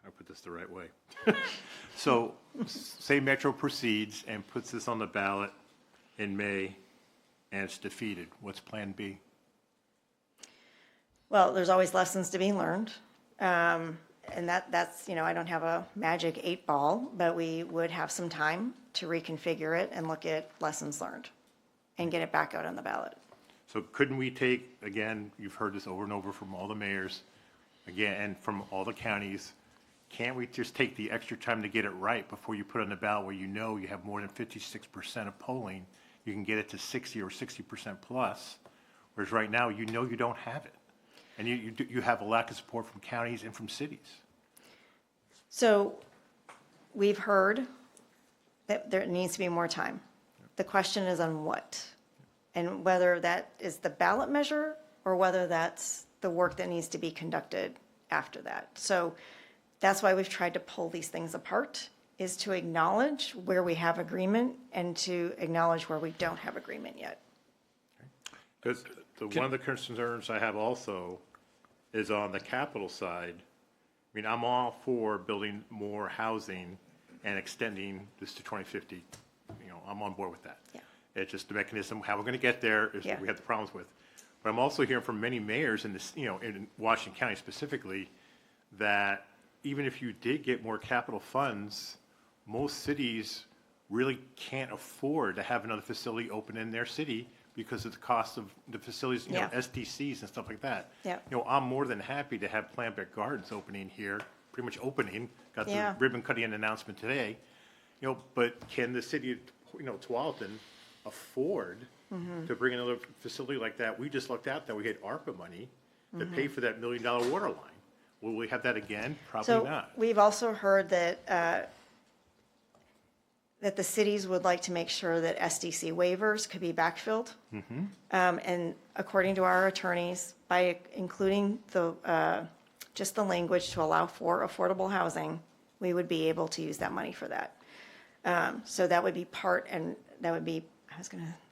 Speaker 1: I put this the right way. So say Metro proceeds and puts this on the ballot in May and it's defeated, what's plan B?
Speaker 15: Well, there's always lessons to be learned. And that's, I don't have a magic 8 ball, but we would have some time to reconfigure it and look at lessons learned and get it back out on the ballot.
Speaker 1: So couldn't we take, again, you've heard this over and over from all the mayors, again, and from all the counties, can't we just take the extra time to get it right before you put it on the ballot where you know you have more than 56% of polling, you can get it to 60 or 60% plus, whereas right now, you know you don't have it. And you have a lack of support from counties and from cities.
Speaker 15: So we've heard that there needs to be more time. The question is on what? And whether that is the ballot measure or whether that's the work that needs to be conducted after that. So that's why we've tried to pull these things apart, is to acknowledge where we have agreement and to acknowledge where we don't have agreement yet.
Speaker 1: Because one of the concerns I have also is on the capital side. I mean, I'm all for building more housing and extending this to 2050. I'm on board with that.
Speaker 15: Yeah.
Speaker 1: It's just the mechanism, how we're going to get there is what we have the problems with. But I'm also hearing from many mayors in this, in Washington County specifically, that even if you did get more capital funds, most cities really can't afford to have another facility open in their city because of the cost of the facilities, SDCs and stuff like that.
Speaker 15: Yeah.
Speaker 1: I'm more than happy to have Plant-Beck Gardens opening here, pretty much opening, got the
Speaker 15: Yeah.
Speaker 1: ribbon cutting announcement today. But can the city Tualatin afford to bring another facility like that? We just looked at that, we had ARPA money to pay for that $1 million water line. Will we have that again? Probably
Speaker 15: So
Speaker 1: not.
Speaker 15: we've also heard that, that the cities would like to make sure that SDC waivers could be backfilled. And according to our attorneys, by including just the language to allow for affordable housing, we would be able to use that money for that. So that would be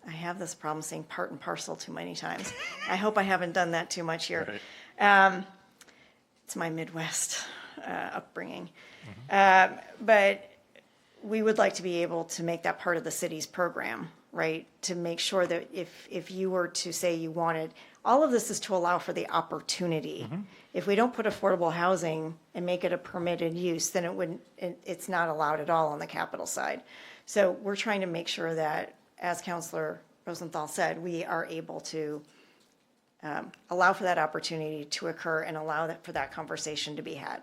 Speaker 15: I have this problem saying part and parcel too many times. I hope I haven't done that too much here. It's my Midwest upbringing. But we would like to be able to make that part of the city's program, right? To make sure that if you were to say you wanted, all of this is to allow for the opportunity. If we don't put affordable housing and make it a permitted use, then it's not allowed at all on the capital side. So we're trying to make sure that, as Councilor Rosenthal said, we are able to allow for that opportunity to occur and allow for that conversation to be had.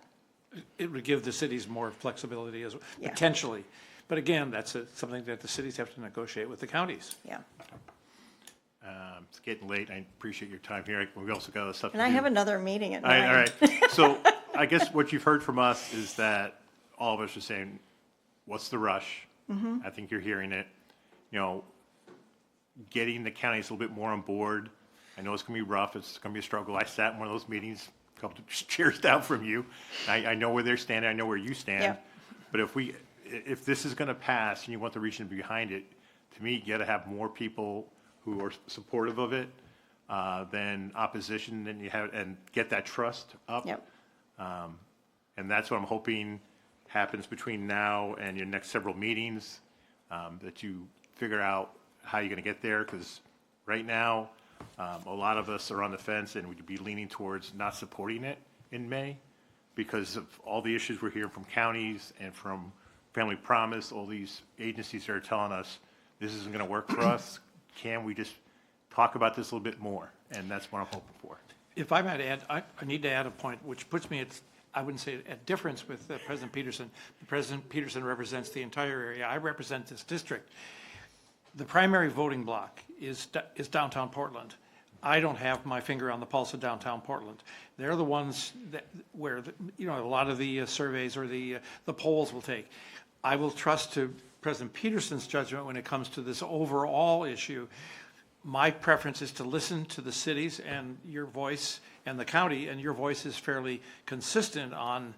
Speaker 16: It would give the cities more flexibility
Speaker 15: Yeah.
Speaker 16: potentially. But again, that's something that the cities have to negotiate with the counties.
Speaker 15: Yeah.
Speaker 1: It's getting late. I appreciate your time here. We also got other stuff to
Speaker 15: And
Speaker 1: do.
Speaker 15: I have another meeting at
Speaker 1: All right,
Speaker 15: 9.
Speaker 1: all right. So I guess what you've heard from us is that all of us are saying, what's the rush? I think you're hearing it. Getting the counties a little bit more on board. I know it's going to be rough. It's going to be a struggle. I sat in one of those meetings, a couple of chairs down from you. I know where they're standing. I know where you stand.
Speaker 15: Yeah.
Speaker 1: But if this is going to pass and you want the region behind it, to me, you got to have more people who are supportive of it than opposition, and get that trust up.
Speaker 15: Yep.
Speaker 1: And that's what I'm hoping happens between now and your next several meetings, that you figure out how you're going to get there, because right now, a lot of us are on the fence and would be leaning towards not supporting it in May because of all the issues we're hearing from counties and from Family Promise, all these agencies that are telling us this isn't going to work for us. Can we just talk about this a little bit more? And that's what I'm hoping for.
Speaker 16: If I might add, I need to add a point which puts me at, I wouldn't say at difference with President Peterson. President Peterson represents the entire area. I represent this district. The primary voting block is downtown Portland. I don't have my finger on the pulse of downtown Portland. They're the ones where a lot of the surveys or the polls will take. I will trust to President Peterson's judgment when it comes to this overall issue. My preference is to listen to the cities and your voice and the county, and your voice is fairly consistent on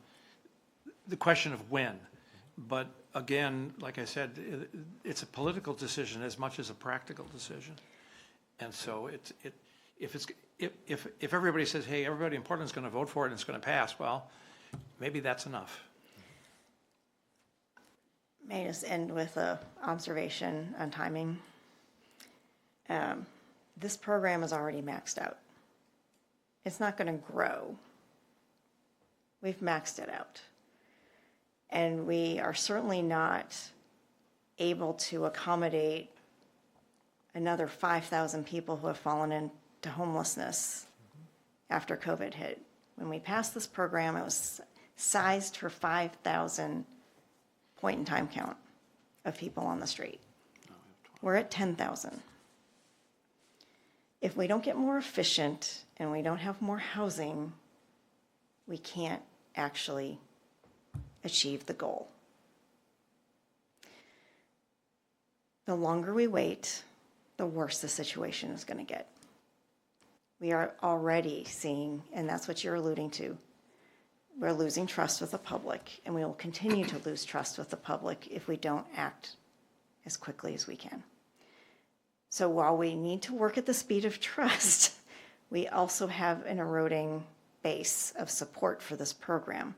Speaker 16: the question of when. But again, like I said, it's a political decision as much as a practical decision. And so if everybody says, hey, everybody in Portland's going to vote for it and it's going to pass, well, maybe that's enough.
Speaker 15: May I just end with an observation on timing? This program is already maxed out. It's not going to grow. We've maxed it out. And we are certainly not able to accommodate another 5,000 people who have fallen into homelessness after COVID hit. When we passed this program, it was sized for 5,000 point-in-time count of people on the street. We're at 10,000. If we don't get more efficient and we don't have more housing, we can't actually achieve the goal. The longer we wait, the worse the situation is going to get. We are already seeing, and that's what you're alluding to, we're losing trust with the public, and we will continue to lose trust with the public if we don't act as quickly as we can. So while we need to work at the speed of trust, we also have an eroding base of support for this program.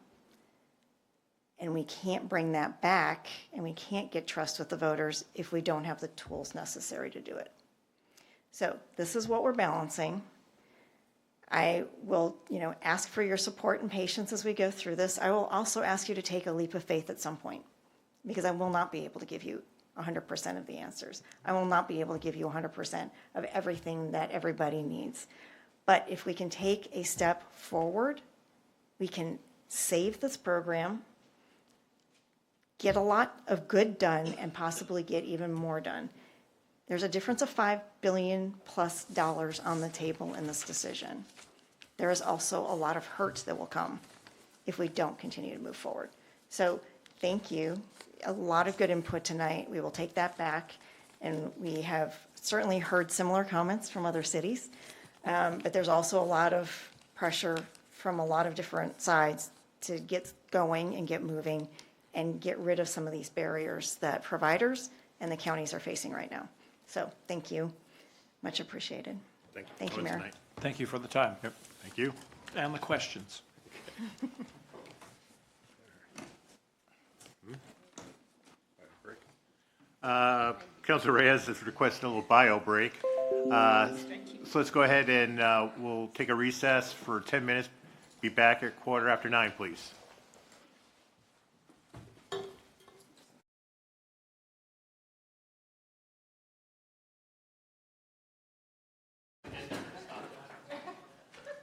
Speaker 15: And we can't bring that back, and we can't get trust with the voters if we don't have the tools necessary to do it. So this is what we're balancing. I will, ask for your support and patience as we go through this. I will also ask you to take a leap of faith at some point, because I will not be able to give you 100% of the answers. I will not be able to give you 100% of everything that everybody needs. But if we can take a step forward, we can save this program, get a lot of good done and possibly get even more done. There's a difference of $5 billion plus on the table in this decision. There is also a lot of hurt that will come if we don't continue to move forward. So thank you. A lot of good input tonight. We will take that back. And we have certainly heard similar comments from other cities. But there's also a lot of pressure from a lot of different sides to get going and get moving and get rid of some of these barriers that providers and the counties are facing right now. So thank you. Much appreciated. Thank you, Mayor.
Speaker 1: Tonight.
Speaker 16: Thank you for the time.
Speaker 1: Yep, thank you.
Speaker 16: And the questions.
Speaker 1: Councilor Reyes is requesting a little bio break. So let's go ahead and we'll take a recess for 10 minutes. Be back at 9:15, please.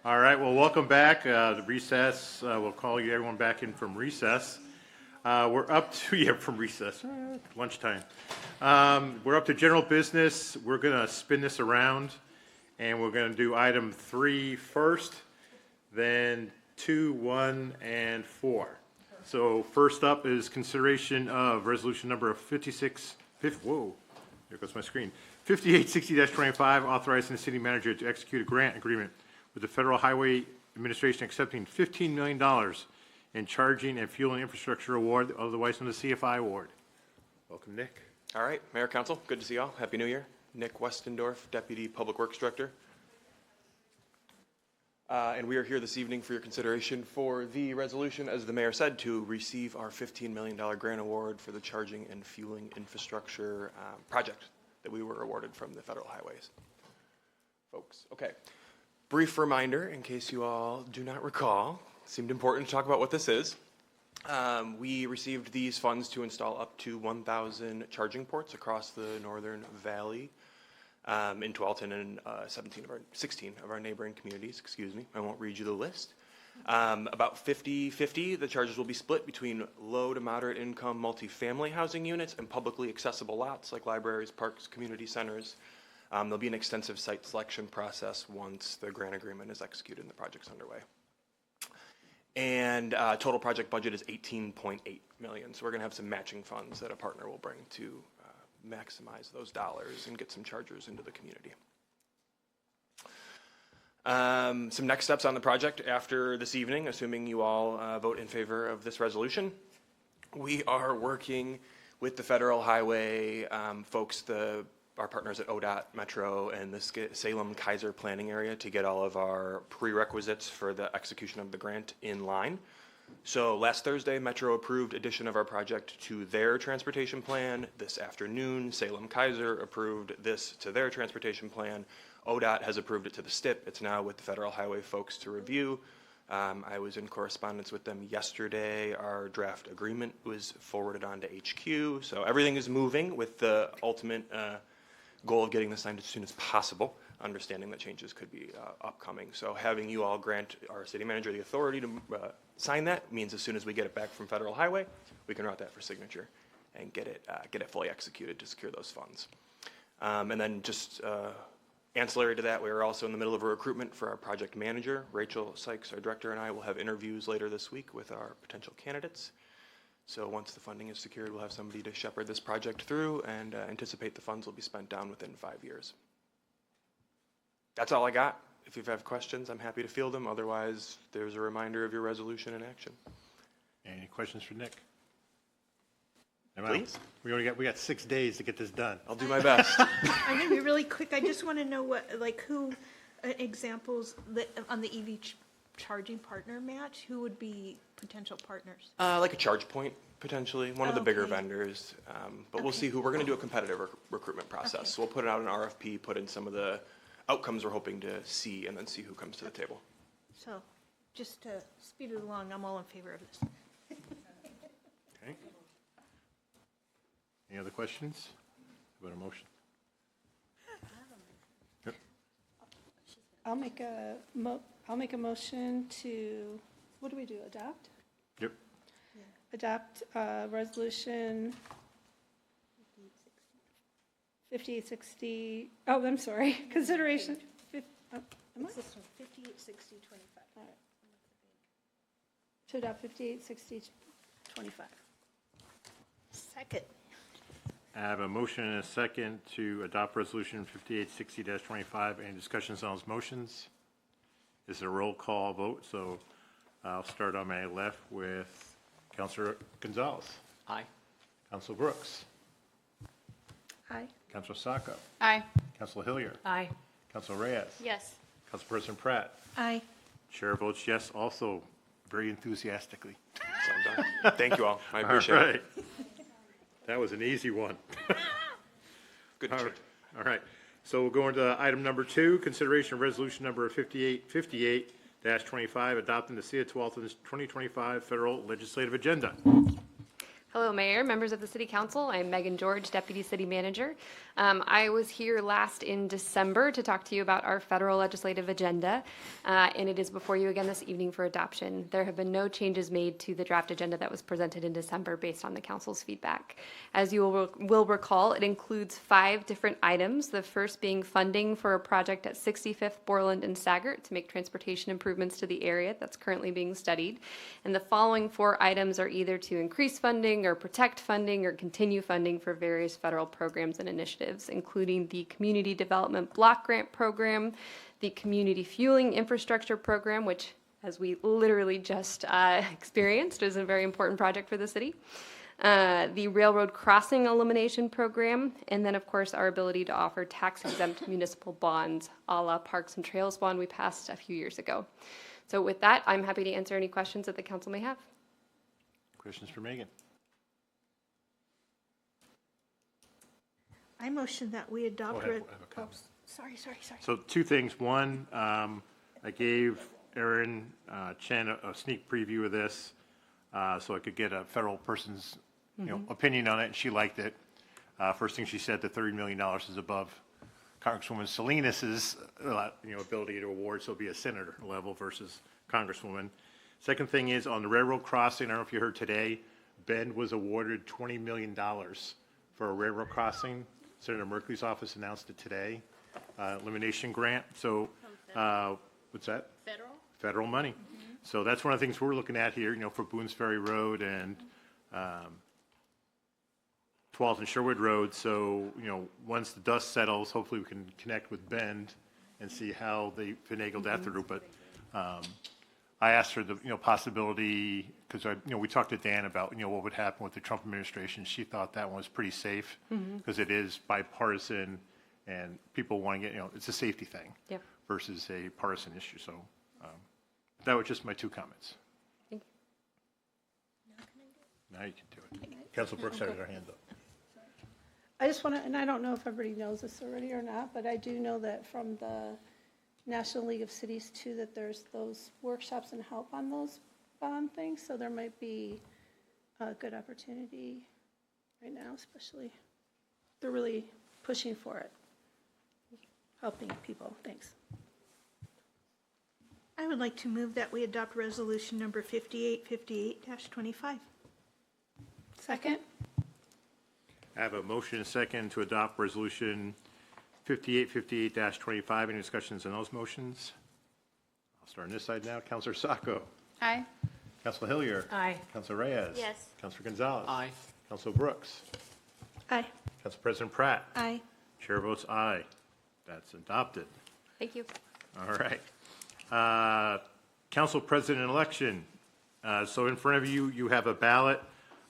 Speaker 1: All right, well, welcome back. The recess, we'll call you everyone back in from recess. We're up to, from recess, lunchtime. We're up to general business. We're going to spin this around, and we're going to do item 3 first, then 2, 1, and 4. So first up is consideration of resolution number 5860-25, authorizing the city manager to execute a grant agreement with the Federal Highway Administration accepting $15 million in charging and fueling infrastructure award, otherwise known as CFI award. Welcome, Nick.
Speaker 18: All right, Mayor, Council, good to see y'all. Happy New Year. Nick Westendorf, Deputy Public Works Director. And we are here this evening for your consideration for the resolution, as the mayor said, to receive our $15 million grant award for the charging and fueling infrastructure project that we were awarded from the Federal Highways. Folks, okay. Brief reminder, in case you all do not recall, seemed important to talk about what this is. We received these funds to install up to 1,000 charging ports across the Northern Valley in Tualatin and 16 of our neighboring communities. Excuse me, I won't read you the list. About 50-50, the charges will be split between low to moderate income multifamily housing units and publicly accessible lots like libraries, parks, community centers. There'll be an extensive site selection process once the grant agreement is executed and the project's underway. And total project budget is $18.8 million. So we're going to have some matching funds that a partner will bring to maximize those dollars and get some chargers into the community. Some next steps on the project after this evening, assuming you all vote in favor of this resolution. We are working with the Federal Highway folks, our partners at ODOT, Metro, and the Salem-Keizer planning area to get all of our prerequisites for the execution of the grant in line. So last Thursday, Metro approved addition of our project to their transportation plan. This afternoon, Salem-Keizer approved this to their transportation plan. ODOT has approved it to the STIP. It's now with the Federal Highway folks to review. I was in correspondence with them yesterday. Our draft agreement was forwarded on to HQ. So everything is moving with the ultimate goal of getting this signed as soon as possible, understanding that changes could be upcoming. So having you all grant our city manager the authority to sign that means as soon as we get it back from Federal Highway, we can route that for signature and get it fully executed to secure those funds. And then just ancillary to that, we are also in the middle of a recruitment for our project manager. Rachel Sykes, our director, and I will have interviews later this week with our potential candidates. So once the funding is secured, we'll have somebody to shepherd this project through and anticipate the funds will be spent down within 5 years. That's all I got. If you have questions, I'm happy to field them. Otherwise, there's a reminder of your resolution in action.
Speaker 1: Any questions for Nick?
Speaker 18: Please.
Speaker 1: We got 6 days to get this done.
Speaker 18: I'll do my best.
Speaker 14: I'm going to be really quick. I just want to know who examples on the EV charging partner match, who would be potential partners?
Speaker 18: Like a charge point, potentially, one of the bigger
Speaker 14: Okay.
Speaker 18: vendors. But we'll see who, we're going to do a competitive recruitment process.
Speaker 14: Okay.
Speaker 18: So we'll put out an RFP, put in some of the outcomes we're hoping to see, and then see who comes to the table.
Speaker 14: So just to speed it along, I'm all in favor of this.
Speaker 1: Okay. Any other questions? About a motion? Yep.
Speaker 10: I'll make a motion to, what do we do, adopt?
Speaker 1: Yep.
Speaker 10: adopt resolution 5860, oh, I'm sorry, consideration, am I?
Speaker 14: It's this one, 586025.
Speaker 10: To adopt 586025.
Speaker 14: Second.
Speaker 1: I have a motion and a second to adopt resolution 5860-25. Any discussions on those motions? This is a roll call vote, so I'll start on my left with Councilor Gonzalez.
Speaker 9: Aye.
Speaker 1: Councilor Brooks.
Speaker 10: Aye.
Speaker 1: Councilor Sacco.
Speaker 13: Aye.
Speaker 1: Councilor Hillier.
Speaker 17: Aye.
Speaker 1: Councilor Reyes.
Speaker 2: Yes.
Speaker 1: Councilperson Pratt.
Speaker 14: Aye.
Speaker 1: Chair votes yes, also very enthusiastically.
Speaker 18: So I'm done. Thank you all. I appreciate
Speaker 1: All
Speaker 18: it.
Speaker 1: right. That was an easy one.
Speaker 18: Good.
Speaker 1: All right. All right. So we'll go into item number 2, consideration of resolution number 5858-25, adopting the City of Tualatin's 2025 federal legislative agenda.
Speaker 19: Hello, Mayor, members of the City Council. I'm Megan George, Deputy City Manager. I was here last in December to talk to you about our federal legislative agenda, and it is before you again this evening for adoption. There have been no changes made to the draft agenda that was presented in December based on the Council's feedback. As you will recall, it includes 5 different items, the first being funding for a project at 65th, Borland, and Saggart to make transportation improvements to the area that's currently being studied. And the following 4 items are either to increase funding or protect funding or continue funding for various federal programs and initiatives, including the Community Development Block Grant Program, the Community Fueling Infrastructure Program, which, as we literally just experienced, is a very important project for the city, the Railroad Crossing Elimination Program, and then, of course, our ability to offer tax-exempt municipal bonds, a la Parks and Trails bond we passed a few years ago. So with that, I'm happy to answer any questions that the council may have.
Speaker 1: Questions for Megan?
Speaker 14: I motion that we adopt.
Speaker 1: I have a comment.
Speaker 14: Sorry.
Speaker 1: So 2 things. One, I gave Erin Chen a sneak preview of this so I could get a federal person's opinion on it, and she liked it. First thing she said, the $30 million is above Congresswoman Salinas' ability to award, so it'll be a senator level versus Congresswoman. Second thing is on the railroad crossing, I don't know if you heard today, Bend was awarded $20 million for a railroad crossing. Senator Merkley's office announced it today, elimination grant. So, what's that?
Speaker 2: Federal?
Speaker 1: Federal money. So that's one of the things we're looking at here, for Boones Ferry Road and 12th and Sherwood Road. So, once the dust settles, hopefully we can connect with Bend and see how they finagled that through. But I asked her the, possibility, because we talked to Dan about, what would happen with the Trump administration. She thought that one was pretty safe because it is bipartisan and people want to get, it's a safety thing versus a partisan issue. So that was just my 2 comments.
Speaker 19: Thank
Speaker 1: Now you can do it. Council Brooks has her hand up.
Speaker 10: I just want to, and I don't know if everybody knows this already or not, but I do know that from the National League of Cities too, that there's those workshops and help on those bond things, so there might be a good opportunity right now, especially. They're really pushing for it, helping people. Thanks.
Speaker 14: I would like to move that we adopt resolution number 5858-25.
Speaker 10: Second.
Speaker 1: I have a motion and a second to adopt resolution 5858-25. Any discussions on those motions? I'll start on this side now. Councilor Sacco.
Speaker 13: Aye.
Speaker 1: Councilor Hillier.
Speaker 17: Aye.
Speaker 1: Councilor Reyes.
Speaker 2: Yes.
Speaker 1: Councilor Gonzalez.
Speaker 9: Aye.
Speaker 1: Councilor Brooks.
Speaker 10: Aye.
Speaker 1: Council President Pratt.
Speaker 14: Aye.
Speaker 1: Chair votes aye. That's adopted.
Speaker 19: Thank you.
Speaker 1: All right. Council President election. So in front of you, you have a ballot.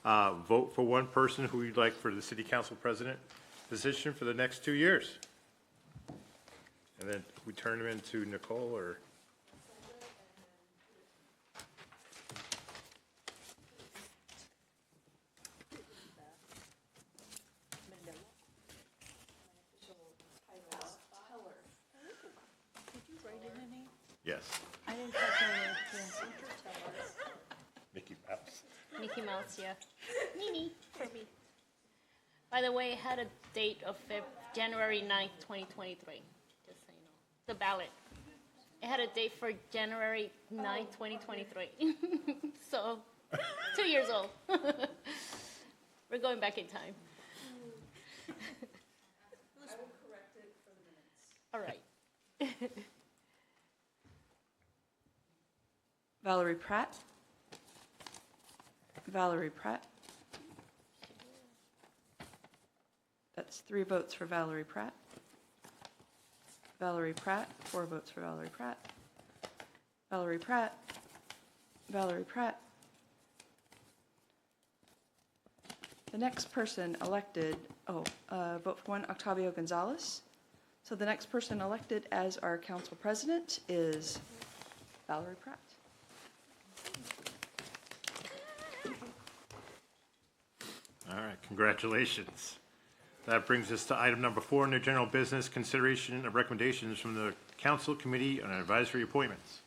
Speaker 1: Vote for one person who you'd like for the City Council President position for the next 2 years. And then we turn them into Nicole or? Yes.
Speaker 2: I didn't catch my name.
Speaker 1: Mickey Mouse.
Speaker 2: Mickey Mouse, yeah. Mimi, Kirby. By the way, it had a date of January 9th, 2023, just so you know. The ballot. It had a date for January 9th, 2023. So 2 years old. We're going back in time. All right.
Speaker 20: Valerie Pratt. Valerie Pratt. That's 3 votes for Valerie Pratt. Valerie Pratt, 4 votes for Valerie Pratt. Valerie Pratt. Valerie Pratt. The next person elected, vote for 1, Octavio Gonzalez. So the next person elected as our council president is Valerie Pratt.
Speaker 1: All right, congratulations. That brings us to item number 4 under general business, consideration of recommendations from the council committee on advisory appointments.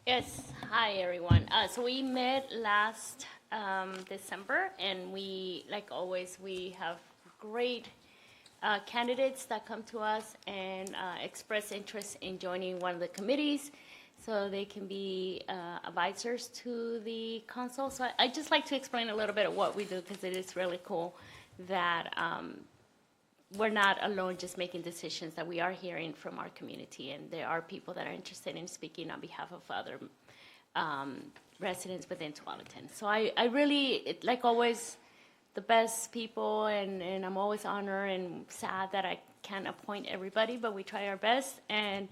Speaker 2: Yes, hi everyone. So we met last December, and we, like always, we have great candidates that come to us and express interest in joining one of the committees, so they can be advisors to the council. So I'd just like to explain a little bit of what we do, because it is really cool that we're not alone just making decisions, that we are hearing from our community, and there are people that are interested in speaking on behalf of other residents within Tualatin. So I really, like always, the best people, and I'm always honored and sad that I can't appoint everybody, but we try our best. And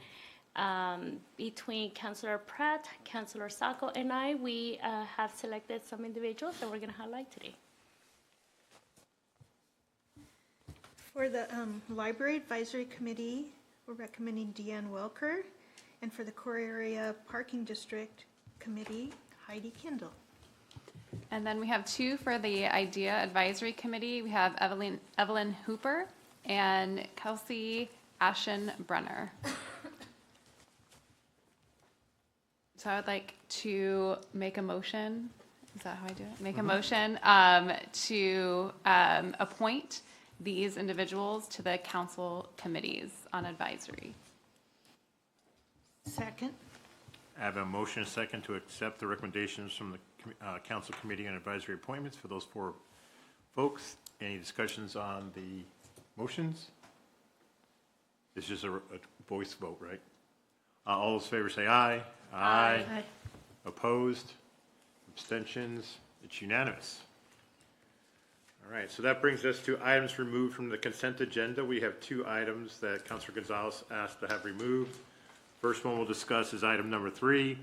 Speaker 2: between Councilor Pratt, Councilor Sacco, and I, we have selected some individuals that we're going to highlight today.
Speaker 14: For the Library Advisory Committee, we're recommending Deanne Welker. And for the Core Area Parking District Committee, Heidi Kindle.
Speaker 13: And then we have 2 for the IDEA Advisory Committee. We have Evelyn Hooper and Kelsey Ashen-Brenner. So I would like to make a motion. Is that how I do it? Make a motion to appoint these individuals to the council committees on advisory.
Speaker 14: Second.
Speaker 1: I have a motion and a second to accept the recommendations from the council committee on advisory appointments for those 4 folks. Any discussions on the motions? It's just a voice vote, right? All those in favor say aye. Aye.
Speaker 14: Aye.
Speaker 1: Opposed? Abstentions? It's unanimous. All right, so that brings us to items removed from the consent agenda. We have 2 items that Councilor Gonzalez asked to have removed. First one we'll discuss is item number 3,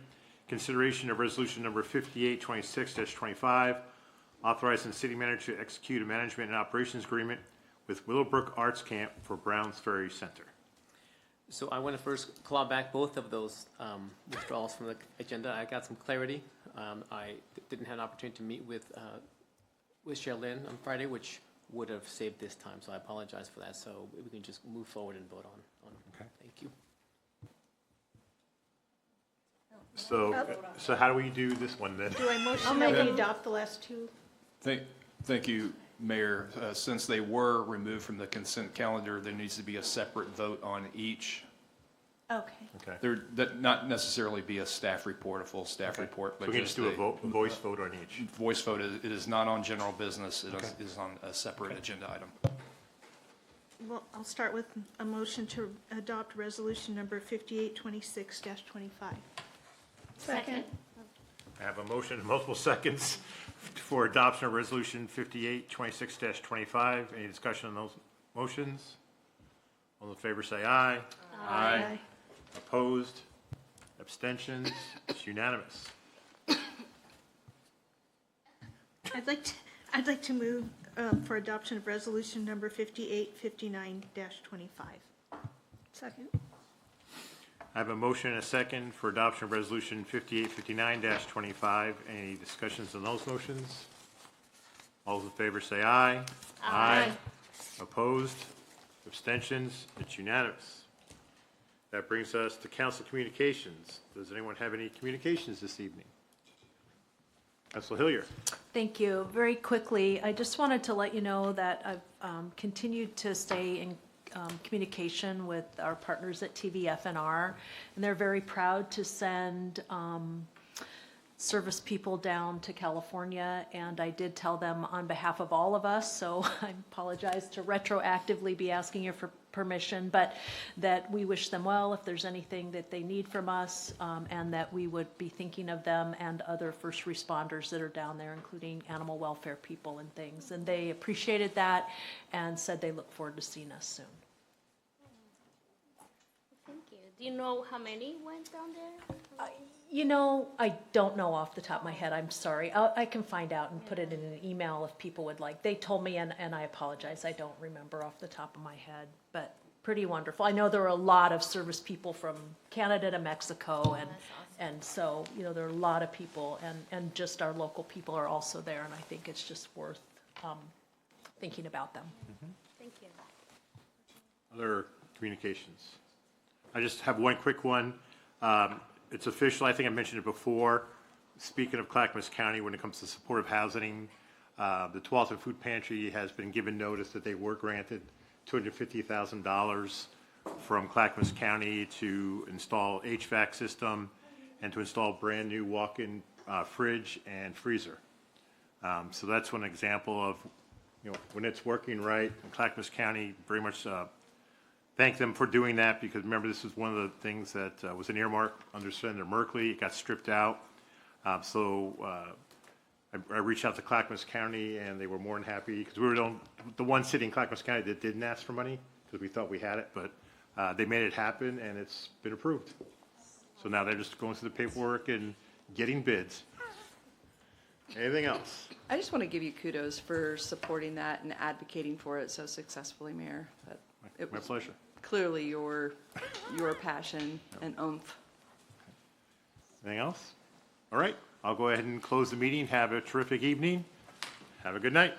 Speaker 1: consideration of resolution number 5826-25, authorizing the city manager to execute a management and operations agreement with Willowbrook Arts Camp for Browns Ferry Center.
Speaker 9: So I want to first claw back both of those withdrawals from the agenda. I got some clarity. I didn't have an opportunity to meet with Sherilyn on Friday, which would have saved this time, so I apologize for that. So we can just move forward and vote on.
Speaker 1: Okay.
Speaker 9: Thank you.
Speaker 1: So how do we do this one then?
Speaker 14: Do I motion that we adopt the last 2?
Speaker 21: Thank you, Mayor. Since they were removed from the consent calendar, there needs to be a separate vote on each.
Speaker 14: Okay.
Speaker 21: That not necessarily be a staff report, a full staff report, but
Speaker 1: So we can just do a voice vote on each.
Speaker 21: Voice vote. It is not on general business. It is on a separate agenda item.
Speaker 14: Well, I'll start with a motion to adopt resolution number 5826-25.
Speaker 2: Second.
Speaker 1: I have a motion and multiple seconds for adoption of resolution 5826-25. Any discussion on those motions? All in favor say aye.
Speaker 14: Aye.
Speaker 1: Opposed? Abstentions? It's unanimous.
Speaker 14: I'd like to move for adoption of resolution number 5859-25.
Speaker 15: Second.
Speaker 1: I have a motion and a second for adoption of resolution 5859-25. Any discussions on those motions? All those in favor say aye.
Speaker 2: Aye.
Speaker 1: Opposed? Abstentions? It's unanimous. That brings us to council communications. Does anyone have any communications this evening? Councilor Hillier.
Speaker 17: Thank you. Very quickly, I just wanted to let you know that I've continued to stay in communication with our partners at TVFNR, and they're very proud to send service people down to California, and I did tell them on behalf of all of us, so I apologize to retroactively be asking you for permission, but that we wish them well if there's anything that they need from us, and that we would be thinking of them and other first responders that are down there, including animal welfare people and things. And they appreciated that and said they look forward to seeing us soon.
Speaker 2: Thank you. Do you know how many went down there?
Speaker 17: You know, I don't know off the top of my head. I'm sorry. I can find out and put it in an email if people would like. They told me, and I apologize. I don't remember off the top of my head, but pretty wonderful. I know there are a lot of service people from Canada to Mexico, and so, you know, there are a lot of people, and just our local people are also there, and I think it's just worth thinking about them.
Speaker 2: Thank you.
Speaker 1: Other communications? I just have one quick one. It's official, I think I mentioned it before. Speaking of Clackamas County, when it comes to supportive housing, the Tualatin Food Pantry has been given notice that they were granted $250,000 from Clackamas County to install HVAC system and to install brand-new walk-in fridge and freezer. So that's one example of, you know, when it's working right, in Clackamas County very much thank them for doing that, because remember, this is one of the things that was an earmark under Senator Merkley. It got stripped out. I reached out to Clackamas County, and they were more than happy, because we were the one city in Clackamas County that didn't ask for money, because we thought we had it, but they made it happen, and it's been approved. So now they're just going through the paperwork and getting bids. Anything else?
Speaker 20: I just want to give you kudos for supporting that and advocating for it so successfully, Mayor. It
Speaker 1: My
Speaker 20: was
Speaker 1: pleasure.
Speaker 20: clearly your passion and oomph.
Speaker 1: Anything else? All right, I'll go ahead and close the meeting. Have a terrific evening. Have a good night.